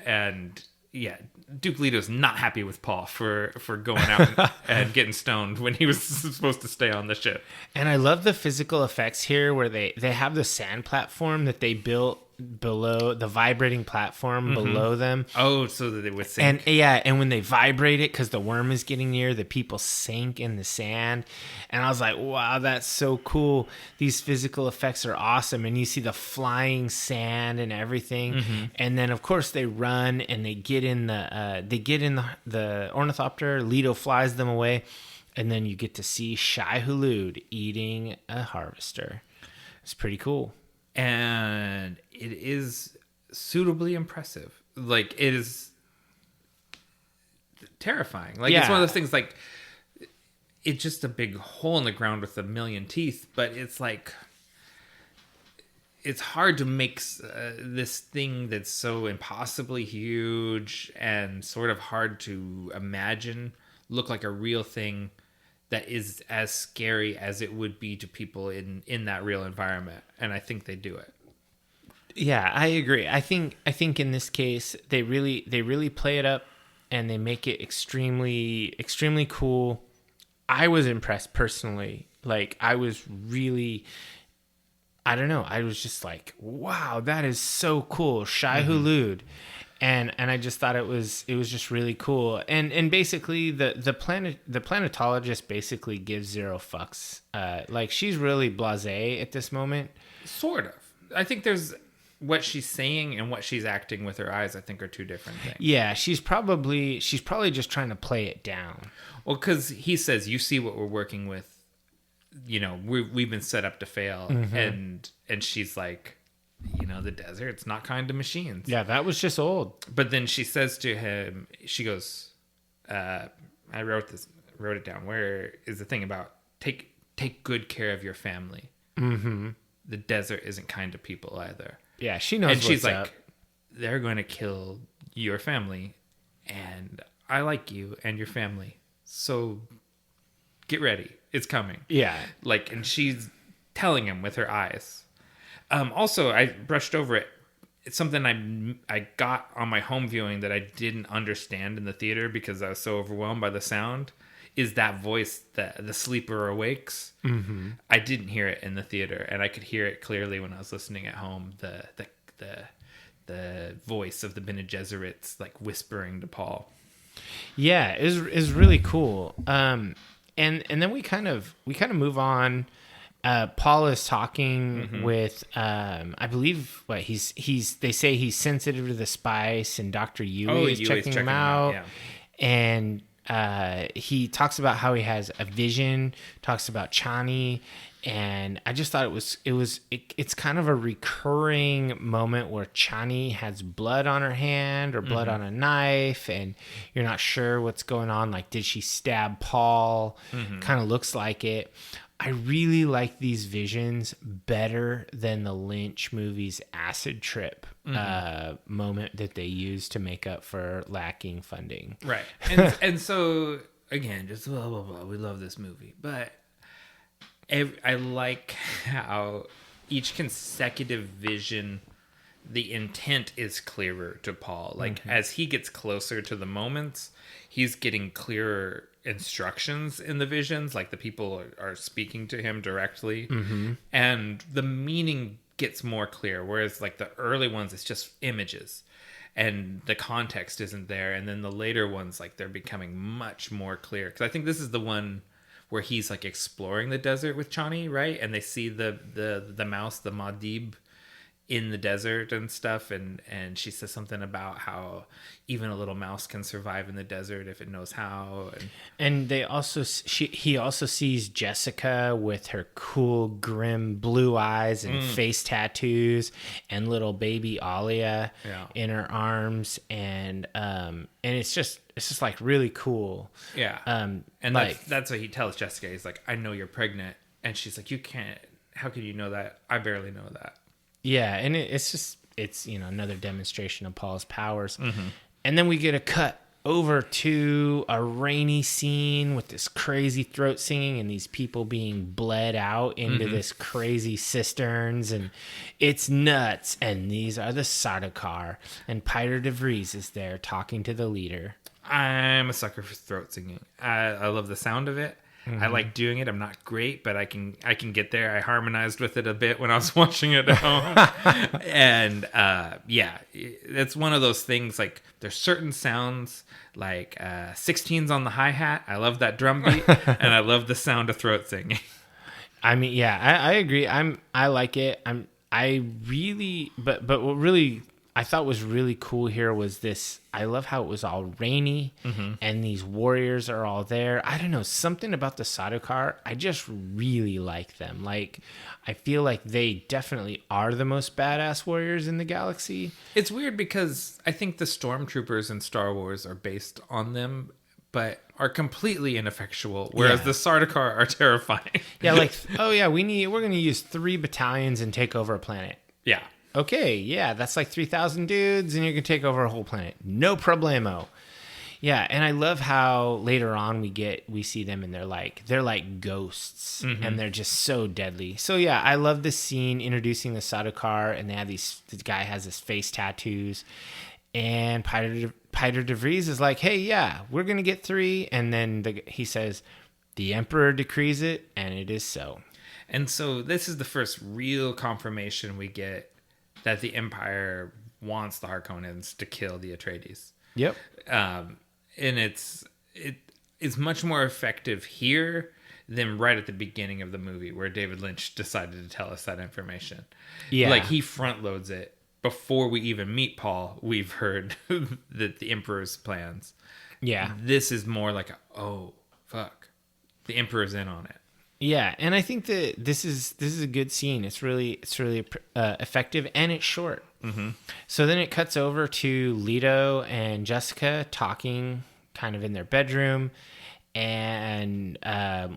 And yeah, Duke Leto's not happy with Paul for going out and getting stoned when he was supposed to stay on the ship. And I love the physical effects here where they have the sand platform that they built below the vibrating platform below them. Oh, so that they would sink. And yeah, and when they vibrate it because the worm is getting near, the people sink in the sand. And I was like, wow, that's so cool. These physical effects are awesome. And you see the flying sand and everything. And then of course they run and they get in the ornithopter. Leto flies them away. And then you get to see Shai Hulud eating a harvester. It's pretty cool. And it is suitably impressive. Like, it is terrifying. Like, it's one of those things, like, it's just a big hole in the ground with a million teeth, but it's like, it's hard to make this thing that's so impossibly huge and sort of hard to imagine look like a real thing that is as scary as it would be to people in that real environment. And I think they do it. Yeah, I agree. I think in this case they really play it up and they make it extremely cool. I was impressed personally. Like, I was really, I don't know, I was just like, wow, that is so cool. Shai Hulud. And I just thought it was just really cool. And basically the planetologist basically gives zero fucks. Like, she's really blasé at this moment. Sort of. I think there's what she's saying and what she's acting with her eyes, I think, are two different things. Yeah, she's probably just trying to play it down. Well, because he says, you see what we're working with, you know, we've been set up to fail. And she's like, you know, the desert's not kind to machines. Yeah, that was just old. But then she says to him, she goes, I wrote it down. Where is the thing about take good care of your family? The desert isn't kind to people either. Yeah, she knows. And she's like, up. They're going to kill your family, and I like you and your family, so get ready. It's coming. Yeah. Like, and she's telling him with her eyes. Also, I brushed over it. It's something I got on my home viewing that I didn't understand in the theater because I was so overwhelmed by the sound. Is that voice that the sleeper awakes? I didn't hear it in the theater, and I could hear it clearly when I was listening at home. The voice of the Bene Gesserits, like, whispering to Paul. Yeah, is really cool. And then we kind of move on. Paul is talking with I believe they say he's sensitive to the spice, and Dr. Yui is checking him out. Yeah. And he talks about how he has a vision, talks about Chani, and I just thought it's kind of a recurring moment where Chani has blood on her hand or blood on a knife, and you're not sure what's going on. Like, did she stab Paul? Kind of looks like it. I really like these visions better than the Lynch movie's acid trip moment that they used to make up for lacking funding. Right. And so, again, just blah, blah, blah. We love this movie. But I like how each consecutive vision, the intent is clearer to Paul. Like, as he gets closer to the moments, he's getting clearer instructions in the visions, like the people are speaking to him directly, and the meaning gets more clear, whereas like the early ones it's just images and the context isn't there, and then the later ones, like, they're becoming much more clear, because I think this is the one where he's like exploring the desert with Chani, right? And they see the mouse, the Madib, in the desert and stuff, and she says something about how even a little mouse can survive in the desert if it knows how. And he also sees Jessica with her cool, grim blue eyes and face tattoos, and little baby Alia in her arms, and it's just like really cool. Yeah. And like, that's what he tells Jessica. He's like, I know you're pregnant, and she's like, you can't. How could you know that? I barely know that. Yeah, and it's another demonstration of Paul's powers. And then we get a cut over to a rainy scene with this crazy throat singing and these people being bled out into this crazy cisterns, and it's nuts. And these are the Sardaukar, and Peter de Vries is there talking to the leader. I'm a sucker for throat singing. I love the sound of it. I like doing it. I'm not great, but I can get there. I harmonized with it a bit when I was watching it at home. And yeah, it's one of those things, like there's certain sounds like 16s on the hi-hat. I love that drum beat, and I love the sound of throat singing. I mean, yeah, I agree. I like it. I really, but what really I thought was really cool here was this. I love how it was all rainy, and these warriors are all there. I don't know, something about the Sardaukar, I just really like them. Like, I feel like they definitely are the most badass warriors in the galaxy. It's weird because I think the stormtroopers in Star Wars are based on them, but are completely ineffectual, whereas the Sardaukar are terrifying. Yeah, like, oh yeah, we're going to use 3 battalions and take over a planet. Yeah. Okay, yeah, that's like 3,000 dudes, and you can take over a whole planet. No problemo. Yeah, and I love how later on we see them, and they're like ghosts, and they're just so deadly. So yeah, I love this scene introducing the Sardaukar, and they have this guy has his face tattoos, and Peter de Vries is like, hey, yeah, we're gonna get 3, and then he says, the Emperor decrees it, and it is so. And so this is the first real confirmation we get that the Empire wants the Harkonnens to kill the Atreides. Yep. And it is much more effective here than right at the beginning of the movie, where David Lynch decided to tell us that information. Yeah. Like, he front loads it before we even meet Paul. We've heard the Emperor's plans. Yeah. This is more like oh fuck, the Emperor's in on it. Yeah, and I think that this is a good scene. It's really effective, and it's short. So then it cuts over to Leto and Jessica talking, kind of in their bedroom, and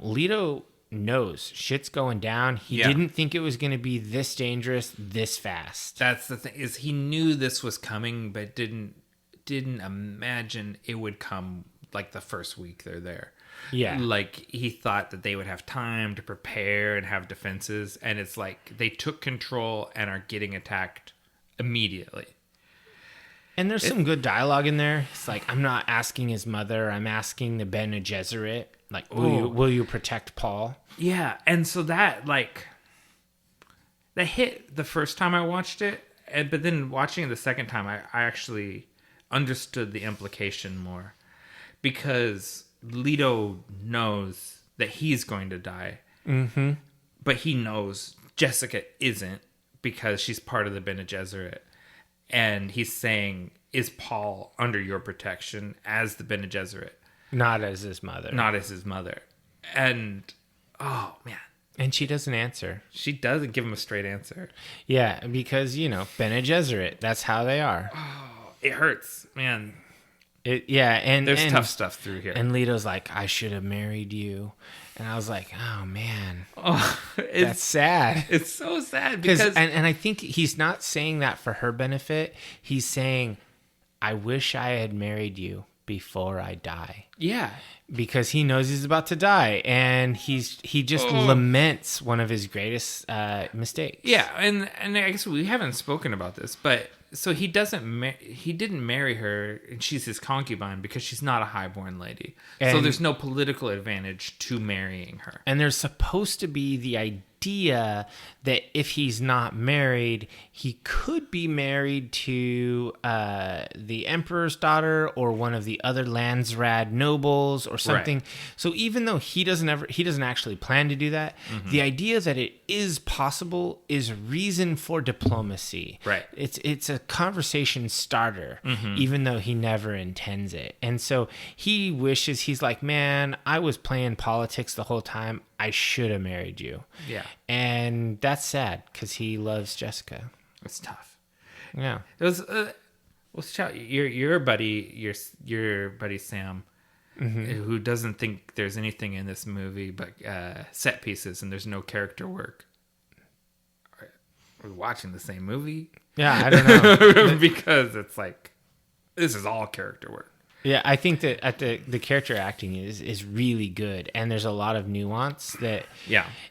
Leto knows shit's going down. He didn't think it was going to be this dangerous, this fast. That's the thing, is he knew this was coming, but didn't imagine it would come like the first week they're there. Yeah. Like, he thought that they would have time to prepare and have defenses, and it's like they took control and are getting attacked immediately. And there's some good dialogue in there. It's like, I'm not asking his mother, I'm asking the Bene Gesserit. Like, will you protect Paul? Yeah, and so that hit the first time I watched it, but then watching it the second time, I actually understood the implication more, because Leto knows that he's going to die, but he knows Jessica isn't, because she's part of the Bene Gesserit, and he's saying, is Paul under your protection as the Bene Gesserit? Not as his mother. And oh man. And she doesn't answer. She doesn't give him a straight answer. Yeah, because, Bene Gesserit, that's how they are. Oh, it hurts, man. And there's tough stuff through here. And Leto's like, I should have married you. And I was like, oh man, that's sad. It's so sad because and I think he's not saying that for her benefit. He's saying, I wish I had married you before I die. Yeah, because he knows he's about to die, and he just laments one of his greatest mistakes. Yeah, and I guess we haven't spoken about this, but so he didn't marry her, and she's his concubine because she's not a highborn lady. So there's no political advantage to marrying her. And there's supposed to be the idea that if he's not married, he could be married to the emperor's daughter or one of the other Landsrad nobles or something. Right. So even though he doesn't actually plan to do that, the idea that it is possible is reason for diplomacy. Right. It's a conversation starter, even though he never intends it. And so he wishes, he's like, man, I was playing politics the whole time. I should have married you. Yeah. And that's sad because he loves Jessica. It's tough. Yeah. It was, your buddy Sam, who doesn't think there's anything in this movie but set pieces, and there's no character work. We're watching the same movie. Yeah, I don't know. Because it's like, this is all character work. Yeah, I think that the character acting is really good, and there's a lot of nuance that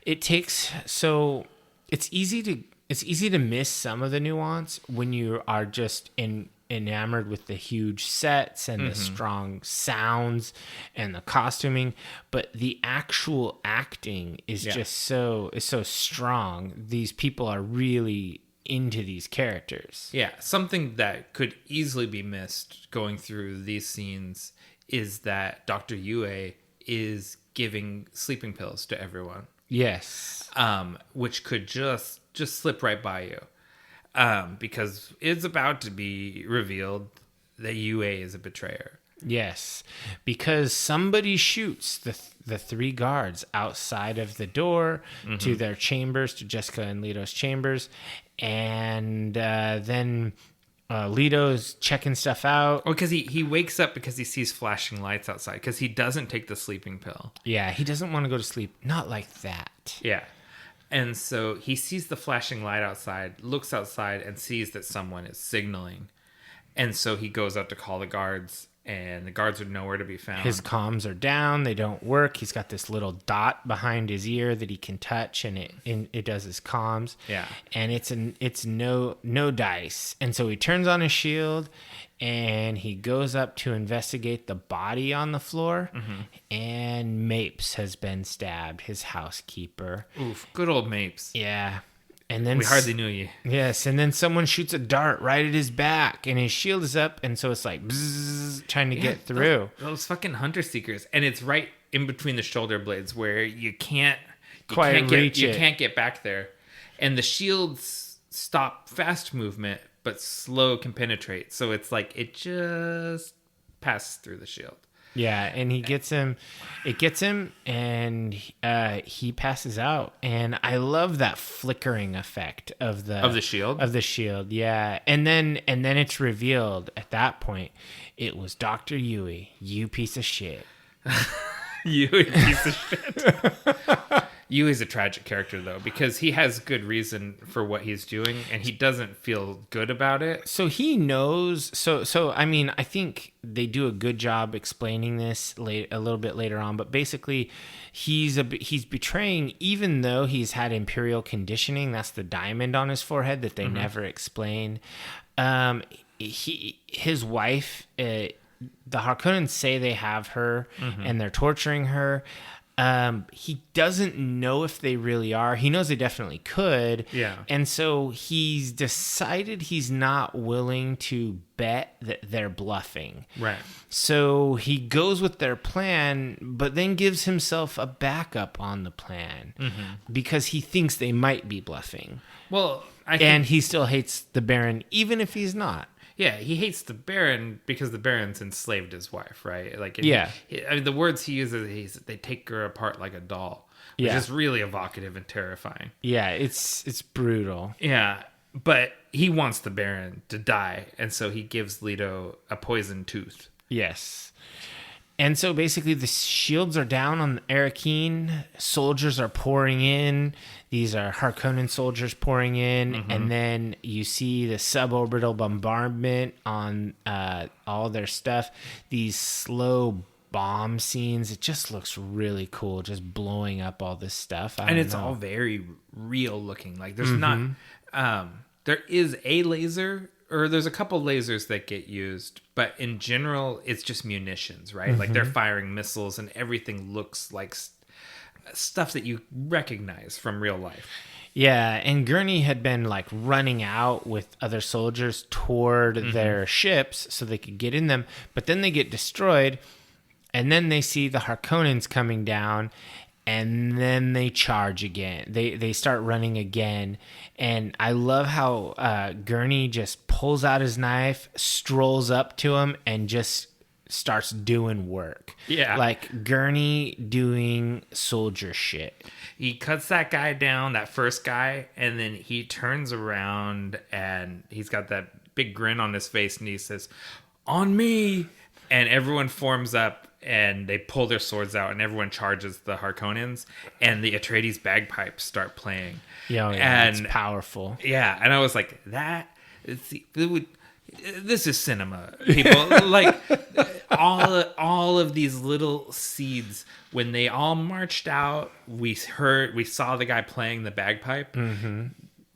it takes. So it's easy to miss some of the nuance when you are just enamored with the huge sets and the strong sounds and the costuming, but the actual acting is just so strong. These people are really into these characters. Yeah, something that could easily be missed going through these scenes is that Dr. Yue is giving sleeping pills to everyone. Yes. Which could just slip right by you. Because it's about to be revealed that Yue is a betrayer. Yes, because somebody shoots the three guards outside of the door to their chambers, to Jessica and Leto's chambers, and then Leto's checking stuff out. Oh, because he wakes up because he sees flashing lights outside, because he doesn't take the sleeping pill. Yeah, he doesn't want to go to sleep. Not like that. Yeah. And so he sees the flashing light outside, looks outside, and sees that someone is signaling. And so he goes out to call the guards, and the guards are nowhere to be found. His comms are down. They don't work. He's got this little dot behind his ear that he can touch, and it does his comms. Yeah. And it's no dice. And so he turns on his shield, and he goes up to investigate the body on the floor, and Mapes has been stabbed, his housekeeper. Oof, good old Mapes. Yeah. And then we hardly knew you. Yes, and then someone shoots a dart right at his back, and his shield is up, and so it's like bzzz, trying to get through. Those fucking hunter seekers, and it's right in between the shoulder blades where you can't get back there, and the shields stop fast movement but slow can penetrate. So it's like it just passes through the shield. Yeah, and it gets him, and he passes out. And I love that flickering effect of the shield. Yeah, and then it's revealed at that point it was Dr. Yue. You piece of shit. You piece of shit. Yui's a tragic character, though, because he has good reason for what he's doing, and he doesn't feel good about it. So he knows. So I mean, I think they do a good job explaining this a little bit later on. But basically, he's betraying, even though he's had imperial conditioning. That's the diamond on his forehead that they never explain. His wife, the Harkonnens say they have her, and they're torturing her. He doesn't know if they really are. He knows they definitely could. Yeah. And so he's decided he's not willing to bet that they're bluffing. Right. So he goes with their plan, but then gives himself a backup on the plan because he thinks they might be bluffing. Well, and he still hates the Baron, even if he's not. Yeah, he hates the Baron because the Baron's enslaved his wife, right? Like, I mean, the words he uses, they take her apart like a doll, which is really evocative and terrifying. Yeah, it's brutal. Yeah, but he wants the Baron to die, and so he gives Leto a poisoned tooth. Yes. And so basically the shields are down on Arakeen. Soldiers are pouring in. These are Harkonnen soldiers pouring in. And then you see the suborbital bombardment on all their stuff. These slow bomb scenes. It just looks really cool, just blowing up all this stuff. And it's all very real looking. Like there's not... there is a laser... Or there's a couple lasers that get used, but in general, it's just munitions, right? Like they're firing missiles, and everything looks like stuff that you recognize from real life. Yeah, and Gurney had been like running out with other soldiers toward their ships so they could get in them, but then they get destroyed, and then they see the Harkonnens coming down, and then they charge again. They start running again. And I love how Gurney just pulls out his knife, strolls up to him, and just starts doing work. Yeah. Like Gurney doing soldier shit. He cuts that guy down, that first guy, and then he turns around and he's got that big grin on his face and he says, "On me!" And everyone forms up. And they pull their swords out, and everyone charges the Harkonnens, and the Atreides bagpipes start playing. Yeah, and it's powerful. Yeah, and I was like, this is cinema, people. Like, all of these little seeds, when they all marched out, we saw the guy playing the bagpipe. Mm-hmm.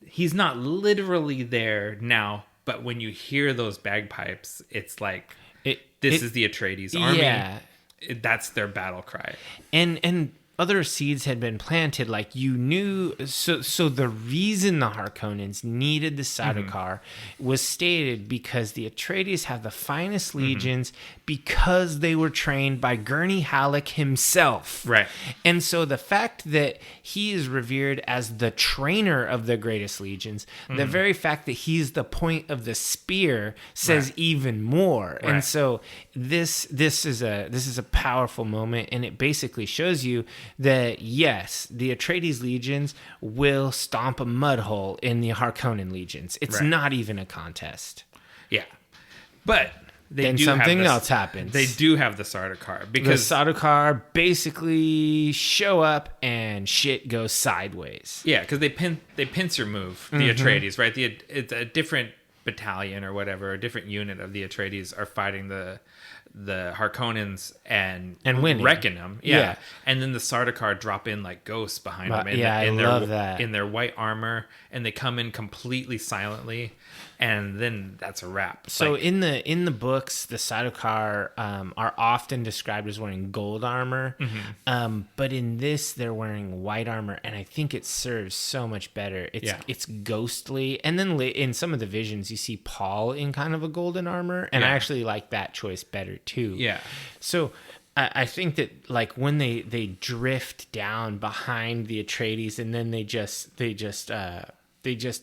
He's not literally there now, but when you hear those bagpipes, it's like this is the Atreides army. Yeah. That's their battle cry. And other seeds had been planted, like you knew. So the reason the Harkonnens needed the Sardaukar was stated because the Atreides have the finest legions because they were trained by Gurney Halleck himself. Right. And so the fact that he is revered as the trainer of the greatest legions, the very fact that he's the point of the spear says even more. Right. And so this is a powerful moment, and it basically shows you that yes, the Atreides legions will stomp a mud hole in the Harkonnen legions. It's not even a contest. Yeah, but then something else happens. They do have the Sardaukar, because the Sardaukar basically show up and shit goes sideways. Yeah, because they pincer move the Atreides, right? It's a different battalion or whatever, a different unit of the Atreides are fighting the Harkonnens and winning, wrecking them. Yeah. And then the Sardaukar drop in like ghosts behind them. I love that. In their white armor, and they come in completely silently, and then that's a wrap. So in the books, the Sardaukar are often described as wearing gold armor, but in this they're wearing white armor, and I think it serves so much better. It's ghostly, and then in some of the visions you see Paul in kind of a golden armor, and I actually like that choice better too. Yeah. So I think that like when they drift down behind the Atreides, and then they just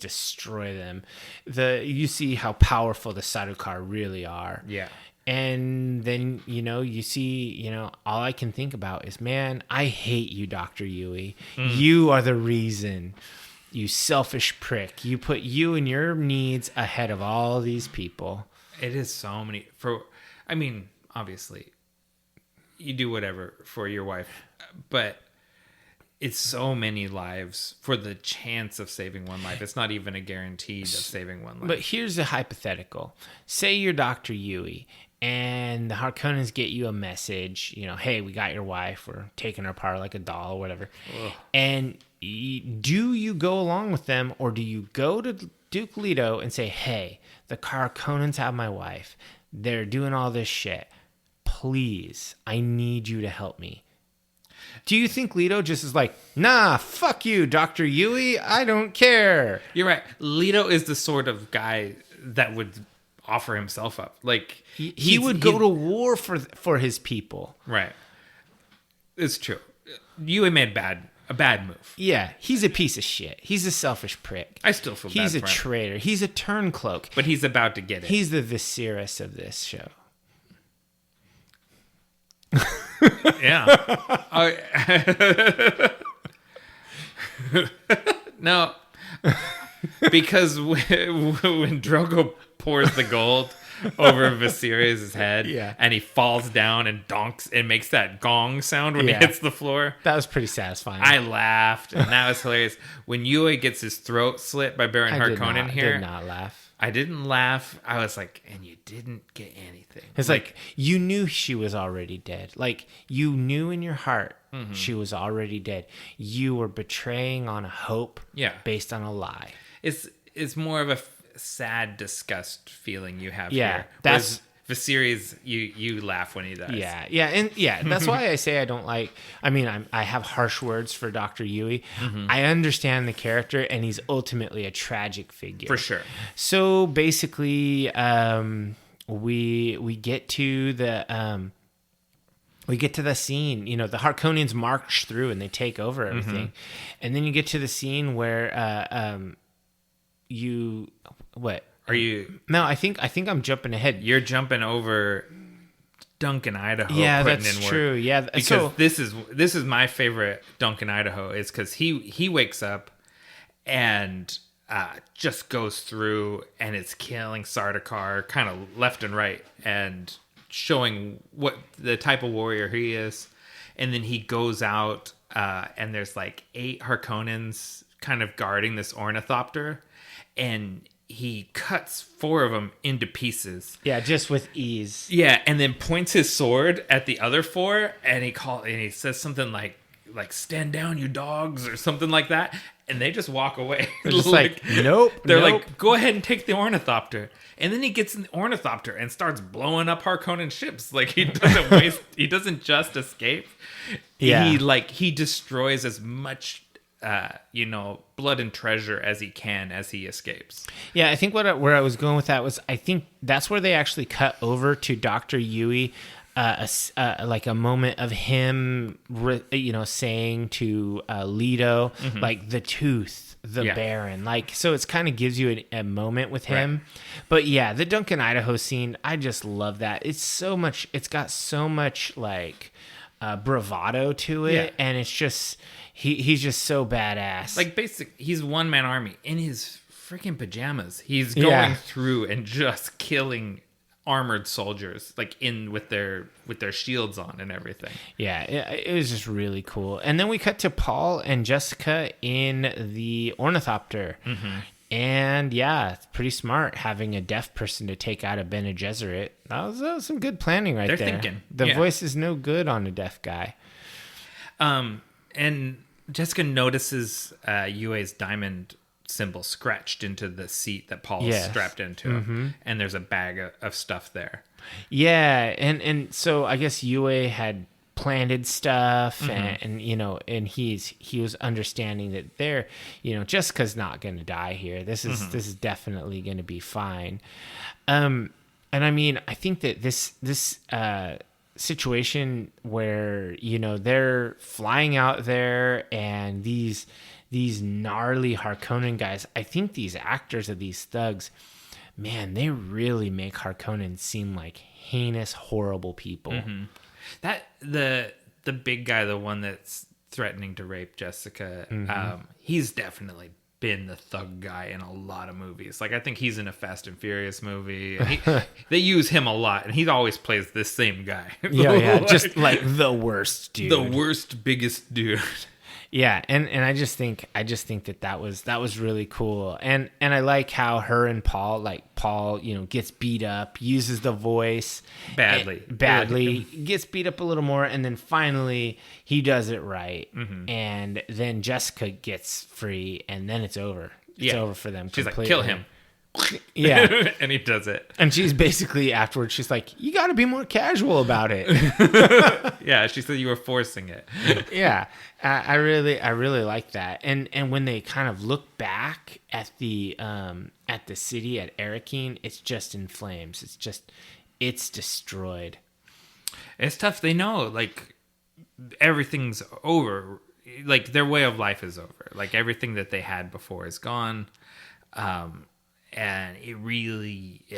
destroy them. You see how powerful the Sardaukar really are. Yeah. And then, you see, all I can think about is, man, I hate you, Dr. Yui. You are the reason. You selfish prick. You put you and your needs ahead of all these people. It is so many. Obviously, you do whatever for your wife, but it's so many lives for the chance of saving one life. It's not even a guarantee of saving one life. But here's a hypothetical. Say you're Dr. Yui, and the Harkonnens get you a message, hey, we got your wife. We're taking her apart like a doll or whatever. Ugh. And do you go along with them, or do you go to Duke Leto and say, hey, the Harkonnens have my wife. They're doing all this shit. Please, I need you to help me. Do you think Leto just is like, nah, fuck you, Dr. Yui, I don't care? You're right. Leto is the sort of guy that would offer himself up. Like he would go to war for his people. Right. It's true. Yui made a bad move. Yeah, he's a piece of shit. He's a selfish prick. I still feel bad He's for him. He's a traitor. He's a turncoat. But he's about to get it. He's the Viserys of this show. Yeah. No, because when Drogo pours the gold over Viserys' head, and he falls down and donks and makes that gong sound when he hits the floor. That was pretty satisfying. I laughed, and that was hilarious. When Yui gets his throat slit by Baron Harkonnen here, I did not laugh. I didn't laugh. I was like, and you didn't get anything. It's like you knew she was already dead. Like you knew in your heart she was already dead. You were betraying on a hope based on a lie. It's more of a sad disgust feeling you have here. Yeah, that's Viserys. You laugh when he dies. Yeah, that's why I say I don't like. I have harsh words for Dr. Yui. I understand the character, and he's ultimately a tragic figure for sure. So basically, we get to the scene. The Harkonnens march through and they take over everything, and then you get to the scene where what. Are you? No, I think I'm jumping ahead. You're jumping over Duncan Idaho. Yeah, that's true. Yeah, because this is my favorite Duncan Idaho. Is because he wakes up and just goes through and it's killing Sardaukar kind of left and right and showing what the type of warrior he is. And then he goes out and there's like 8 Harkonnens kind of guarding this ornithopter, and he cuts 4 of them into pieces. Yeah, just with ease. Yeah, and then points his sword at the other 4, and he says something like "Stand down, you dogs," or something like that, and they just walk away. They're just like, nope. They're nope. like, "Go ahead and take the ornithopter," and then he gets in the ornithopter and starts blowing up Harkonnen ships. Like he doesn't waste. He doesn't just escape. Yeah, he destroys as much. Blood and treasure as he can as he escapes. Yeah, I think where I was going with that was I think that's where they actually cut over to Dr. Yui, like a moment of him, saying to Leto, like the tooth, the Baron, like, so it's kind of gives you a moment with him. Right. But yeah, the Duncan, Idaho scene, I just love that. It's got so much like bravado to it, and it's just. He's just so badass. Like he's one-man army in his freaking pajamas. He's going through and just killing armored soldiers, like with their shields on and everything. Yeah, it was just really cool. And then we cut to Paul and Jessica in the ornithopter. Mm-hmm. And yeah, it's pretty smart having a deaf person to take out a Bene Gesserit. That was some good planning right there. They're thinking. The voice is no good on a deaf guy. And Jessica notices Yue's diamond symbol scratched into the seat that Paul is strapped into, and there's a bag of stuff there. Yeah, and so I guess Yue had planted stuff, and he was understanding that Jessica's not going to die here. This is definitely going to be fine. And I mean, I think that this situation where they're flying out there and these gnarly Harkonnen guys, I think these actors of these thugs, man, they really make Harkonnen seem like heinous, horrible people. That the big guy, the one that's threatening to rape Jessica, he's definitely been the thug guy in a lot of movies. Like I think he's in a Fast and Furious movie. They use him a lot, and he always plays this same guy. Just like the worst dude, the worst, biggest dude. Yeah, and I just think that was really cool, and I like how her and Paul gets beat up, uses the voice badly, gets beat up a little more, and then finally he does it right, and then Jessica gets free, and then it's over. It's over for them. She's completely. Like, kill him. Yeah. And he does it. And she's basically afterwards, she's like, you got to be more casual about it. Yeah, she said you were forcing it. Yeah. I really like that. And when they kind of look back at the city at Arakeen, it's just in flames. It's destroyed. It's tough. They know, like, everything's over. Like, their way of life is over. Like, everything that they had before is gone. And it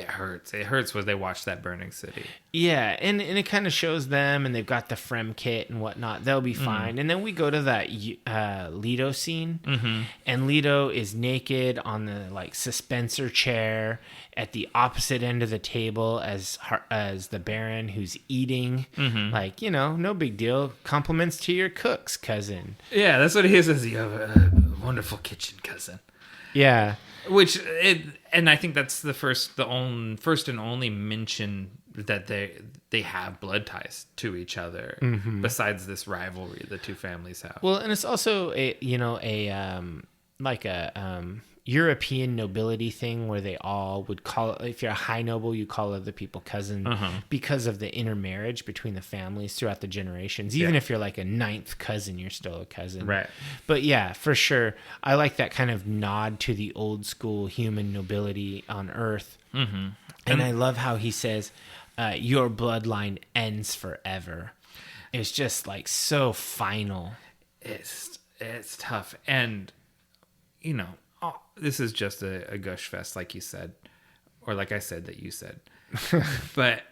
hurts. It hurts when they watch that burning city. Yeah, and it kind of shows them, and they've got the Frem kit and whatnot. They'll be fine. And then we go to that Leto scene, and Leto is naked on the suspensor chair at the opposite end of the table as the Baron, who's eating. No big deal. Compliments to your cooks, cousin. Yeah, that's what he says. You have a wonderful kitchen, cousin. Yeah. And I think that's the first and only mention that they have blood ties to each other, besides this rivalry the two families have. Well, and it's also a European nobility thing where they all would call it, if you're a high noble, you call other people cousin because of the intermarriage between the families throughout the generations. Even if you're like a ninth cousin, you're still a cousin. Right. But yeah, for sure. I like that kind of nod to the old school human nobility on Earth. And I love how he says, your bloodline ends forever. It's just like so final. It's tough. And, this is just a gush fest, like you said, or like I said that you said. But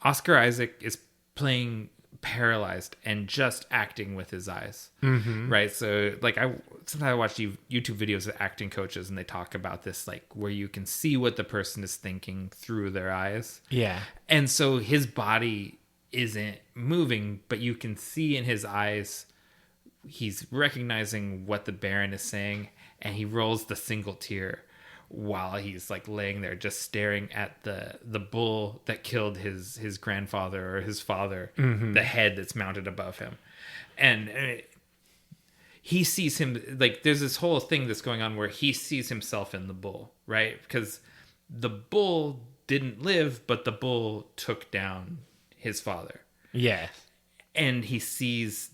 Oscar Isaac is playing paralyzed and just acting with his eyes, right? So, sometimes I watch YouTube videos of acting coaches, and they talk about this, where you can see what the person is thinking through their eyes. Yeah, and so his body isn't moving, but you can see in his eyes he's recognizing what the Baron is saying. And he rolls the single tear while he's like laying there just staring at the bull that killed his grandfather or his father, the head that's mounted above him. And he sees him, like, there's this whole thing that's going on where he sees himself in the bull, right? Because the bull didn't live, but the bull took down his father. Yeah. And he sees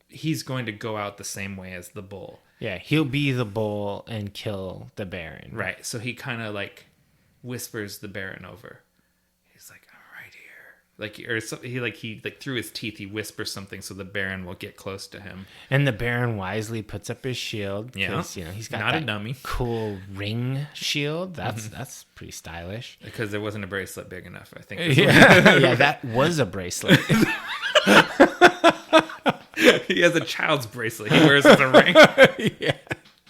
he's going to go out the same way as the bull. Yeah, he'll be the bull and kill the Baron. Right. So he kind of like whispers the Baron over. He's like, I'm right here. Like, or so, he through his teeth, he whispers something so the Baron will get close to him. And the Baron wisely puts up his shield. Yeah. You know, he's got not that a dummy. Cool ring shield. That's pretty stylish. Because there wasn't a bracelet big enough, I think. Yeah, that was a bracelet. He has a child's bracelet he wears as a ring.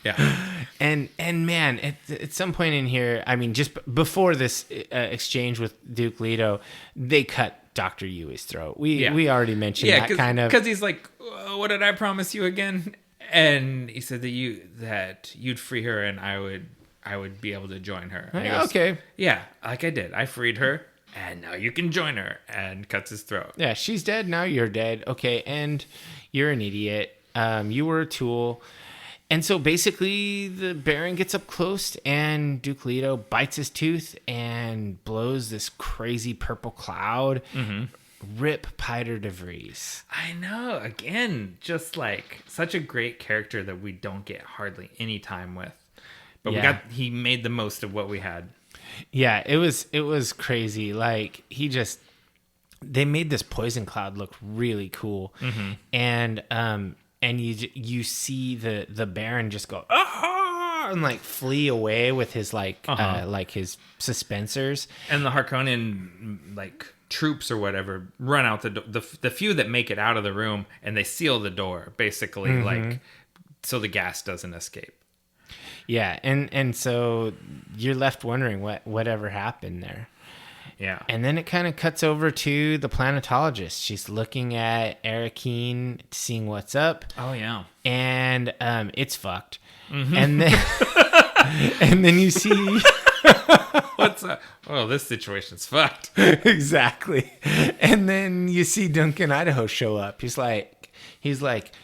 Yeah. And man, at some point in here, I mean, just before this exchange with Duke Leto, they cut Dr. Yui's throat. We already mentioned that kind of, because he's like, what did I promise you again? And he said that you'd free her and I would be able to join her. And he goes, okay. Yeah, like I did. I freed her. And now you can join her, and cuts his throat. Yeah, she's dead. Now you're dead. Okay, and you're an idiot. You were a tool. And so basically the Baron gets up close and Duke Leto bites his tooth and blows this crazy purple cloud. Rip Piter de Vries. I know. Again, just like such a great character that we don't get hardly any time with. But he made the most of what we had. Yeah, it was crazy. Like they made this poison cloud look really cool, and you see the Baron just go and like flee away with his like his suspensors, and the Harkonnen like troops or whatever run out the few that make it out of the room, and they seal the door basically like so the gas doesn't escape. Yeah, and so you're left wondering whatever happened there. Yeah. And then it kind of cuts over to the planetologist. She's looking at Arakeen, seeing what's up. Oh, yeah. And it's fucked. And then and then you see what's up? Oh, this situation's fucked. Exactly. And then you see Duncan Idaho show up. He's like,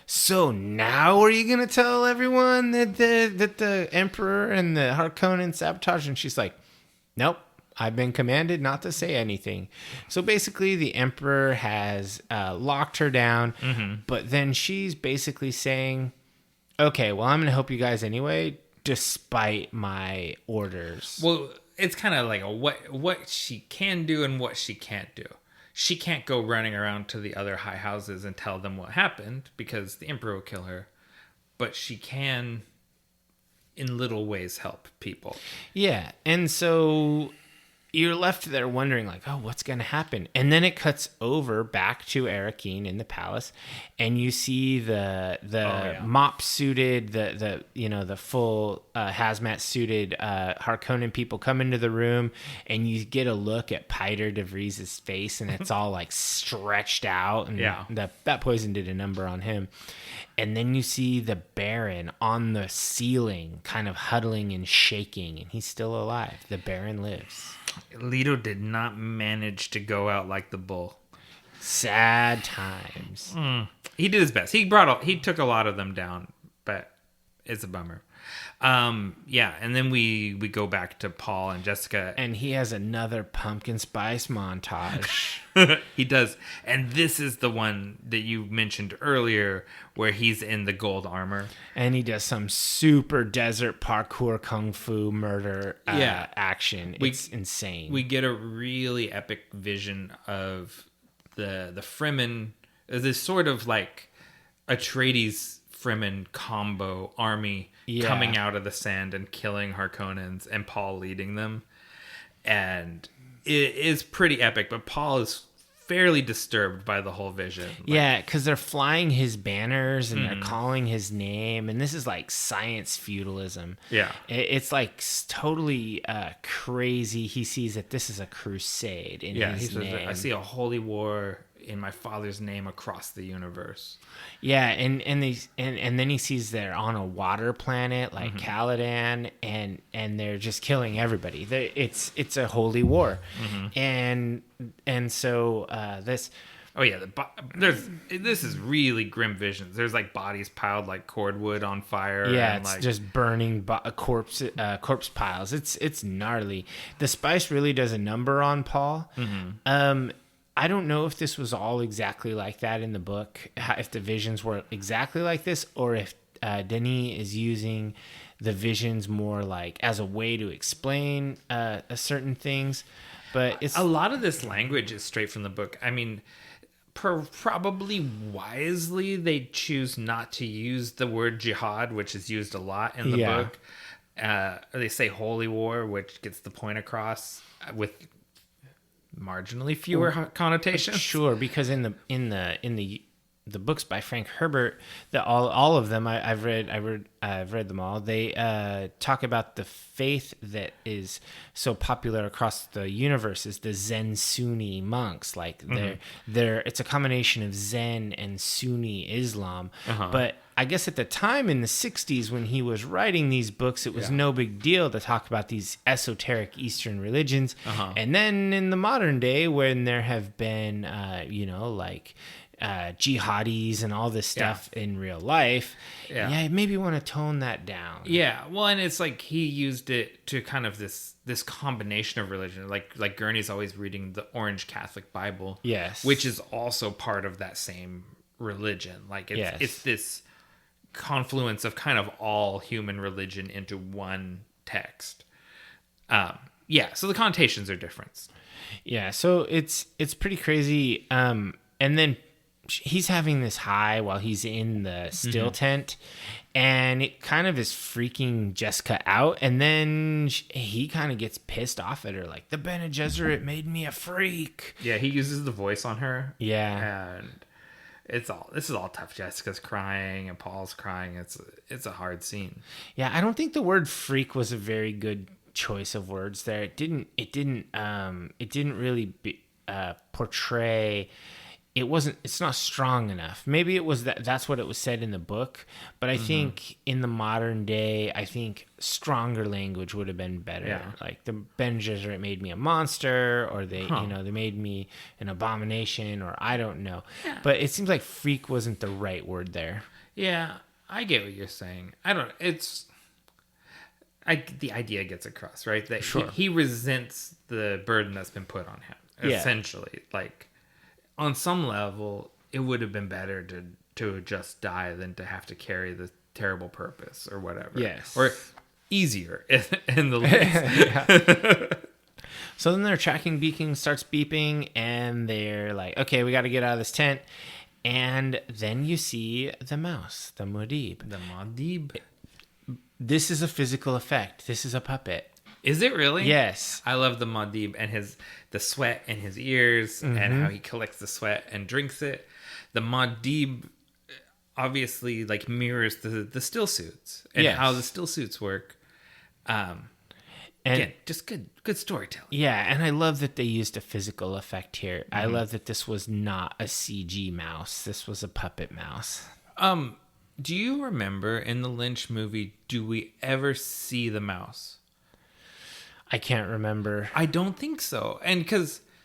so now are you going to tell everyone that the Emperor and the Harkonnen sabotage? And she's like, nope, I've been commanded not to say anything. So basically the Emperor has locked her down, but then she's basically saying, okay, well, I'm going to help you guys anyway, despite my orders. Well, it's kind of like what she can do and what she can't do. She can't go running around to the other high houses and tell them what happened because the Emperor will kill her. But she can, in little ways, help people. Yeah. And so you're left there wondering, like, oh, what's going to happen? And then it cuts over back to Arakeen in the palace, and you see the mop suited, the full hazmat suited Harkonnen people come into the room, and you get a look at Piter de Vries' face, and it's all like stretched out, and that poison did a number on him. And then you see the Baron on the ceiling, kind of huddling and shaking, and he's still alive. The Baron lives. Leto did not manage to go out like the bull. Sad times. He did his best. He took a lot of them down, but it's a bummer. And then we go back to Paul and Jessica, and he has another pumpkin spice montage. He does, and this is the one that you mentioned earlier, where he's in the gold armor, and he does some super desert parkour kung fu murder action. It's insane. We get a really epic vision of the Fremen, this sort of like Atreides Fremen combo army coming out of the sand and killing Harkonnens, and Paul leading them. And it is pretty epic, but Paul is fairly disturbed by the whole vision. Yeah, because they're flying his banners and they're calling his name, and this is like science feudalism. Yeah. It's like totally crazy. He sees that this is a crusade in his name. I see a holy war in my Father's name across the universe. Yeah, and then he sees they're on a water planet like Caladan, and they're just killing everybody. It's a holy war, and so this. Oh yeah, this is really grim visions. There's like bodies piled like cordwood on fire. Yeah, and it's like, just burning corpse piles. It's gnarly. The spice really does a number on Paul. I don't know if this was all exactly like that in the book, if the visions were exactly like this, or if Denis is using the visions more like as a way to explain certain things. But it's a lot of this language is straight from the book. I mean, probably wisely, they choose not to use the word jihad, which is used a lot in the book. They say holy war, which gets the point across with marginally fewer connotations. Sure, because in the books by Frank Herbert, all of them I've read them all. They talk about the faith that is so popular across the universe is the Zen Sunni monks. Like they're it's a combination of Zen and Sunni Islam. But I guess at the time in the 60s when he was writing these books, it was no big deal to talk about these esoteric Eastern religions. And then in the modern day, when there have been jihadis and all this stuff in real life, maybe want to tone that down. Well, and it's like he used it to kind of this combination of religion, like Gurney's always reading the Orange Catholic Bible, which is also part of that same religion. Like it's this confluence of kind of all human religion into one text. So the connotations are different. So it's pretty crazy. And then he's having this high while he's in the still tent, and it kind of is freaking Jessica out. And then he kind of gets pissed off at her, like, the Bene Gesserit made me a freak. Yeah, he uses the voice on her. Yeah, and this is all tough. Jessica's crying and Paul's crying. It's a hard scene. Yeah, I don't think the word freak was a very good choice of words there. It didn't really portray. It's not strong enough. Maybe it was that's what it was said in the book, but I think in the modern day, I think stronger language would have been better. Yeah. Like the Bene Gesserit made me a monster, or they made me an abomination, or I don't know. Yeah. But it seems like freak wasn't the right word there. Yeah, I get what you're saying. The idea gets across, right? That he resents the burden that's been put on him, essentially. Like, on some level, it would have been better to just die than to have to carry the terrible purpose or whatever. Yes. Or easier in the least. So then their tracking beacon starts beeping, and they're like, okay, we got to get out of this tent. And then you see the mouse, the Muad'Dib. The Muad'Dib. This is a physical effect. This is a puppet. Is it really? Yes. I love the Muad'Dib and the sweat in his ears and how he collects the sweat and drinks it. The Muad'Dib obviously like mirrors the still suits and how the still suits work. And again, just good storytelling. Yeah, and I love that they used a physical effect here. I love that this was not a CG mouse. This was a puppet mouse. Do you remember in the Lynch movie, do we ever see the mouse? I can't remember. I don't think so. And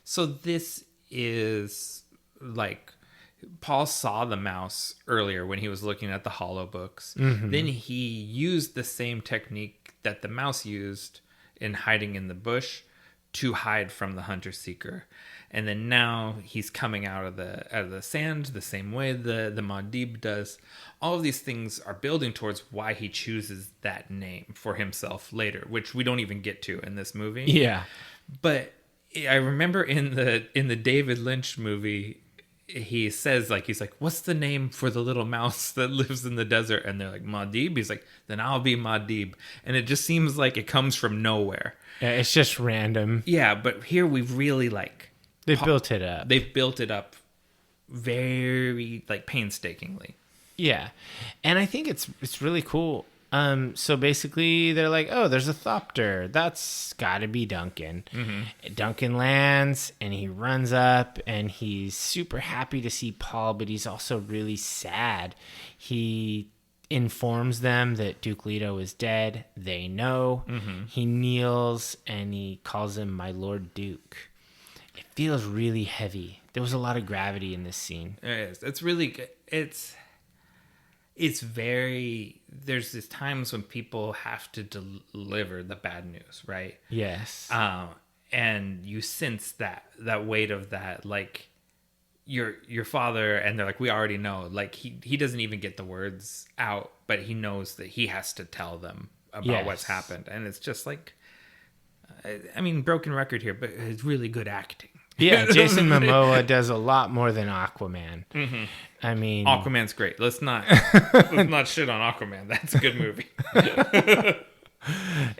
so this is like Paul saw the mouse earlier when he was looking at the hollow books. Then he used the same technique that the mouse used in hiding in the bush to hide from the hunter seeker. And then now he's coming out of the sand the same way the Muad'Dib does. All of these things are building towards why he chooses that name for himself later, which we don't even get to in this movie. Yeah. But I remember in the David Lynch movie, he says, like, he's like, what's the name for the little mouse that lives in the desert? And they're like, Muad'Dib. He's like, then I'll be Muad'Dib. And it just seems like it comes from nowhere. Yeah, it's just random. Yeah, but here we've really They've built it up. They've built it up very painstakingly. Yeah. And I think it's really cool So basically, they're like, "Oh, there's a thopter. That's got to be Duncan." Duncan lands, and he runs up, and he's super happy to see Paul, but he's also really sad. He informs them that Duke Leto is dead. They know. He kneels, and he calls him "My Lord Duke." It feels really heavy. There was a lot of gravity in this scene. It is. It's really good. It's very, there's these times when people have to deliver the bad news, right? Yes. And you sense that weight of that, like your father, and they're like, we already know, like he doesn't even get the words out, but he knows that he has to tell them about what's happened. And it's just like, I mean, broken record here, but it's really good acting. Yeah, Jason Momoa does a lot more than Aquaman. I mean, Aquaman's great. Let's not shit on Aquaman. That's a good movie.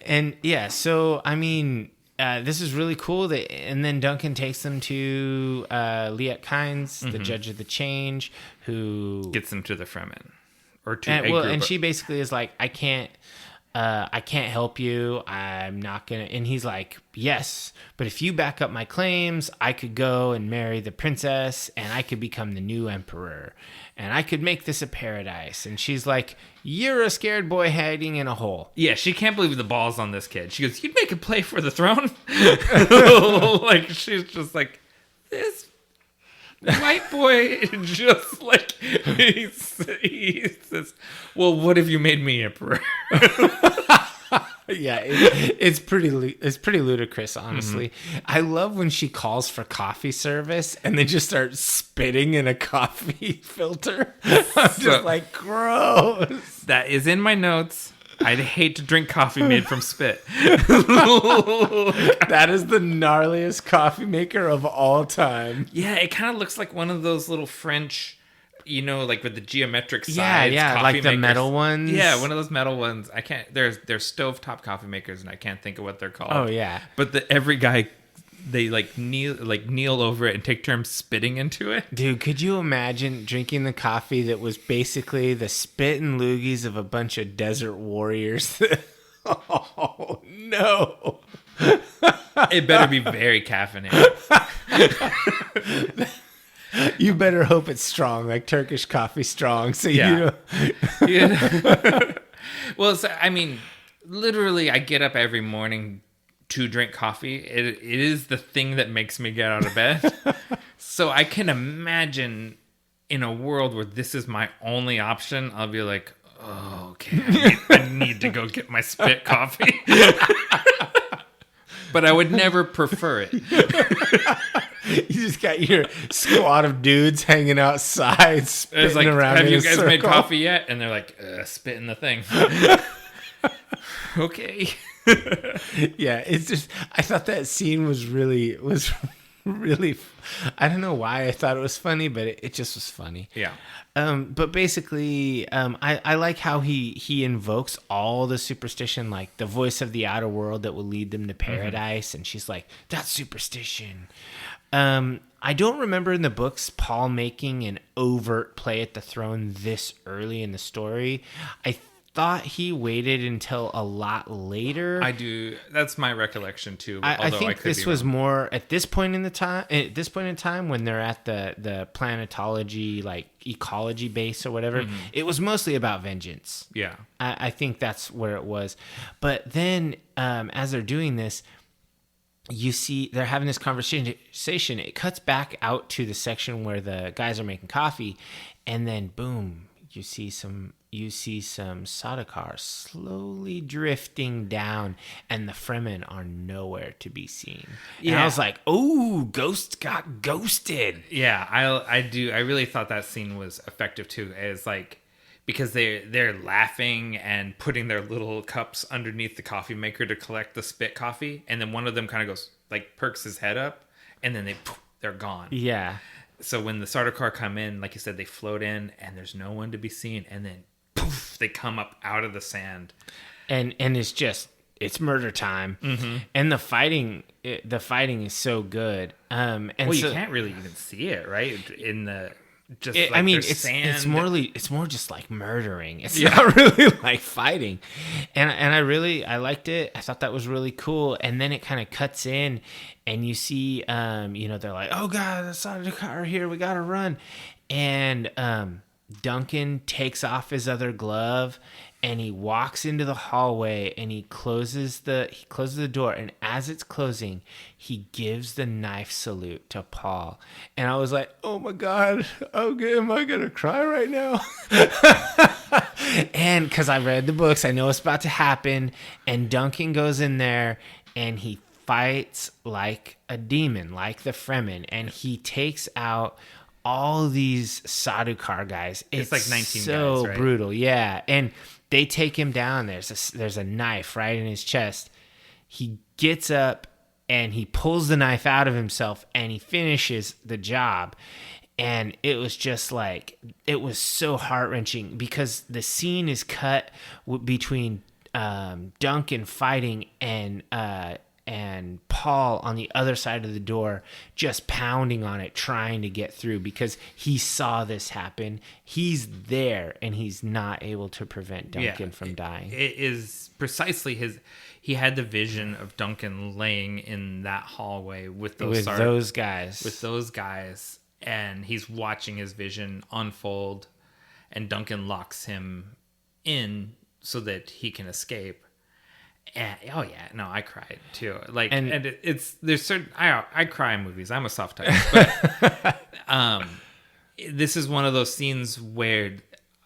And yeah, so I mean, this is really cool. And then Duncan takes them to Liet Kynes, the judge of the change, who gets them to the Fremen, or to and she basically is like, I can't help you. I'm not gonna. And he's like, yes, but if you back up my claims, I could go and marry the princess, and I could become the new emperor, and I could make this a paradise. And she's like, you're a scared boy hiding in a hole. Yeah, she can't believe the balls on this kid. She goes, you'd make a play for the throne? Like, she's just like, this white boy, just like, he says, well, what if you made me emperor? Yeah, it's pretty ludicrous, honestly. I love when she calls for coffee service and they just start spitting in a coffee filter. I'm just like, gross. That is in my notes. I'd hate to drink coffee made from spit. That is the gnarliest coffee maker of all time. Yeah, it kind of looks like one of those little French, like with the geometric sides. Yeah, coffee like the makers. metal ones. Yeah, one of those metal ones. I can't. There's stovetop coffee makers, and I can't think of what they're called. Oh yeah, but every guy, they kneel over it and take turns spitting into it. Dude, could you imagine drinking the coffee that was basically the spit and loogies of a bunch of desert warriors? Oh no. It better be very caffeinated. You better hope it's strong, like Turkish coffee strong. So yeah. Well, so, I mean, literally, I get up every morning to drink coffee. It is the thing that makes me get out of bed. So I can imagine in a world where this is my only option, I'll be like, oh, okay, I need to go get my spit coffee. But I would never prefer it. You just got your squad of dudes hanging outside, spitting like, around. Have in you a guys circle. made coffee yet? And they're like, spit in the thing. Okay. Yeah, it's just, I thought that scene was really, I don't know why I thought it was funny, but it just was funny. Yeah. But basically, I like how he invokes all the superstition, like the voice of the outer world that will lead them to paradise. And she's like, that's superstition. I don't remember in the books Paul making an overt play at the throne this early in the story. I thought he waited until a lot later. I do. That's my recollection too. I think this was more at this point in time when they're at the planetology, like ecology base or whatever. It was mostly about vengeance. Yeah. I think that's where it was. But then as they're doing this, you see they're having this conversation. It cuts back out to the section where the guys are making coffee, and then boom, you see some Sardaukar slowly drifting down, and the Fremen are nowhere to be seen. Yeah. And I was like, "Oh, Ghost got ghosted." Yeah, I do. I really thought that scene was effective too. It's like, because they're laughing and putting their little cups underneath the coffee maker to collect the spit coffee, and then one of them kind of goes, like, perks his head up, and then they're gone. Yeah. So when the Sardaukar come in, like you said, they float in, and there's no one to be seen, and then poof, they come up out of the sand, and it's murder time, and the fighting is so good. And you can't really even see it, right? just I like mean, there's sand. it's more just like murdering. It's not really like fighting. And I liked it. I thought that was really cool. And then it kind of cuts in, and you see, they're like, oh god, the side of the car here, we gotta run. And Duncan takes off his other glove, and he walks into the hallway, and he closes the door, and as it's closing, he gives the knife salute to Paul. And I was like, oh my god, okay, am I gonna cry right now? And because I read the books, I know it's about to happen. And Duncan goes in there, and he fights like a demon, like the Fremen, and he takes out all these Sardaukar guys. It's like 19 so guys, right? brutal, yeah. And they take him down. There's a knife right in his chest. He gets up and he pulls the knife out of himself, and he finishes the job. And it was just like, it was so heart-wrenching, because the scene is cut between Duncan fighting and Paul on the other side of the door, just pounding on it, trying to get through, because he saw this happen. He's there, and he's not able to prevent Duncan from dying. It is precisely he had the vision of Duncan laying in that hallway with those guys, and he's watching his vision unfold, and Duncan locks him in so that he can escape. And, I cried too. Like, and there's certain I cry in movies. I'm a soft type, but this is one of those scenes where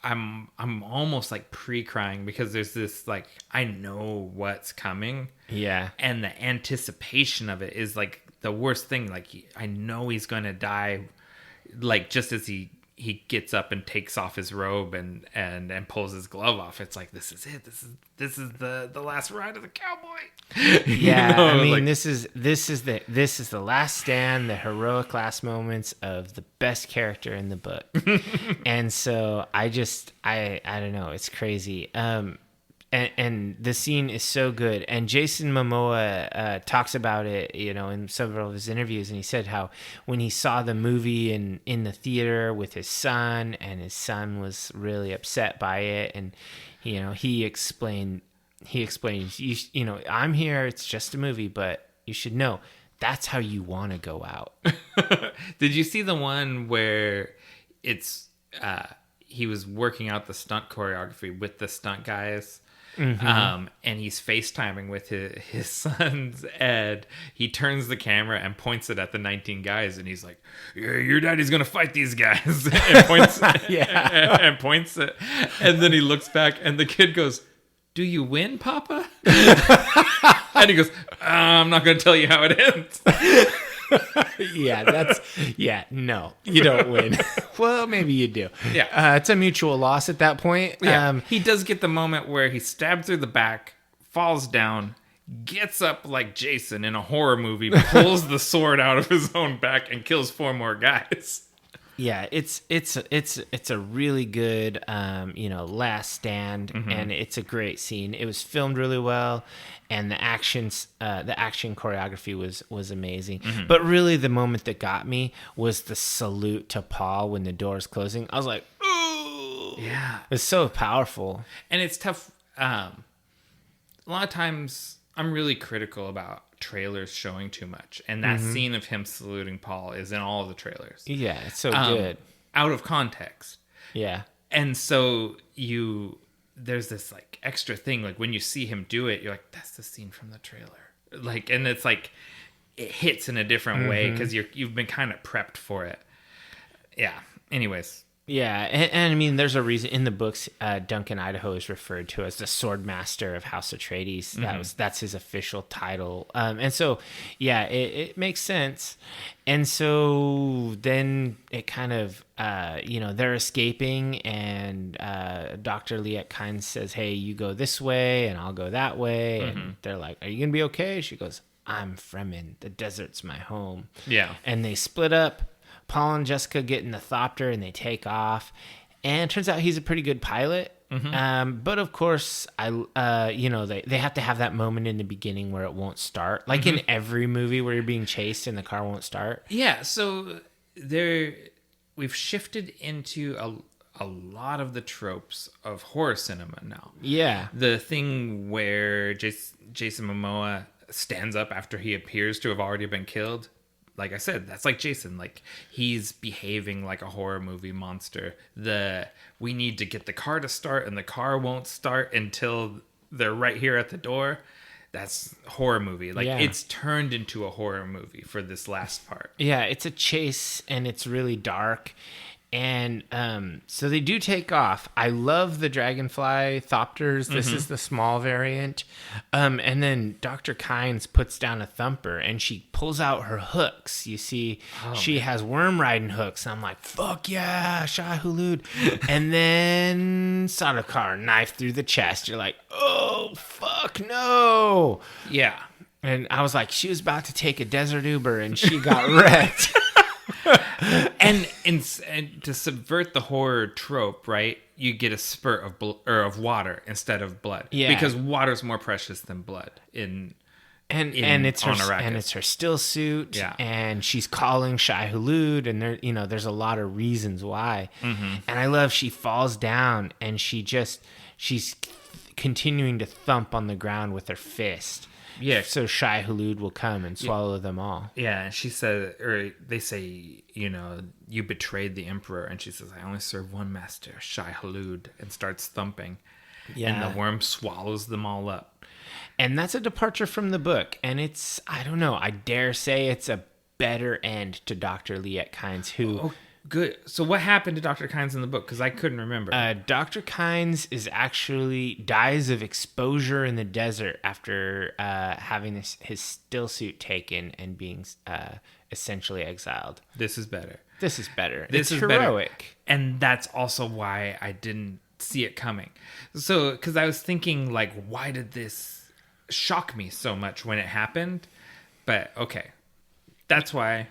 I'm almost like pre-crying, because there's this, like, I know what's coming. Yeah, and the anticipation of it is like the worst thing. Like, I know he's gonna die, like, just as he gets up and takes off his robe and pulls his glove off. It's like, this is it. This is the last ride of the cowboy. Yeah, I mean, like, this is the last stand, the heroic last moments of the best character in the book. And so I don't know, it's crazy. And the scene is so good. And Jason Momoa talks about it, in several of his interviews. And he said how when he saw the movie in the theater with his son, and his son was really upset by it. And, he explains, I'm here, it's just a movie, but you should know that's how you want to go out. Did you see the one where it's, he was working out the stunt choreography with the stunt guys? Mm-hmm. And he's FaceTiming with his sons, and he turns the camera and points it at the 19 guys, and he's like, your daddy's gonna fight these guys. And points and points it, and then he looks back, and the kid goes, do you win, Papa? And he goes, I'm not gonna tell you how it ends. No, you don't win. Well, maybe you do. Yeah. It's a mutual loss at that point. Yeah. He does get the moment where he's stabbed through the back, falls down, gets up like Jason in a horror movie, pulls the sword out of his own back, and kills 4 more guys. Yeah, it's a really good last stand, mm-hmm. and it's a great scene. It was filmed really well, and the action choreography was amazing. Mm-hmm. But really, the moment that got me was the salute to Paul when the door's closing. I was like, ooh, yeah, it's so powerful, and it's tough. A lot of times, I'm really critical about trailers showing too much, and that mm-hmm. scene of him saluting Paul is in all of the trailers. Yeah, it's so good. Out of context. Yeah. And so there's this like extra thing, like when you see him do it, you're like, that's the scene from the trailer. Like, and it's like, it hits in a different mm-hmm. way, because you've been kind of prepped for it. Yeah. Anyways. Yeah, and I mean, there's a reason in the books. Duncan Idaho is referred to as the Sword Master of House Atreides. Mm-hmm. That's his official title. And so, yeah, it makes sense. And so then it kind of, they're escaping, and Dr. Liet kind of says, "Hey, you go this way, and I'll go that way." Mm-hmm. And they're like, "Are you gonna be okay?" She goes, "I'm Fremen. The desert's my home." Yeah. And they split up. Paul and Jessica get in the Thopter, and they take off. And it turns out he's a pretty good pilot. Mm-hmm. But of course, they have to have that moment in the beginning where it won't start. Like mm-hmm. in every movie where you're being chased and the car won't start. Yeah, so we've shifted into a lot of the tropes of horror cinema now. Yeah. The thing where Jason Momoa stands up after he appears to have already been killed. Like I said, that's like Jason. Like, he's behaving like a horror movie monster. We need to get the car to start, and the car won't start until they're right here at the door. That's horror movie. Like, it's turned into a horror movie for this last part. Yeah, it's a chase, and it's really dark. And so they do take off. I love the dragonfly thopters. This is the small variant. And then Dr. Kynes puts down a thumper, and she pulls out her hooks. You see, she has worm riding hooks. And I'm like, fuck yeah, Shai Hulud. And then Sardaukar knife through the chest. You're like, oh, fuck no. Yeah. And I was like, she was about to take a desert Uber, and she got wrecked. and to subvert the horror trope, right? You get a spurt of water instead of blood, because water's more precious than blood and it's her still suit, and she's calling Shai Hulud, and there's a lot of reasons why, and I love she falls down and she's continuing to thump on the ground with her fist. Yeah, so Shai Hulud will come and swallow them all. Yeah, she said, or they say, you betrayed the emperor, and she says, I only serve one master, Shai Hulud, and starts thumping. Yeah, and the worm swallows them all up. And that's a departure from the book, and it's, I don't know, I dare say it's a better end to Dr. Liet Kynes, who... Oh, good. So what happened to Dr. Kynes in the book? Because I couldn't remember. Dr. Kynes dies of exposure in the desert after having his still suit taken and being essentially exiled. This is better. This is better. This it's is heroic. Better. And that's also why I didn't see it coming. So, because I was thinking, like, why did this shock me so much when it happened? But, okay. That's why...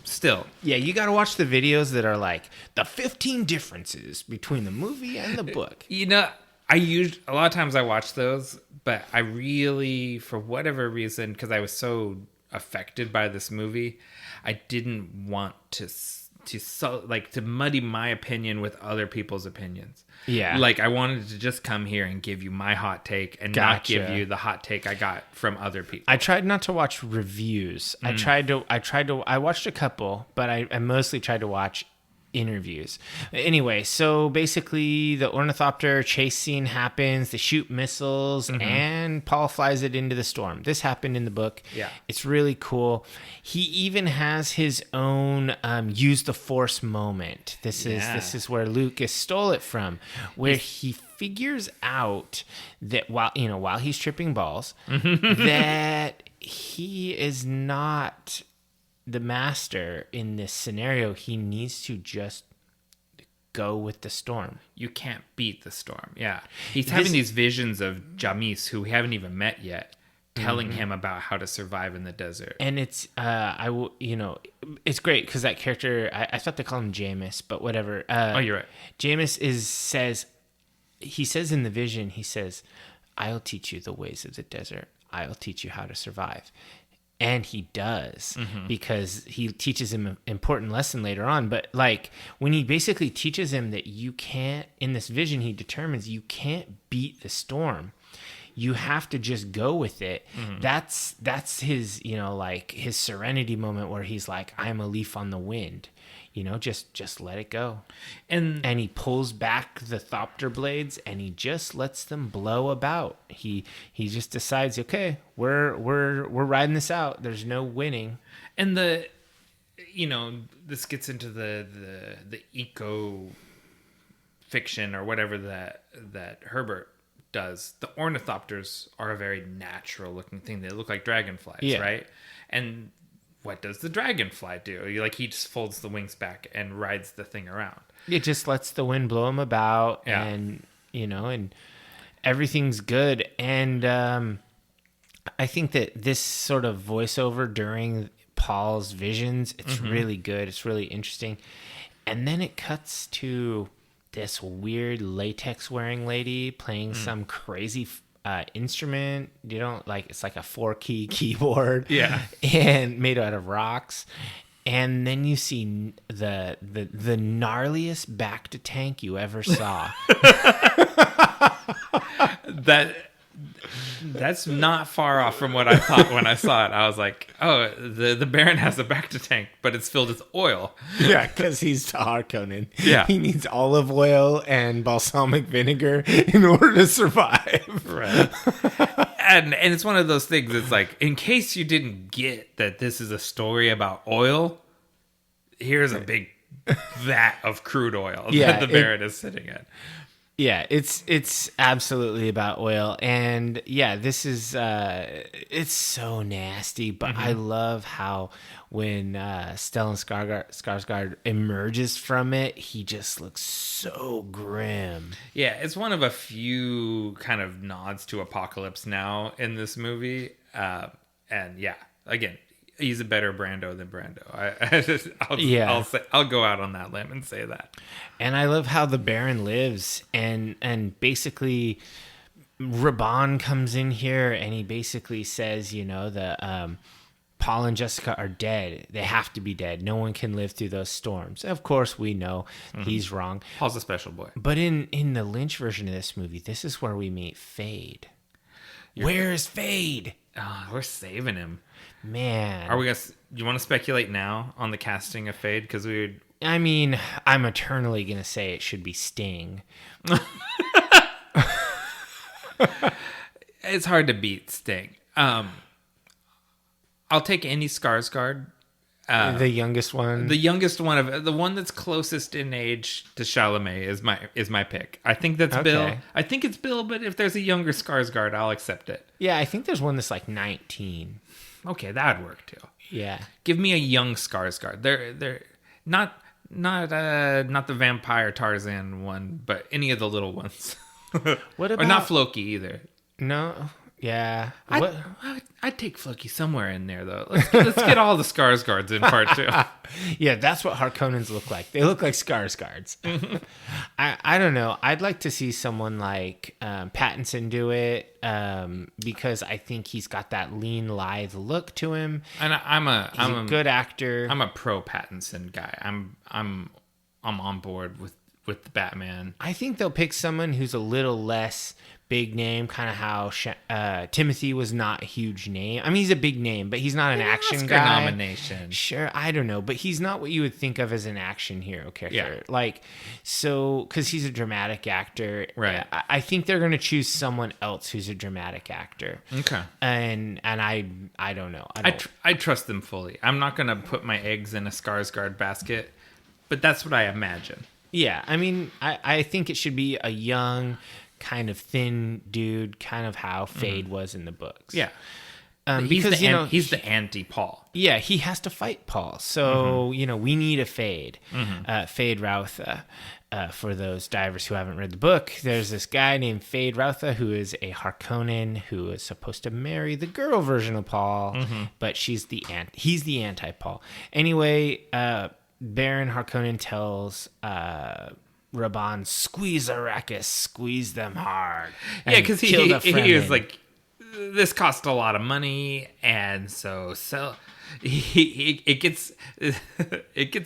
Still. Yeah, you got to watch the videos that are like the 15 differences between the movie and the book. A lot of times I watch those, but I really, for whatever reason, because I was so affected by this movie, I didn't want to muddy my opinion with other people's opinions. Yeah. Like, I wanted to just come here and give you my hot take and not give you the hot take I got from other people. I tried not to watch reviews. I watched a couple, but I mostly tried to watch interviews. Anyway, so basically the ornithopter chase scene happens, they shoot missiles, and Paul flies it into the storm. This happened in the book. Yeah. It's really cool. He even has his own use the force moment. This is where Lucas stole it from, where he figures out that while he's tripping balls, that he is not the master in this scenario. He needs to just go with the storm. You can't beat the storm. Yeah. He's having these visions of Jamis, who we haven't even met yet, telling him about how to survive in the desert. And it's it's great because that character, I thought they call him Jamis, but whatever. You're right. Jamis says in the vision, he says, I'll teach you the ways of the desert. I'll teach you how to survive. And he does, because he teaches him an important lesson later on. But like when he basically teaches him that you can't, in this vision, he determines you can't beat the storm. You have to just go with it. That's his, his serenity moment where he's like, I'm a leaf on the wind. Just let it go. And he pulls back the thopter blades and he just lets them blow about. He just decides, okay, we're riding this out. There's no winning. And this gets into the eco fiction or whatever that Herbert does. The ornithopters are a very natural looking thing. They look like dragonflies, right? And what does the dragonfly do? He just folds the wings back and rides the thing around. It just lets the wind blow him about, and and everything's good. And I think that this sort of voiceover during Paul's visions, it's really good. It's really interesting. And then it cuts to this weird latex wearing lady playing some crazy instrument. It's like a 4-key keyboard, and made out of rocks, And then you see the gnarliest back to tank you ever saw. That's not far off from what I thought when I saw it. I was like, oh, the Baron has a back to tank, but it's filled with oil. Yeah, because he's Harkonnen. Yeah. He needs olive oil and balsamic vinegar in order to survive. Right. And it's one of those things. It's like, in case you didn't get that this is a story about oil, here's a big vat of crude oil that the Baron is sitting in. Yeah, it's absolutely about oil, and yeah, this is it's so nasty. But I love how when Stellan Skarsgård emerges from it, he just looks so grim. Yeah, it's one of a few kind of nods to Apocalypse Now in this movie, and yeah, again, he's a better Brando than Brando. I'll go out on that limb and say that. And I love how the Baron lives, and basically Raban comes in here and he basically says, Paul and Jessica are dead. They have to be dead. No one can live through those storms. Of course, we know he's wrong. Paul's a special boy. But in the Lynch version of this movie, this is where we meet Fade. Where's Fade? Oh, we're saving him. Man. Are we gonna? You want to speculate now on the casting of Fade? Because I'm eternally gonna say it should be Sting. It's hard to beat Sting. I'll take Andy Skarsgård. The youngest one. The youngest one of the one that's closest in age to Chalamet is my pick. I think that's Bill. I think it's Bill, but if there's a younger Skarsgård, I'll accept it. Yeah, I think there's one that's like 19. Okay, that would work too. Yeah. Give me a young Skarsgård. They're not the vampire Tarzan one, but any of the little ones. What about, or not Floki either. No. Yeah. I'd take Floki somewhere in there though. Let's get all the Skarsgårds in part 2. Yeah, that's what Harkonnens look like. They look like Skarsgårds. I don't know. I'd like to see someone like Pattinson do it because I think he's got that lean, lithe look to him. And I'm a good actor. I'm a pro Pattinson guy. I'm on board with the Batman. I think they'll pick someone who's a little less big name, kind of how Timothy was not a huge name. I mean, he's a big name, but he's not an action Oscar guy. Nomination. Sure, I don't know, but he's not what you would think of as an action hero character. Yeah. Like, so, because he's a dramatic actor. Right. I think they're going to choose someone else who's a dramatic actor. Okay. And I don't know. I trust them fully. I'm not going to put my eggs in a Skarsgård basket, but that's what I imagine. Yeah, I mean, I think it should be a young, kind of thin dude, kind of how Fade was in the books. Yeah. Because, he's the anti-Paul. Yeah, he has to fight Paul. So, we need a Fade. Fade Rautha. For those divers who haven't read the book, there's this guy named Fade Rautha who is a Harkonnen who is supposed to marry the girl version of Paul, but he's the anti-Paul. Anyway, Baron Harkonnen tells Raban, squeeze Arrakis, squeeze them hard. Yeah, because he is like, this cost a lot of money, and so it gets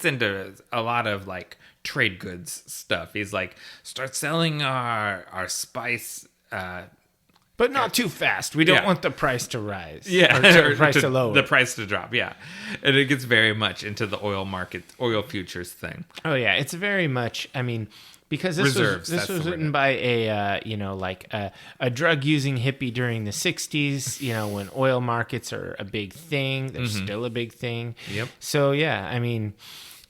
into a lot of like trade goods stuff. He's like, start selling our spice. But not too fast. We don't want the price to rise. Yeah. Or the price to lower. The price to drop, yeah. And it gets very much into the oil market, oil futures thing. Oh, yeah. It's very much, because this was written by a drug-using hippie during the 60s, when oil markets are a big thing. They're still a big thing. Yep. So, yeah,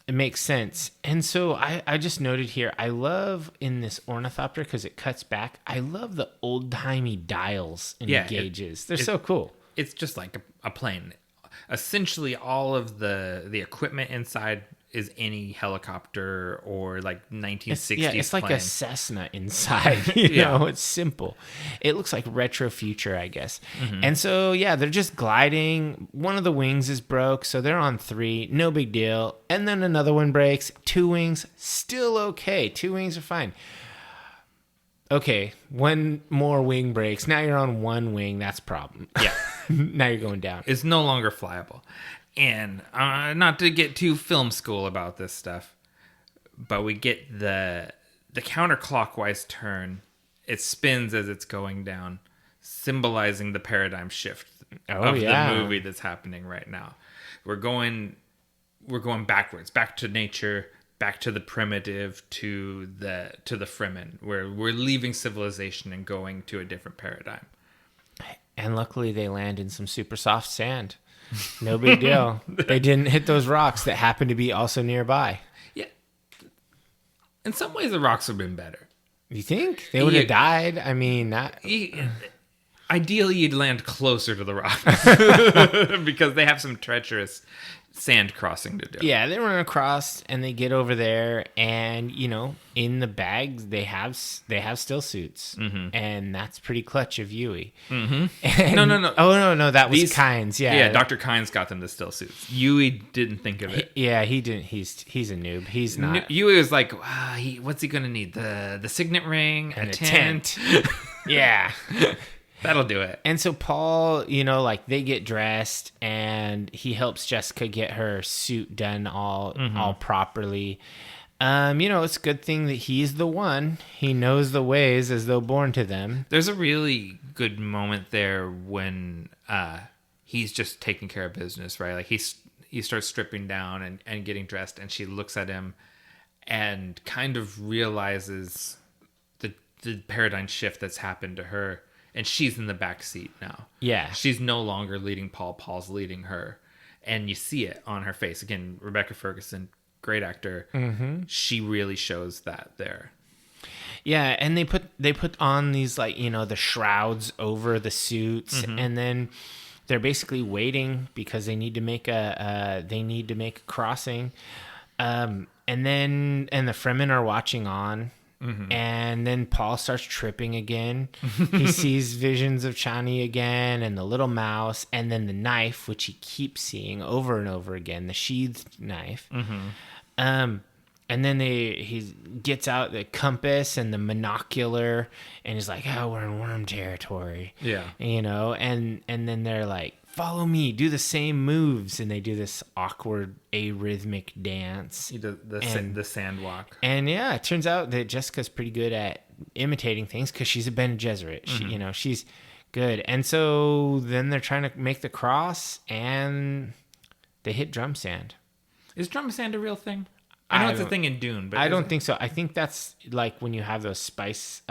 it makes sense. And so I just noted here, I love in this ornithopter, because it cuts back, I love the old-timey dials and gauges. They're so cool. It's just like a plane. Essentially, all of the equipment inside is any helicopter or like 1960s it's like plane. a Cessna inside. You know, it's simple. It looks like retro future, I guess. And so, yeah, they're just gliding. One of the wings is broke, so they're on 3. No big deal. And then another one breaks. 2 wings, still okay. 2 wings are fine. Okay, one more wing breaks. Now you're on 1 wing. That's a problem. Yeah. Now you're going down. It's no longer flyable. And not to get too film school about this stuff, but we get the counterclockwise turn. It spins as it's going down, symbolizing the paradigm shift of the movie that's happening right now. We're going backwards, back to nature, back to the primitive, to the Fremen, where we're leaving civilization and going to a different paradigm. And luckily they land in some super soft sand. No big deal. They didn't hit those rocks that happened to be also nearby. Yeah. In some ways, the rocks would have been better. You think? They would have died? I mean, not... Ideally, you'd land closer to the rocks because they have some treacherous sand crossing to do. Yeah, they run across and they get over there, and in the bags they have still suits, and that's pretty clutch of Yui. Mm-hmm. No. Oh no, that was Kynes. Yeah, Dr. Kynes got them the still suits. Yui didn't think of it. He didn't. He's a noob. He's not. Yui was like, what's he gonna need? The signet ring, and a tent. Yeah. That'll do it. And so Paul, they get dressed and he helps Jessica get her suit done all properly. It's a good thing that he's the one. He knows the ways as though born to them. There's a really good moment there when he's just taking care of business, right? Like he starts stripping down and getting dressed, and she looks at him and kind of realizes the paradigm shift that's happened to her. And she's in the back seat now. Yeah. She's no longer leading Paul. Paul's leading her. And you see it on her face. Again, Rebecca Ferguson, great actor. Mm-hmm. She really shows that there. Yeah, and they put on these, the shrouds over the suits, and then they're basically waiting because they need to make a crossing. And the Fremen are watching on. Mm-hmm. And then Paul starts tripping again. He sees visions of Chani again, and the little mouse, and then the knife, which he keeps seeing over and over again, the sheathed knife. Mm-hmm. And then he gets out the compass and the monocular, and he's like, "Oh, we're in worm territory." Yeah, and then they're like, "Follow me, do the same moves," and they do this awkward arrhythmic dance. The sand walk. And yeah, it turns out that Jessica's pretty good at imitating things because she's a Bene Gesserit. She's good. And so then they're trying to make the cross, and they hit drum sand. Is drum sand a real thing? I know it's a thing in Dune, but I don't think so. I think that's like when you have those spice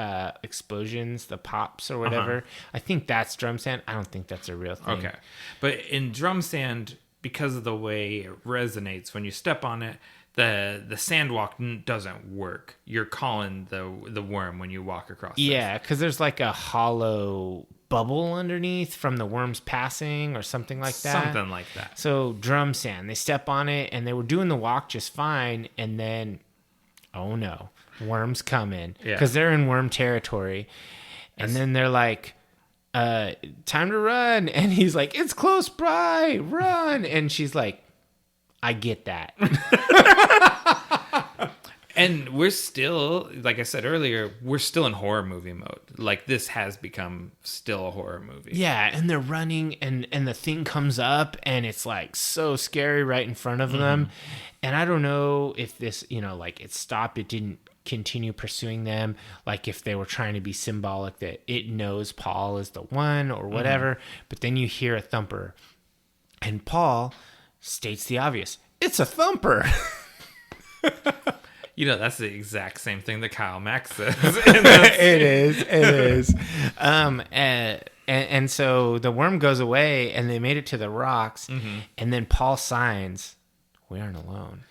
explosions, the pops or whatever. I think that's drum sand. I don't think that's a real thing. Okay. But in drum sand, because of the way it resonates when you step on it, the sand walk doesn't work. You're calling the worm when you walk across. Yeah, because there's like a hollow bubble underneath from the worms passing or something like that. Something like that. So drum sand, they step on it and they were doing the walk just fine, and then oh no, worms come in because they're in worm territory, and then they're like, time to run, and he's like, it's close by, run, and she's like, I get that. And we're still, like I said earlier, we're still in horror movie mode. Like, this has become still a horror movie. Yeah, and they're running, and the thing comes up, and it's, like, so scary right in front of them. And I don't know if this, it stopped, it didn't continue pursuing them, like if they were trying to be symbolic that it knows Paul is the one or whatever. But then you hear a thumper, and Paul states the obvious. It's a thumper. That's the exact same thing that Kyle Max says. It is. And so the worm goes away, and they made it to the rocks, and then Paul signs, "We aren't alone."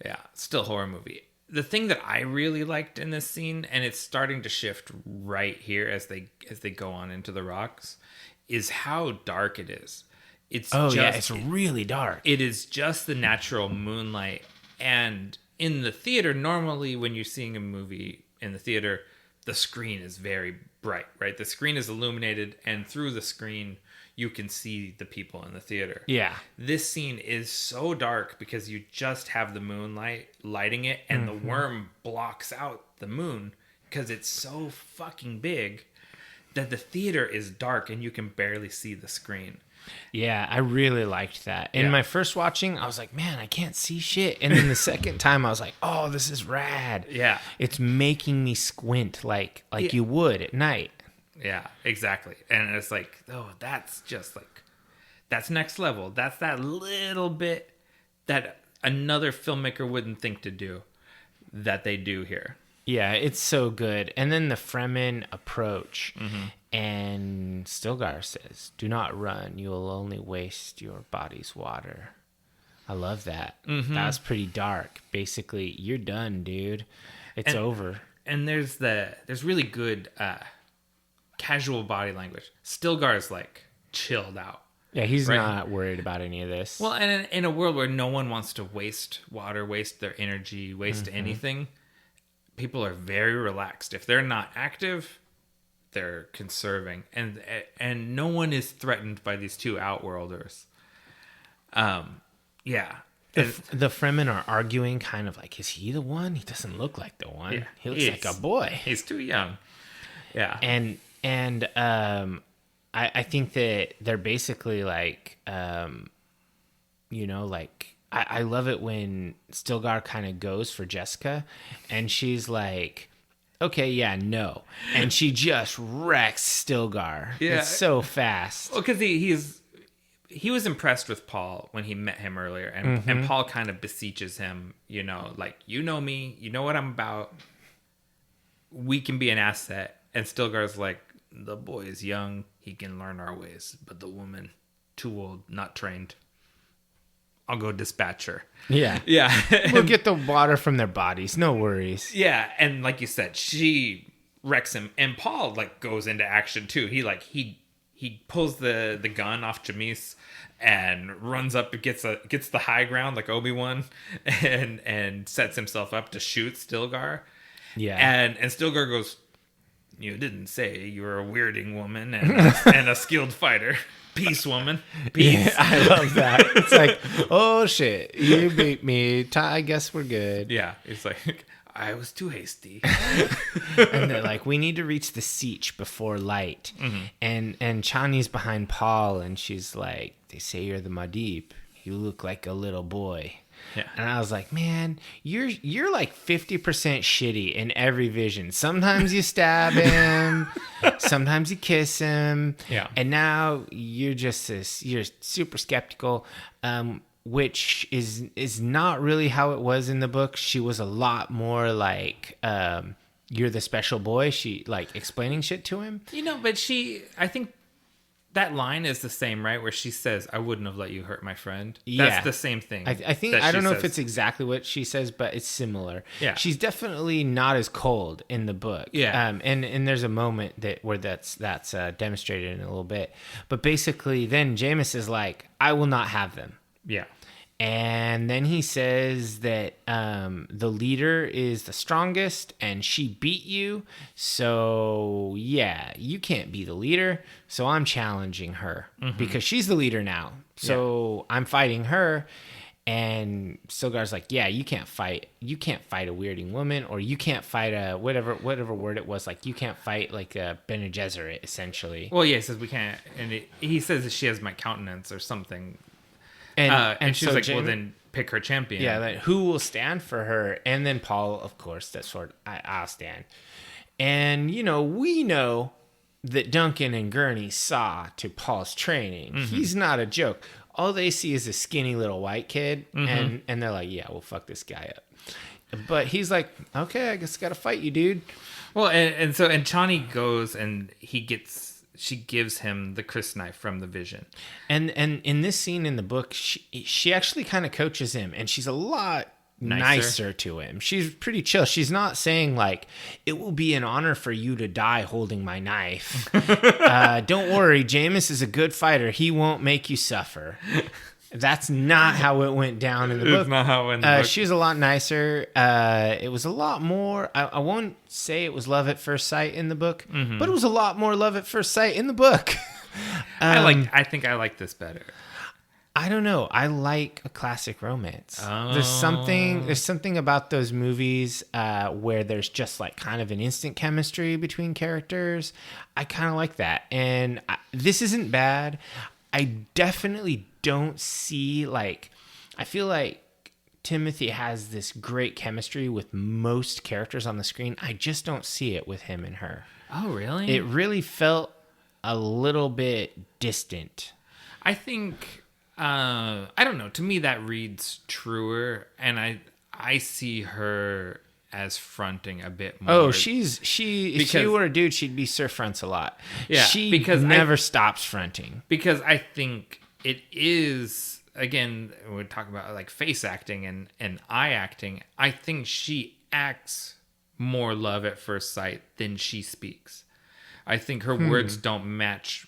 Yeah, still horror movie. The thing that I really liked in this scene, and it's starting to shift right here as they go on into the rocks, is how dark it is. It's really dark. It is just the natural moonlight. And in the theater, normally when you're seeing a movie in the theater, the screen is very bright, right? The screen is illuminated, and through the screen, you can see the people in the theater. Yeah. This scene is so dark because you just have the moonlight lighting it, and the worm blocks out the moon because it's so fucking big that the theater is dark and you can barely see the screen. Yeah, I really liked that. In my first watching, I was like, man, I can't see shit. And then the second time, I was like, oh, this is rad. Yeah. It's making me squint like you would at night. Yeah, exactly. And it's like, oh, that's just like, that's next level. That's that little bit that another filmmaker wouldn't think to do that they do here. Yeah, it's so good. And then the Fremen approach, and Stilgar says, "Do not run. You will only waste your body's water." I love that. That was pretty dark. Basically, you're done, dude. It's over. And there's really good casual body language. Stilgar's like chilled out. Yeah, he's not worried about any of this. Well, and in a world where no one wants to waste water, waste their energy, waste anything, people are very relaxed. If they're not active, they're conserving, and no one is threatened by these two outworlders. Yeah. The Fremen are arguing, kind of like, is he the one? He doesn't look like the one. Yeah, he looks like a boy. He's too young. Yeah. And I think that they're basically like, like, I love it when Stilgar kind of goes for Jessica, and she's like, okay, yeah, no. And she just wrecks Stilgar. Yeah. It's so fast. Well, because he was impressed with Paul when he met him earlier, and Paul kind of beseeches him, like, you know me, you know what I'm about. We can be an asset. And Stilgar's like, the boy is young, he can learn our ways, but the woman, too old, not trained. I'll go dispatch her. Yeah. Yeah. We'll get the water from their bodies. No worries. Yeah. And like you said, she wrecks him. And Paul like goes into action too. He pulls the gun off Jamis and runs up and gets the high ground like Obi-Wan and sets himself up to shoot Stilgar. Yeah. And Stilgar goes, "You didn't say you were a weirding woman and a skilled fighter. Peace, woman. Peace." Yeah, I love that. It's like, oh shit, you beat me. I guess we're good. Yeah, it's like, I was too hasty. And they're like, we need to reach the siege before light. And Chani's behind Paul, and she's like, they say you're the Madib. You look like a little boy. Yeah. And I was like, man, you're like 50% shitty in every vision. Sometimes you stab him, sometimes you kiss him. Yeah. And now you're you're super skeptical, which is not really how it was in the book. She was a lot more like, you're the special boy. She like explaining shit to him. But I think that line is the same, right? Where she says, "I wouldn't have let you hurt my friend." Yeah. That's the same thing. I think, I don't know if it's exactly what she says, but it's similar. Yeah. She's definitely not as cold in the book. Yeah. And there's a moment where that's demonstrated in a little bit. But basically then Jamis is like, I will not have them. Yeah. And then he says that the leader is the strongest and she beat you. So, yeah, you can't be the leader. So I'm challenging her because she's the leader now. So I'm fighting her. And Stilgar's like, yeah, you can't fight. You can't fight a weirding woman, or you can't fight a whatever word it was. Like, you can't fight like a Bene Gesserit, essentially. Well, yeah, he says we can't. And he says that she has my countenance or something. And she's so like, well, then pick her champion. Yeah, like, who will stand for her? And then Paul, of course, that sort of, I'll stand. And, we know that Duncan and Gurney saw to Paul's training. He's not a joke. All they see is a skinny little white kid, and they're like, yeah, we'll fuck this guy up. But he's like, okay, I guess I got to fight you, dude. Well, and Chani goes and she gives him the crysknife from the vision. And in this scene in the book, she actually kind of coaches him, and she's a lot nicer to him. She's pretty chill. She's not saying like, it will be an honor for you to die holding my knife. Don't worry, Jamis is a good fighter. He won't make you suffer. That's not how it went down in the book. It's not how it went in the book. She was a lot nicer. It was a lot more, I won't say it was love at first sight in the book, but it was a lot more love at first sight in the book. I think I like this better. I don't know. I like a classic romance. Oh. There's something about those movies where there's just like kind of an instant chemistry between characters. I kind of like that. And this isn't bad. I definitely don't see, like, I feel like Timothy has this great chemistry with most characters on the screen. I just don't see it with him and her. Oh, really? It really felt a little bit distant. I think, I don't know. To me, that reads truer, and I see her as fronting a bit more. Oh, if she were a dude, she'd be Sir Fronts a lot. Yeah, she because never stops fronting. Because I think it is, again, we're talking about like face acting and eye acting. I think she acts more love at first sight than she speaks. I think her words don't match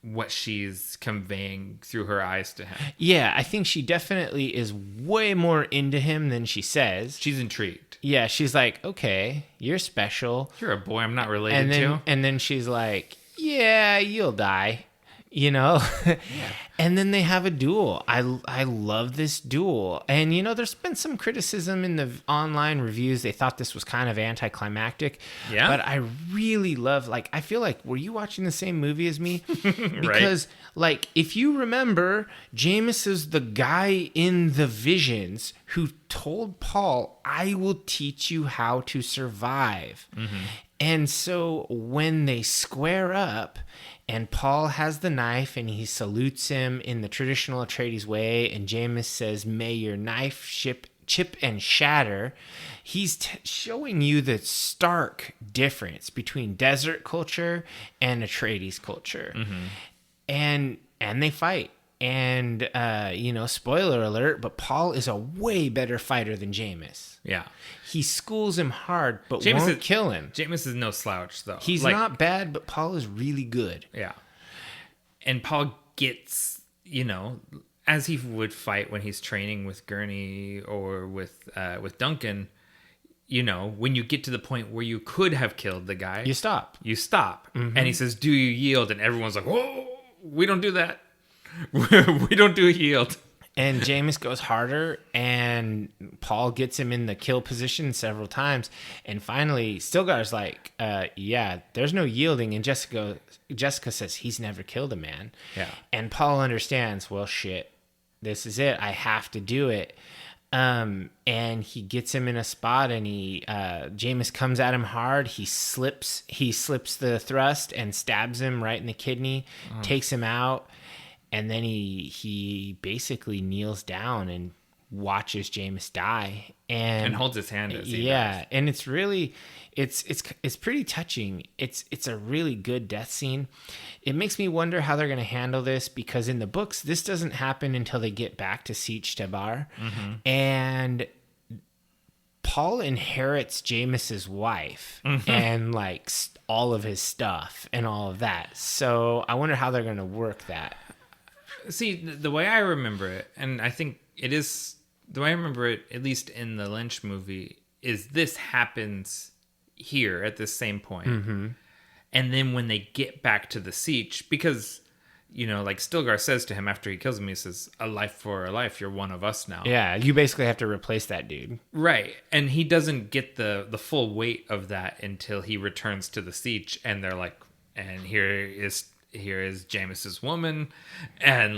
what she's conveying through her eyes to him. Yeah, I think she definitely is way more into him than she says. She's intrigued. Yeah, she's like, okay, you're special. You're a boy I'm not related to. And then she's like, yeah, you'll die. You know? Yeah. And then they have a duel. I love this duel. And, you know, there's been some criticism in the online reviews. They thought this was kind of anticlimactic. Yeah. But I really love, like, I feel like, were you watching the same movie as me? Because, like, if you remember, Jameis is the guy in the visions who told Paul, I will teach you how to survive. Mm-hmm. And so when they square up, and Paul has the knife, and he salutes him in the traditional Atreides way, and Jameis says, may your knife chip and shatter. He's showing you the stark difference between desert culture and Atreides culture. Mm-hmm. And they fight. And, you know, spoiler alert, but Paul is a way better fighter than Jameis. Yeah. He schools him hard, but won't kill him. Jameis is no slouch, though. He's not bad, but Paul is really good. Yeah. And Paul gets, you know, as he would fight when he's training with Gurney or with Duncan, you know, when you get to the point where you could have killed the guy. You stop. Mm-hmm. And he says, do you yield? And everyone's like, whoa, we don't do that. We don't do yield. And Jameis goes harder, and Paul gets him in the kill position several times. And finally, Stilgar's like, yeah, there's no yielding. And Jessica says, he's never killed a man. Yeah. And Paul understands, well, shit, this is it. I have to do it. And he gets him in a spot, and Jameis comes at him hard. He slips the thrust and stabs him right in the kidney, takes him out. And then he basically kneels down and watches Jameis die and holds his hand as he dies. And it's really it's pretty touching. It's a really good death scene. It makes me wonder how they're going to handle this, because in the books this doesn't happen until they get back to Sietch Tabr. Mm-hmm. And Paul inherits Jameis's wife and like all of his stuff and all of that. So I wonder how they're going to work that. See, the way I remember it, and I think it is, the way I remember it, at least in the Lynch movie, is this happens here at this same point. Mm-hmm. And then when they get back to the Sietch, because, you know, like Stilgar says to him after he kills him, he says, a life for a life, you're one of us now. Yeah, you basically have to replace that dude. Right. And he doesn't get the full weight of that until he returns to the Sietch, and they're like, and here is Jameis's woman, and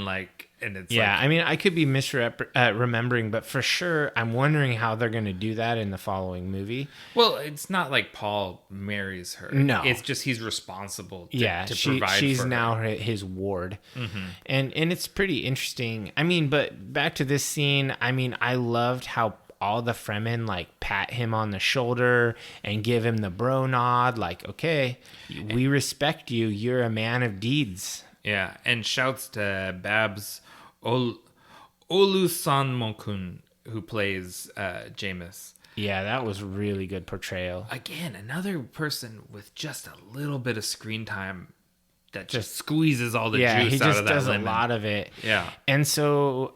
it's yeah. I mean, I could be remembering, but for sure, I'm wondering how they're going to do that in the following movie. Well, it's not like Paul marries her. No, it's just he's responsible. To provide. She's for now her. His ward, mm-hmm. and it's pretty interesting. I mean, but back to this scene. I mean, I loved how all the Fremen like pat him on the shoulder and give him the bro nod, like, okay, we respect you. You're a man of deeds. Yeah, and shouts to Babs Olusanmokun, who plays Jameis. Yeah, that was really good portrayal. Again, another person with just a little bit of screen time that just squeezes all the juice out of that lemon. Yeah, he just does a lot of it. Yeah. And so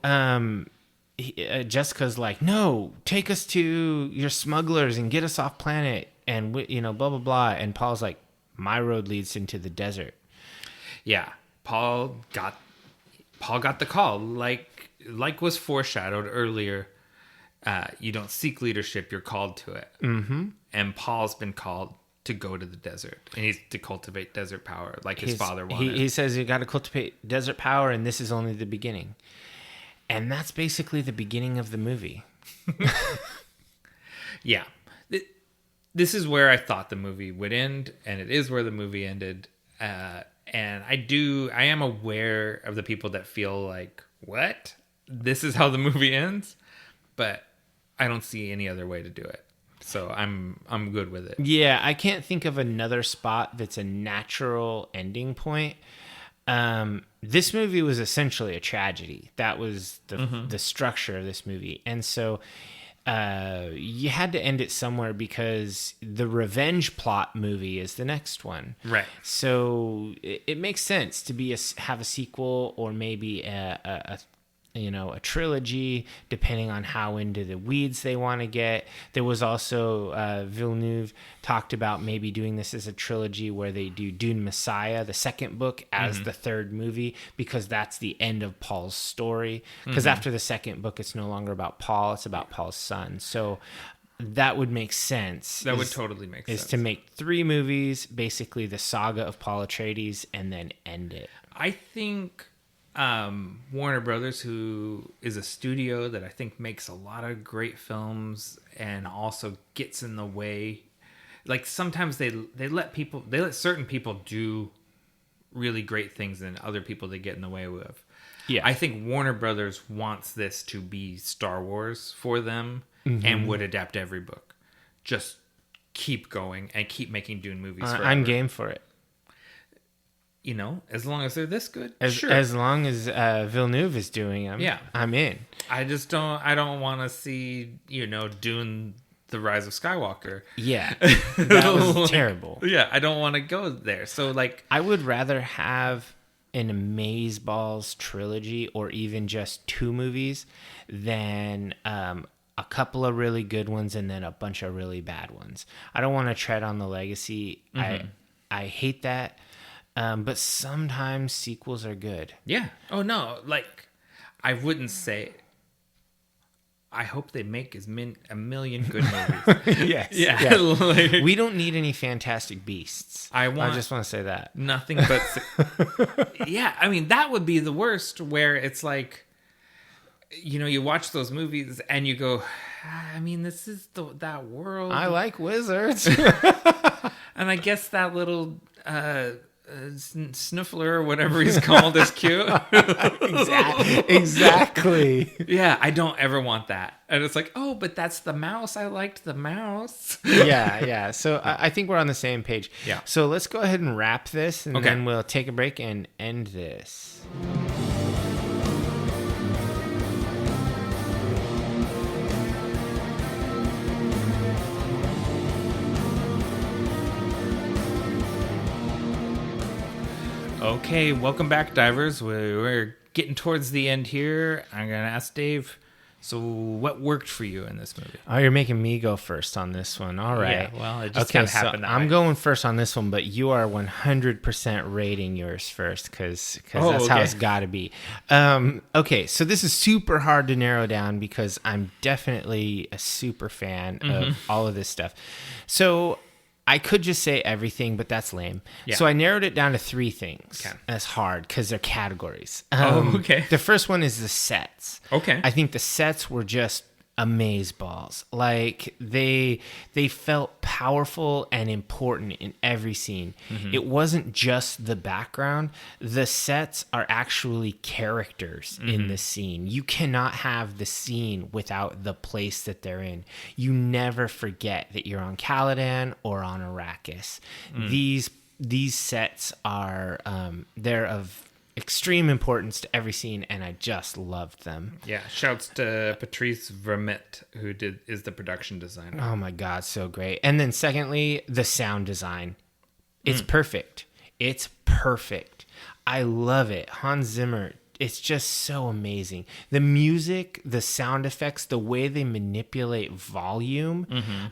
Jessica's like, no, take us to your smugglers and get us off planet, and blah blah blah. And Paul's like, my road leads into the desert. Yeah, Paul got the call, like was foreshadowed earlier. You don't seek leadership, you're called to it. Mm-hmm. And Paul's been called to go to the desert. And he's to cultivate desert power like his father wanted. He says you got to cultivate desert power, and this is only the beginning. And that's basically the beginning of the movie. Yeah. This is where I thought the movie would end, and it is where the movie ended. And I am aware of the people that feel like, what? This is how the movie ends? But I don't see any other way to do it. So I'm good with it. Yeah, I can't think of another spot that's a natural ending point. This movie was essentially a tragedy. That was the structure of this movie. And so you had to end it somewhere because the revenge plot movie is the next one. Right. So it makes sense to have a sequel or maybe a trilogy, depending on how into the weeds they want to get. There was also Villeneuve talked about maybe doing this as a trilogy where they do Dune Messiah, the second book, as the third movie, because that's the end of Paul's story. Because after the second book, it's no longer about Paul, it's about Paul's son. So that would make sense. That would totally make sense. Is to make 3 movies, basically the saga of Paul Atreides, and then end it. I think Warner Brothers, who is a studio that I think makes a lot of great films and also gets in the way. Like sometimes they let certain people do really great things and other people they get in the way of. Yeah. I think Warner Brothers wants this to be Star Wars for them and would adapt every book. Just keep going and keep making Dune movies forever. I'm game for it. You know, as long as they're this good, sure. As long as Villeneuve is doing them, I'm in. I don't want to see, Dune, The Rise of Skywalker. Yeah, that was terrible. Yeah, I don't want to go there. So, I would rather have an Amazeballs trilogy or even just 2 movies than a couple of really good ones and then a bunch of really bad ones. I don't want to tread on the legacy. I hate that. But sometimes sequels are good. Yeah. Oh, no. I wouldn't say... I hope they make a million good movies. Yes. Yeah. We don't need any Fantastic Beasts. I just want to say that. Nothing but... Yeah. I mean, that would be the worst, where it's like... you watch those movies and you go... I mean, this is that world. I like wizards. And I guess that little... Sniffler or whatever he's called is cute. Exactly. Yeah, I don't ever want that. And it's like, oh, but that's the mouse. I liked the mouse. Yeah. So I think we're on the same page. Yeah. So let's go ahead and wrap this, and then we'll take a break and end this. Okay, welcome back, divers. We're getting towards the end here. I'm going to ask Dave, so what worked for you in this movie? Oh, you're making me go first on this one. All right. Yeah, well, it just kind of happened that way. I'm going first on this one, but you are 100% rating yours first because that's how it's got to be. Okay, so this is super hard to narrow down because I'm definitely a super fan of all of this stuff. So... I could just say everything, but that's lame. Yeah. So I narrowed it down to 3 things. Okay. That's hard because they're categories. Okay. The first one is the sets. Okay. I think the sets were just amazeballs. They felt powerful and important in every scene. It wasn't just the background. The sets are actually characters in the scene. You cannot have the scene without the place that they're in. You never forget that you're on Caladan or on Arrakis. These sets are they're of extreme importance to every scene, and I just loved them. Yeah, shouts to Patrice Vermette, who is the production designer. Oh my god, so great. And then secondly, the sound design. It's perfect. It's perfect. I love it. Hans Zimmer, it's just so amazing. The music, the sound effects, the way they manipulate volume,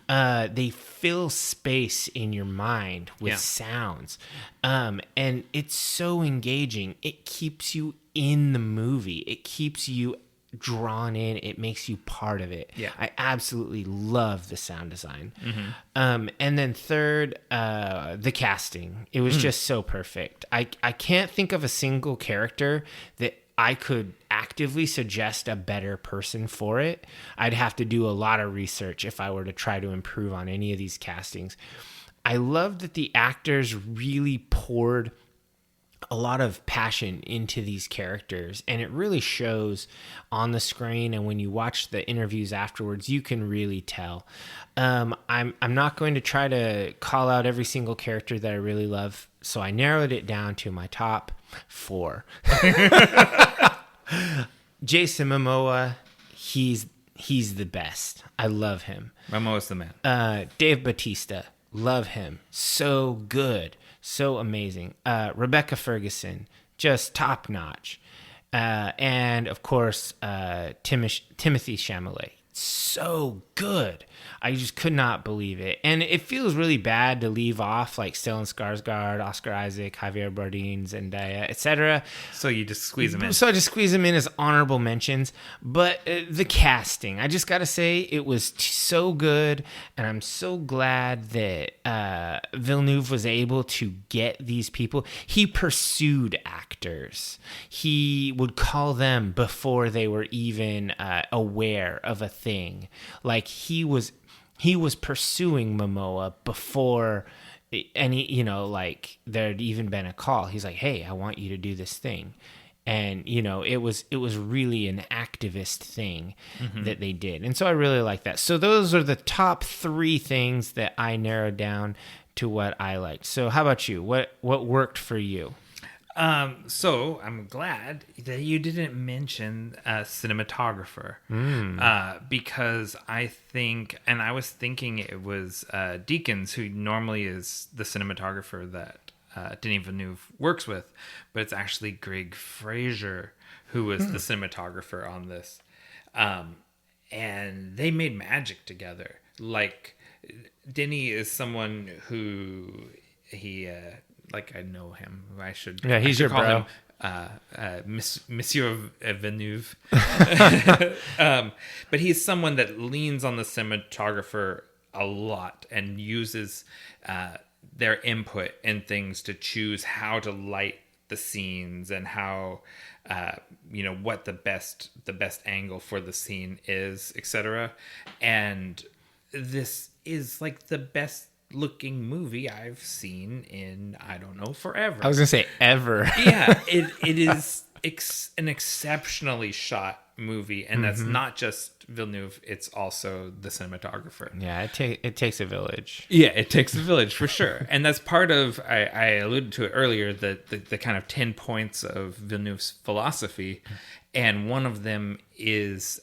they fill space in your mind with sounds. And it's so engaging. It keeps you in the movie. It keeps you drawn in. It makes you part of it. Yeah. I absolutely love the sound design. And then third, the casting. It was just so perfect. I can't think of a single character that I could actively suggest a better person for it. I'd have to do a lot of research if I were to try to improve on any of these castings. I love that the actors really poured a lot of passion into these characters, and it really shows on the screen, and when you watch the interviews afterwards, you can really tell. I'm not going to try to call out every single character that I really love, so I narrowed it down to my top 4. Jason Momoa, he's the best. I love him. Momoa's the man. Dave Bautista, love him. So good. So amazing. Rebecca Ferguson, just top notch. And of course, Timothy Chalamet, so good. I just could not believe it. And it feels really bad to leave off like Stellan Skarsgård, Oscar Isaac, Javier Bardem, Zendaya, etc. So you just squeeze them in. So I just squeeze them in as honorable mentions. But the casting, I just got to say, it was so good. And I'm so glad that Villeneuve was able to get these people. He pursued actors. He would call them before they were even aware of a thing. Like he was pursuing Momoa before any, like there'd even been a call. He's like, hey, I want you to do this thing. And, it was really an activist thing that they did. And so I really like that. So those are the top 3 things that I narrowed down to what I liked. So how about you? What worked for you? So I'm glad that you didn't mention cinematographer, because I think, and I was thinking it was Deakins, who normally is the cinematographer that Denis Villeneuve works with, but it's actually Greg Fraser who was the cinematographer on this, and they made magic together. Like Denis is someone who I know him. I should. Yeah, he's your bro. Monsieur Villeneuve. But he's someone that leans on the cinematographer a lot and uses their input in things to choose how to light the scenes and how what the best angle for the scene is, etc. And this is like the best looking movie I've seen in, I don't know, forever. I was gonna say ever. Yeah, it is an exceptionally shot movie, and that's not just Villeneuve, it's also the cinematographer. Yeah, it takes a village. Yeah, it takes a village for sure. And that's part of, I alluded to it earlier, the kind of 10 points of Villeneuve's philosophy, and one of them is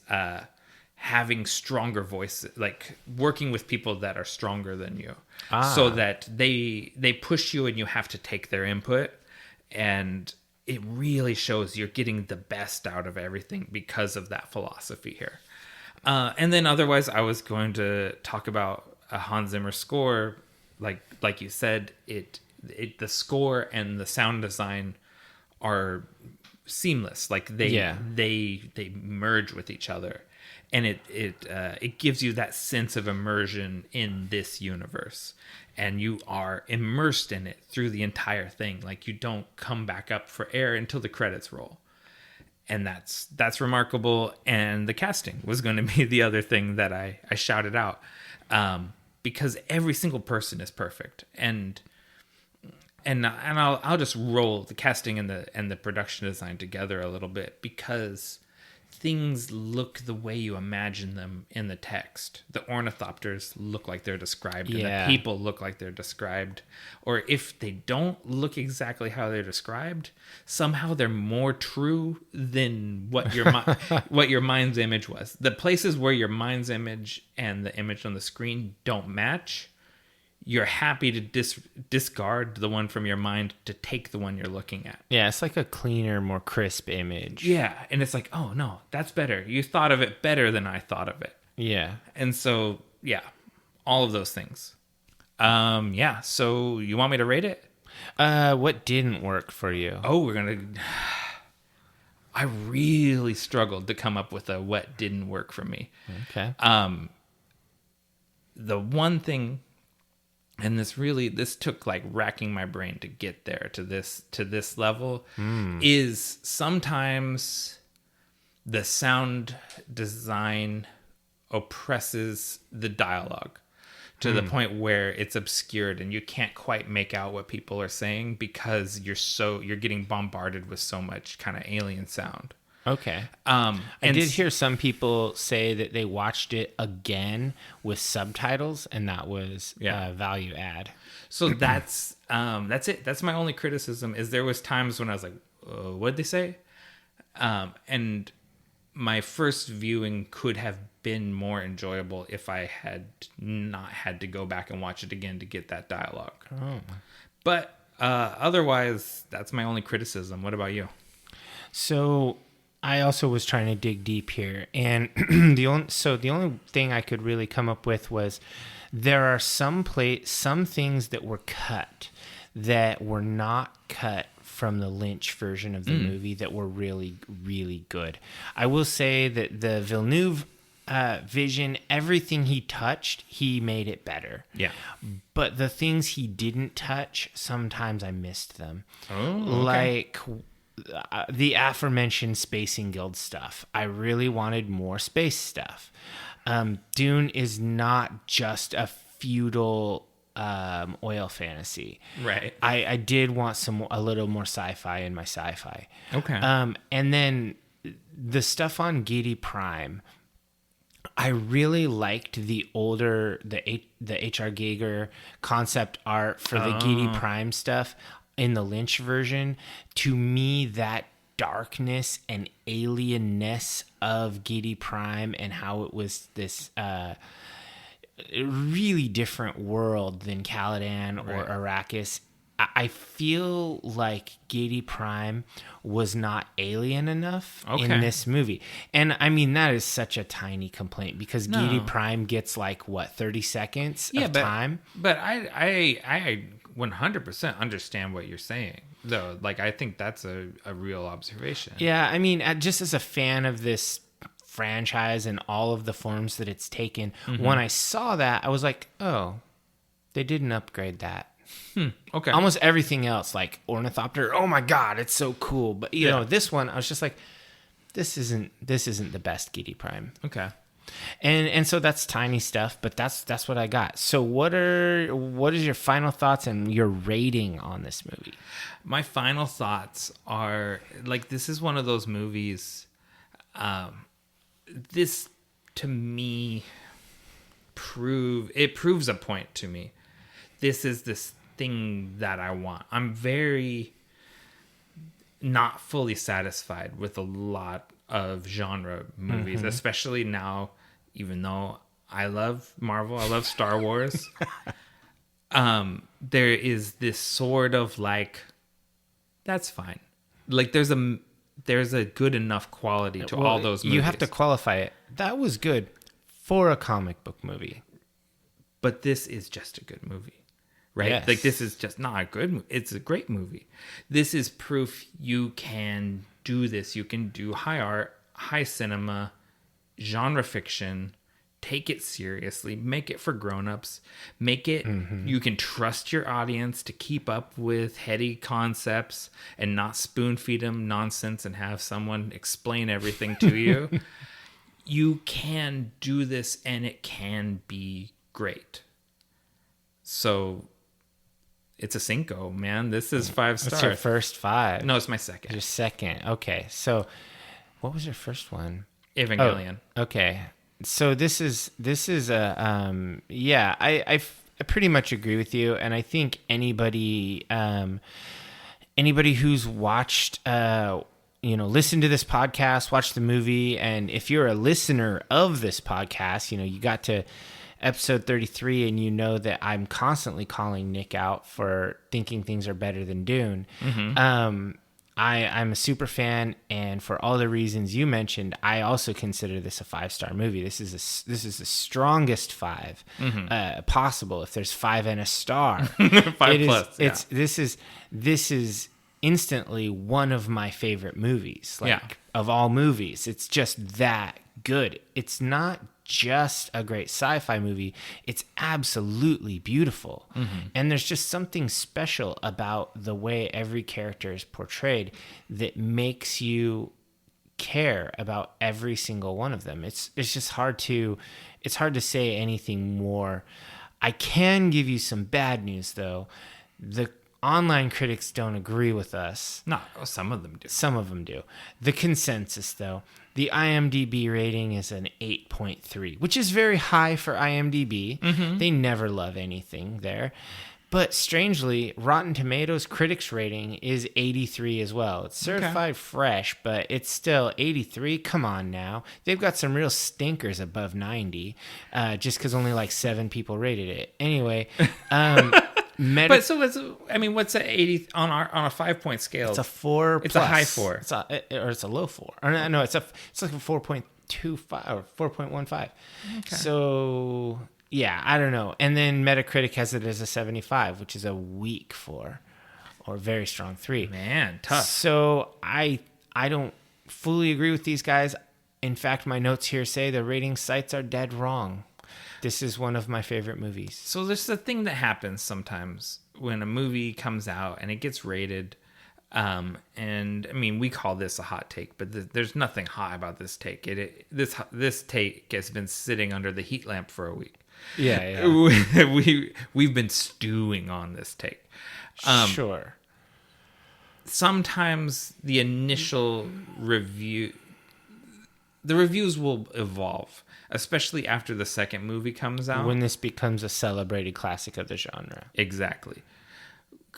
having stronger voices, like working with people that are stronger than you, so that they push you and you have to take their input, and it really shows you're getting the best out of everything because of that philosophy here. And then otherwise, I was going to talk about a Hans Zimmer score. Like you said, the score and the sound design are seamless. Like they merge with each other. And it gives you that sense of immersion in this universe, and you are immersed in it through the entire thing. Like you don't come back up for air until the credits roll, and that's remarkable. And the casting was going to be the other thing that I shouted out, because every single person is perfect, and I'll just roll the casting and the production design together a little bit, because things look the way you imagine them in the text. The ornithopters look like they're described, and the people look like they're described. Or if they don't look exactly how they're described, somehow they're more true than what your mind's image was. The places where your mind's image and the image on the screen don't match, you're happy to discard the one from your mind to take the one you're looking at. Yeah, it's like a cleaner, more crisp image. Yeah, and it's like, oh no, that's better. You thought of it better than I thought of it. Yeah. And so, yeah, all of those things. Yeah, so you want me to rate it? What didn't work for you? Oh, I really struggled to come up with what didn't work for me. Okay. The one thing, and this took like racking my brain to get there to this level, is sometimes the sound design oppresses the dialogue to the point where it's obscured and you can't quite make out what people are saying because you're getting bombarded with so much kind of alien sound. Okay. I did hear some people say that they watched it again with subtitles, and that was value add. So that's it. That's my only criticism. Is there was times when I was like, "What'd they say?" And my first viewing could have been more enjoyable if I had not had to go back and watch it again to get that dialogue. Oh. But otherwise, that's my only criticism. What about you? So I also was trying to dig deep here, and the only thing I could really come up with was there are some things that were cut that were not cut from the Lynch version of the movie that were really, really good. I will say that the Villeneuve vision, everything he touched, he made it better. Yeah. But the things he didn't touch, sometimes I missed them. Oh, okay. Like the aforementioned Spacing Guild stuff. I really wanted more space stuff. Dune is not just a feudal oil fantasy. Right. I did want a little more sci-fi in my sci-fi. Okay. And then the stuff on Giedi Prime, I really liked the H.R. Giger concept art for the Giedi Prime stuff in the Lynch version. To me, that darkness and alienness of Giedi Prime and how it was this really different world than Caladan or Arrakis. I feel like Giedi Prime was not alien enough in this movie. And I mean, that is such a tiny complaint because Giedi Prime gets like, 30 seconds of time? But I 100% understand what you're saying, though. Like, I think that's a real observation. Yeah, I mean, just as a fan of this franchise and all of the forms that it's taken, when I saw that, I was like, oh, they didn't upgrade that. Okay. Almost everything else, like Ornithopter, oh my god, it's so cool. But you know, this one, I was just like, this isn't the best Giedi Prime. Okay. And so that's tiny stuff, but that's what I got. So what is your final thoughts and your rating on this movie? My final thoughts are, like, this is one of those movies. This to me proves a point to me. This is this thing that I want. I'm very not fully satisfied with a lot of genre movies, especially now, even though I love Marvel, I love Star Wars. There is this sort of like, that's fine. Like there's a good enough quality to all those movies. You have to qualify it. That was good for a comic book movie. But this is just a good movie. Right? Yes. Like, this is just not a good movie. It's a great movie. This is proof you can do this. You can do high art, high cinema, genre fiction, take it seriously, make it for grown-ups, make it, you can trust your audience to keep up with heady concepts and not spoon-feed them nonsense and have someone explain everything to you. You can do this, and it can be great. So it's a cinco, man. This is 5 stars. What's your first 5? No, it's my second. Your second. Okay. So what was your first one? Evangelion. Oh, okay. So this is I pretty much agree with you, and I think anybody who's watched listen to this podcast, watch the movie, and if you're a listener of this podcast, you got to episode 33 and you know that I'm constantly calling Nick out for thinking things are better than Dune. I'm a super fan, and for all the reasons you mentioned, I also consider this a 5-star movie. This is the strongest 5 possible. If there's 5 and a star, 5 plus. This is instantly one of my favorite movies. Like of all movies. It's just that good. It's not just a great sci-fi movie. It's absolutely beautiful. And there's just something special about the way every character is portrayed that makes you care about every single one of them. It's just hard to say anything more. I can give you some bad news though. The online critics don't agree with us. No, some of them do. Some of them do. The consensus, though, the IMDb rating is an 8.3, which is very high for IMDb. They never love anything there. But strangely, Rotten Tomatoes critics rating is 83 as well. It's certified fresh, but it's still 83. Come on now. They've got some real stinkers above 90, just because only like 7 people rated it. Anyway, but so what's a 80 on a 5-point scale? It's a 4. It's a high 4. It's a low 4. Or no, it's like a 4.25 or 4.15. Okay. So yeah, I don't know. And then Metacritic has it as a 75, which is a weak 4 or very strong 3. Man, tough. So I don't fully agree with these guys. In fact, my notes here say the rating sites are dead wrong. This is one of my favorite movies. So there's a thing that happens sometimes when a movie comes out and it gets rated. And I mean, we call this a hot take, but there's nothing hot about this take. This take has been sitting under the heat lamp for a week. Yeah. We've been stewing on this take. Sure. Sometimes the initial reviews will evolve, especially after the second movie comes out. When this becomes a celebrated classic of the genre. Exactly.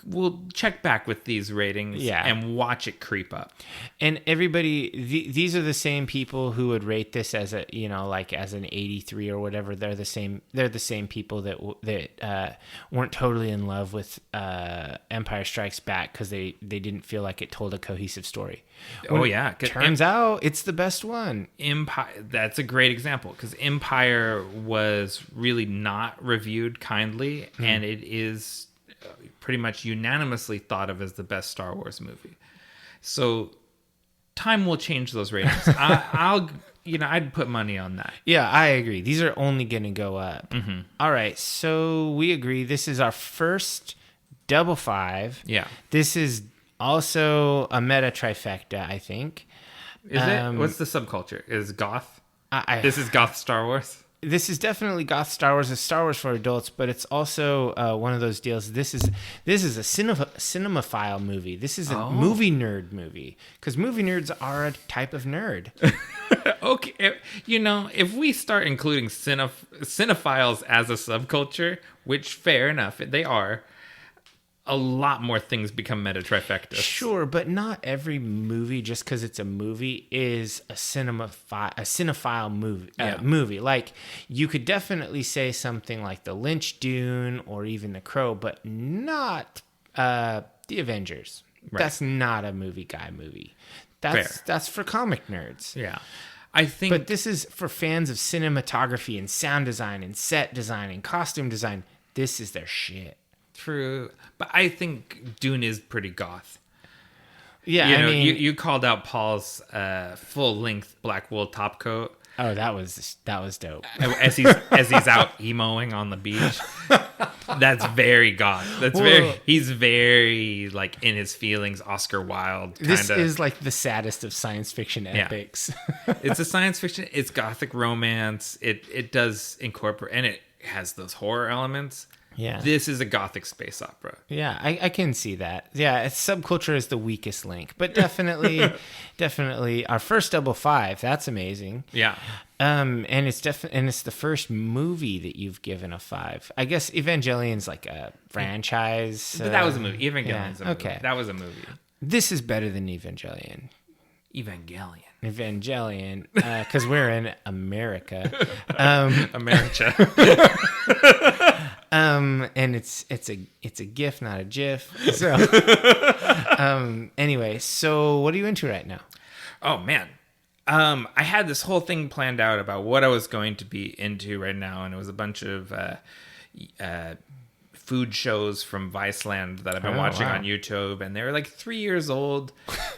We'll check back with these ratings and watch it creep up. And everybody, these are the same people who would rate this as as an 83 or whatever. They're the same people that weren't totally in love with Empire Strikes Back because they didn't feel like it told a cohesive story. Turns out it's the best one. Empire, that's a great example because Empire was really not reviewed kindly, and it is pretty much unanimously thought of as the best Star Wars movie. So time will change those ratings. I'd put money on that. Yeah, I agree. These are only going to go up. All right, so we agree. This is our first double 5. Yeah. This is also a meta trifecta, I think. Is it? What's the subculture? Is Goth? This is Goth Star Wars? This is definitely Goth Star Wars. It's Star Wars for adults, but it's also one of those deals. This is a cinemaphile movie. This is a movie nerd movie because movie nerds are a type of nerd. Okay, if we start including cinephiles as a subculture, which fair enough, they are, a lot more things become meta trifectas. Sure, but not every movie, just because it's a movie, is a cinephile movie. Movie. Like, you could definitely say something like the Lynch Dune or even The Crow, but not The Avengers. Right. That's not a movie guy movie. That's for comic nerds. Yeah. But this is for fans of cinematography and sound design and set design and costume design. This is their shit. True, but I think Dune is pretty goth. Yeah, you called out Paul's full-length black wool top coat. Oh, that was dope. As he's out emoing on the beach. That's very goth. He's very like in his feelings, Oscar Wilde kinda. This is like the saddest of science fiction epics. It's a science fiction, it's gothic romance. It does incorporate, and it has those horror elements. Yeah. This is a gothic space opera. Yeah, I can see that. Yeah, subculture is the weakest link, but definitely our first double 5. That's amazing. Yeah. And it's the first movie that you've given a 5. I guess Evangelion's like a franchise. But that was a movie. Evangelion's a movie. Okay. That was a movie. This is better than Evangelion. Evangelion, because we're in America. America. And it's a GIF, not a GIF. So, anyway, so what are you into right now? Oh man, I had this whole thing planned out about what I was going to be into right now, and it was a bunch of food shows from Viceland that I've been watching on YouTube, and they were like 3 years old,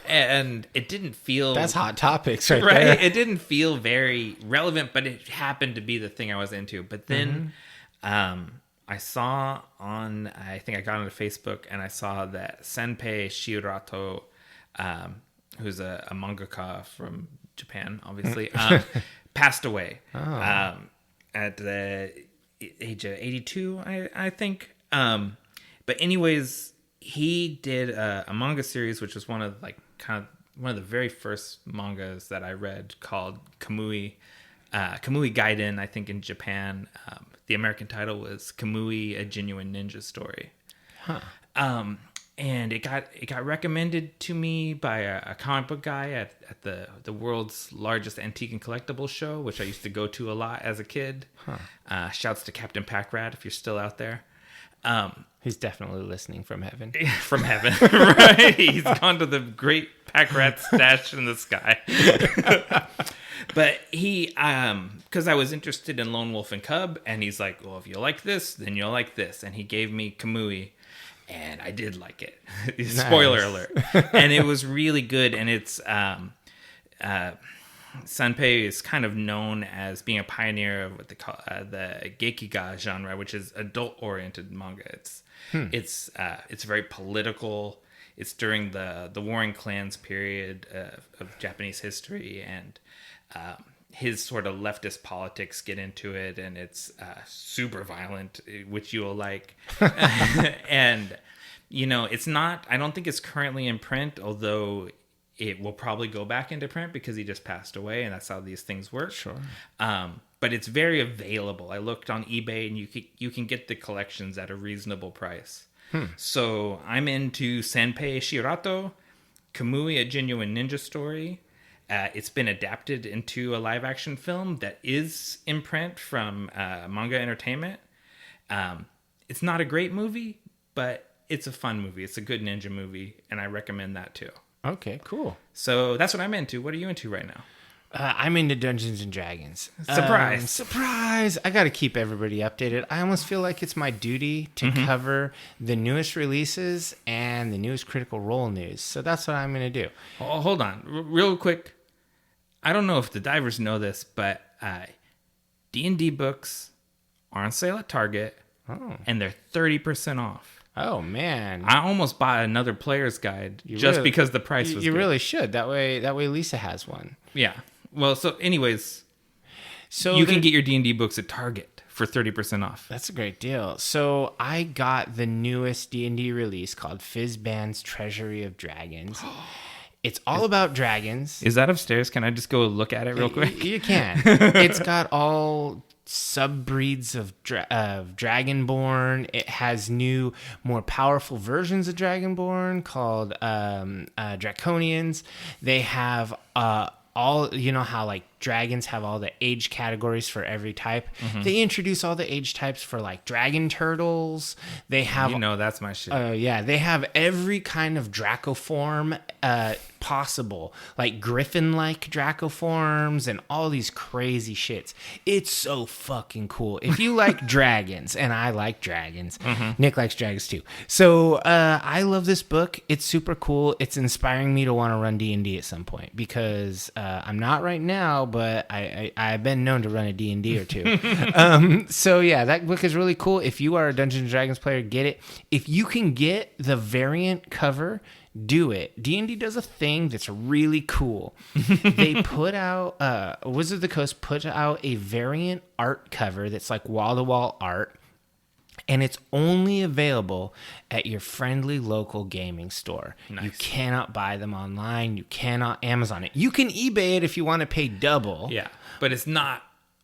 and it didn't feel... That's hot topics right right? there. It didn't feel very relevant, but it happened to be the thing I was into. But then I saw I think I got onto Facebook, and I saw that Senpei Shirato, who's a mangaka from Japan, obviously, passed away at the age of 82, I think. But anyways, he did a manga series, which was one of the very first mangas that I read, called Kamui Gaiden, I think, in Japan. The American title was Kamui, A Genuine Ninja Story. And it got recommended to me by a comic book guy at the world's largest antique and collectibles show, which I used to go to a lot as a kid. Shouts to Captain Packrat if you're still out there. He's definitely listening from heaven. From heaven, right? He's gone to the great Packrat stash in the sky. But he, because I was interested in Lone Wolf and Cub, and he's like, well, if you like this, then you'll like this. And he gave me Kamui. And I did like it. Spoiler alert. And it was really good. And it's Sanpei is kind of known as being a pioneer of what they call the Gekiga genre, which is adult-oriented manga. It's very political. It's during the Warring Clans period of Japanese history, and his sort of leftist politics get into it, and it's super violent, which you'll like. And, it's not, I don't think it's currently in print, although it will probably go back into print because he just passed away, and that's how these things work. Sure. But it's very available. I looked on eBay, and you can get the collections at a reasonable price. So I'm into Senpei Shirato, Kamui, A Genuine Ninja Story. It's been adapted into a live-action film that is in print from Manga Entertainment. It's not a great movie, but it's a fun movie. It's a good ninja movie, and I recommend that too. Okay, cool. So that's what I'm into. What are you into right now? I'm into Dungeons and Dragons. Surprise. Surprise! I got to keep everybody updated. I almost feel like it's my duty to cover the newest releases and the newest Critical Role news. So that's what I'm going to do. Oh, hold on. Real quick. I don't know if the divers know this, but D&D books are on sale at Target, and they're 30% off. Oh, man. I almost bought another player's guide because the price was You good. really should. That way Lisa has one. Yeah. Well, so anyways, you can get your D&D books at Target for 30% off. That's a great deal. So I got the newest D&D release called Fizzband's Treasury of Dragons. It's all about dragons. Is that upstairs? Can I just go look at it real quick? You can. It's got all subbreeds of Dragonborn. It has new, more powerful versions of Dragonborn called Draconians. They have all, how like dragons have all the age categories for every type. They introduce all the age types for like dragon turtles. They have, that's my shit. Yeah, they have every kind of Dracoform possible, like griffin-like Dracoforms and all these crazy shits. It's so fucking cool. If you like dragons, and I like dragons, Nick likes dragons too. So I love this book. It's super cool. It's inspiring me to want to run D&D at some point because I'm not right now, but I've been known to run a D&D or two. So yeah, that book is really cool. If you are a Dungeons & Dragons player, get it. If you can get the variant cover, do it. D&D does a thing that's really cool. They put out, Wizards of the Coast put out a variant art cover that's like wall-to-wall art. And it's only available at your friendly local gaming store. Nice. You cannot buy them online. You cannot Amazon it. You can eBay it if you want to pay double. Yeah, but it's not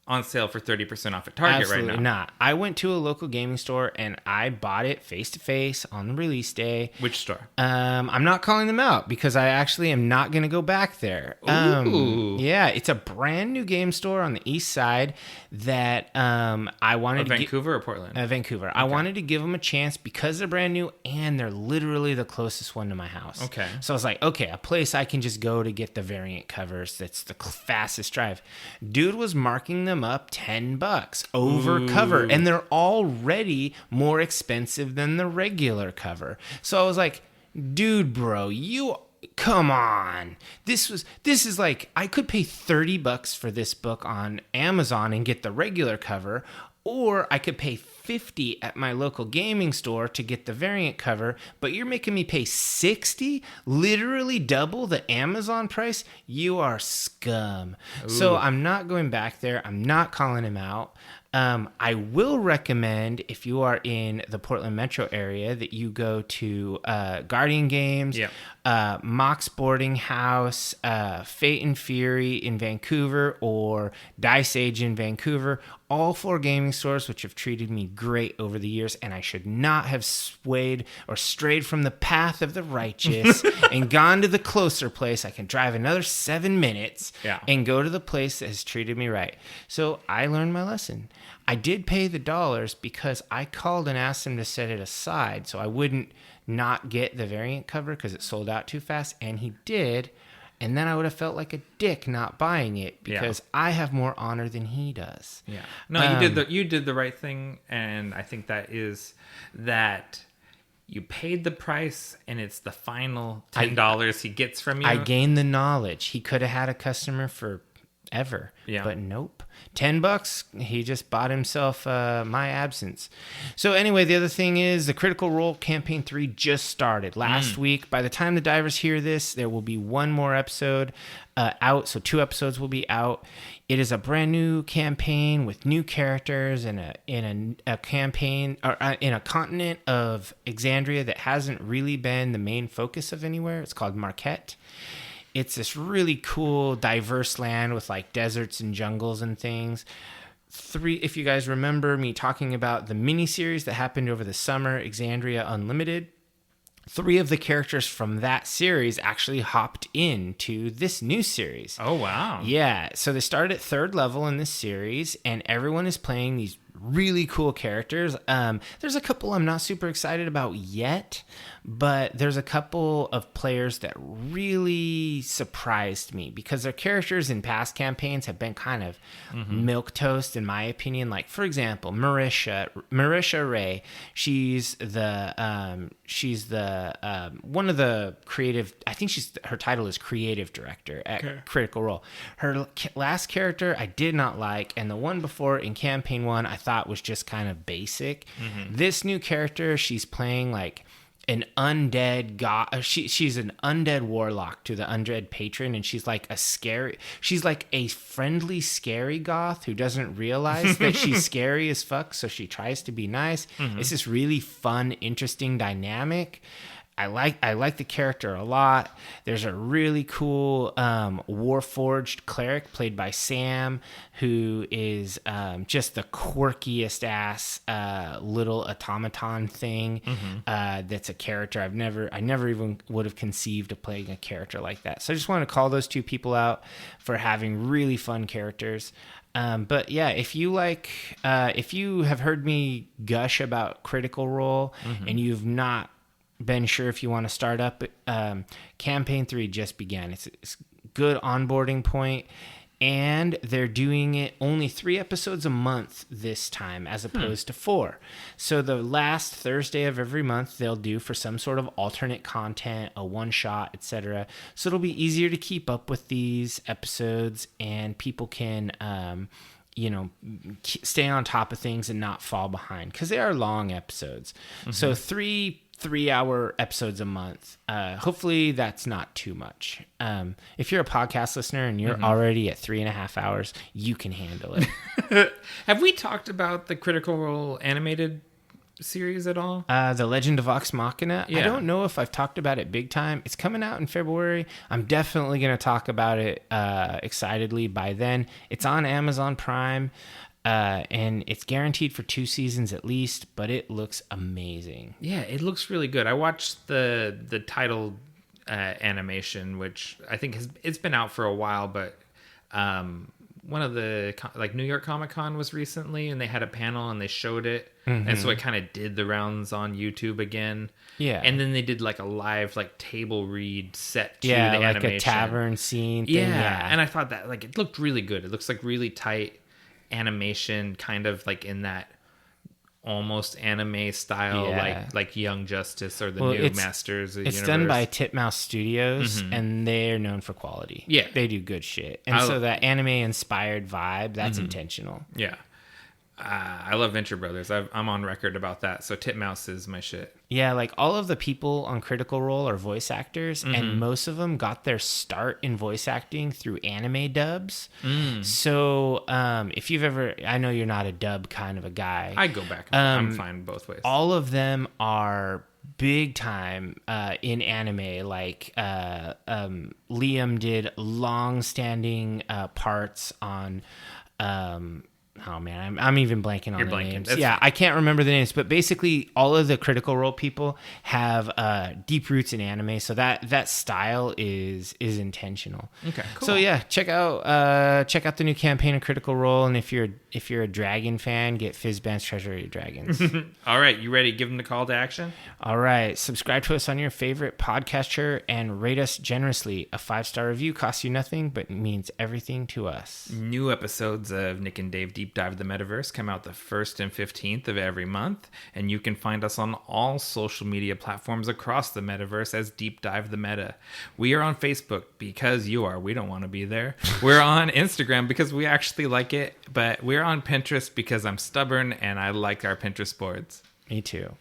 on sale for 30% off at Target Absolutely right now. Not. I went to a local gaming store and I bought it face to face on the release day. Which store? I'm not calling them out because I actually am not going to go back there. Ooh. Yeah, it's a brand new game store on the east side that I wanted to Vancouver or Portland? Vancouver. Okay. I wanted to give them a chance because they're brand new and they're literally the closest one to my house. Okay. So I was like, okay, a place I can just go to get the variant covers. That's the fastest drive. Dude was marking them them up $10 over cover, and they're already more expensive than the regular cover. So I was like, dude, bro, come on. This is like, I could pay $30 for this book on Amazon and get the regular cover, or I could pay $50 at my local gaming store to get the variant cover, but you're making me pay $60, literally double the Amazon price. You are scum. Ooh. So I'm not going back there. I'm not calling him out. I will recommend, if you are in the Portland metro area, that you go to Guardian Games, Mox Boarding House, Fate and Fury in Vancouver, or Dice Age in Vancouver. All 4 gaming stores which have treated me great over the years, and I should not have swayed or strayed from the path of the righteous and gone to the closer place. I can drive another 7 minutes and go to the place that has treated me right. So I learned my lesson. I did pay the dollars because I called and asked him to set it aside so I wouldn't not get the variant cover because it sold out too fast, and he did. And then I would have felt like a dick not buying it because I have more honor than he does. Yeah. No, you did the right thing, and I think that is that you paid the price, and it's the final $10 he gets from you. I gained the knowledge. He could have had a customer for ever, but nope. $10, he just bought himself my absence. So anyway, the other thing is the Critical Role Campaign 3 just started last week. By the time the divers hear this, there will be one more episode out, so 2 episodes will be out. It is a brand new campaign with new characters in a campaign or in a continent of Exandria that hasn't really been the main focus of anywhere. It's called Marquette. It's this really cool, diverse land with like deserts and jungles and things. If you guys remember me talking about the miniseries that happened over the summer, Exandria Unlimited, 3 of the characters from that series actually hopped into this new series. Oh, wow. Yeah. So they started at 3rd level in this series, and everyone is playing these really cool characters. There's a couple I'm not super excited about yet, but there's a couple of players that really surprised me because their characters in past campaigns have been kind of milquetoast, in my opinion. Like, for example, Marisha Ray. She's the one of the creative. I think her title is creative director at Critical Role. Her last character I did not like, and the one before in campaign 1 I thought was just kind of basic. This new character, she's playing like an undead god. She's an undead warlock to the undead patron, and she's like a friendly scary goth who doesn't realize that she's scary as fuck, so she tries to be nice. It's this really fun, interesting dynamic. I like the character a lot. There's a really cool Warforged cleric played by Sam, who is just the quirkiest ass little automaton thing. That's a character I never even would have conceived of playing a character like that. So I just want to call those 2 people out for having really fun characters. But yeah, if you have heard me gush about Critical Role and you've not been sure if you want to start up, campaign 3 just began. It's a good onboarding point, and they're doing it only 3 episodes a month this time as opposed to 4. So the last Thursday of every month they'll do for some sort of alternate content, a one-shot, etc. So it'll be easier to keep up with these episodes, and people can stay on top of things and not fall behind, because they are long episodes. So 3-hour episodes a month. Hopefully that's not too much. If you're a podcast listener and you're already at 3.5 hours, you can handle it. Have we talked about the Critical Role animated series at all? The Legend of Vox Machina? Yeah. I don't know if I've talked about it big time. It's coming out in February. I'm definitely going to talk about it excitedly by then. It's on Amazon Prime. And it's guaranteed for 2 seasons at least, but it looks amazing. Yeah, it looks really good. I watched the title animation, which I think it's been out for a while, but one of the New York Comic Con was recently, and they had a panel and they showed it, and so it kind of did the rounds on YouTube again. Yeah, and then they did like a live table read set to the animation, like a tavern scene thing. Yeah, and I thought that it looked really good. It looks like really tight. animation kind of like in that almost anime style, like Young Justice or the new Masters of the It's Universe. done by Titmouse Studios, and they're known for quality. Yeah. They do good shit. And so that anime-inspired vibe, that's intentional. Yeah. I love Venture Brothers. I'm on record about that. So Titmouse is my shit. Yeah, like all of the people on Critical Role are voice actors, and most of them got their start in voice acting through anime dubs. So if you've ever, I know you're not a dub kind of a guy. I go back. I'm fine both ways. All of them are big time in anime. Like Liam did long-standing parts on... oh man, I'm even blanking on the names. Yeah, I can't remember the names, but basically all of the Critical Role people have deep roots in anime, so that style is intentional. Okay, cool. So yeah, check out the new campaign of Critical Role, and if you're a dragon fan, get Fizzband's Treasury of Dragons. All right, you ready? Give them the call to action. All right, subscribe to us on your favorite podcatcher and rate us generously. A 5-star review costs you nothing, but means everything to us. New episodes of Nick and Dave Deep Dive the Metaverse come out the 1st and 15th of every month, and you can find us on all social media platforms across the Metaverse as Deep Dive the Meta. We are on Facebook because you are. We don't want to be there. We're on Instagram because we actually like it, but we're on Pinterest because I'm stubborn and I like our Pinterest boards. Me too.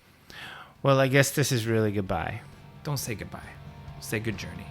Well, I guess this is really goodbye. Don't say goodbye. Say good journey.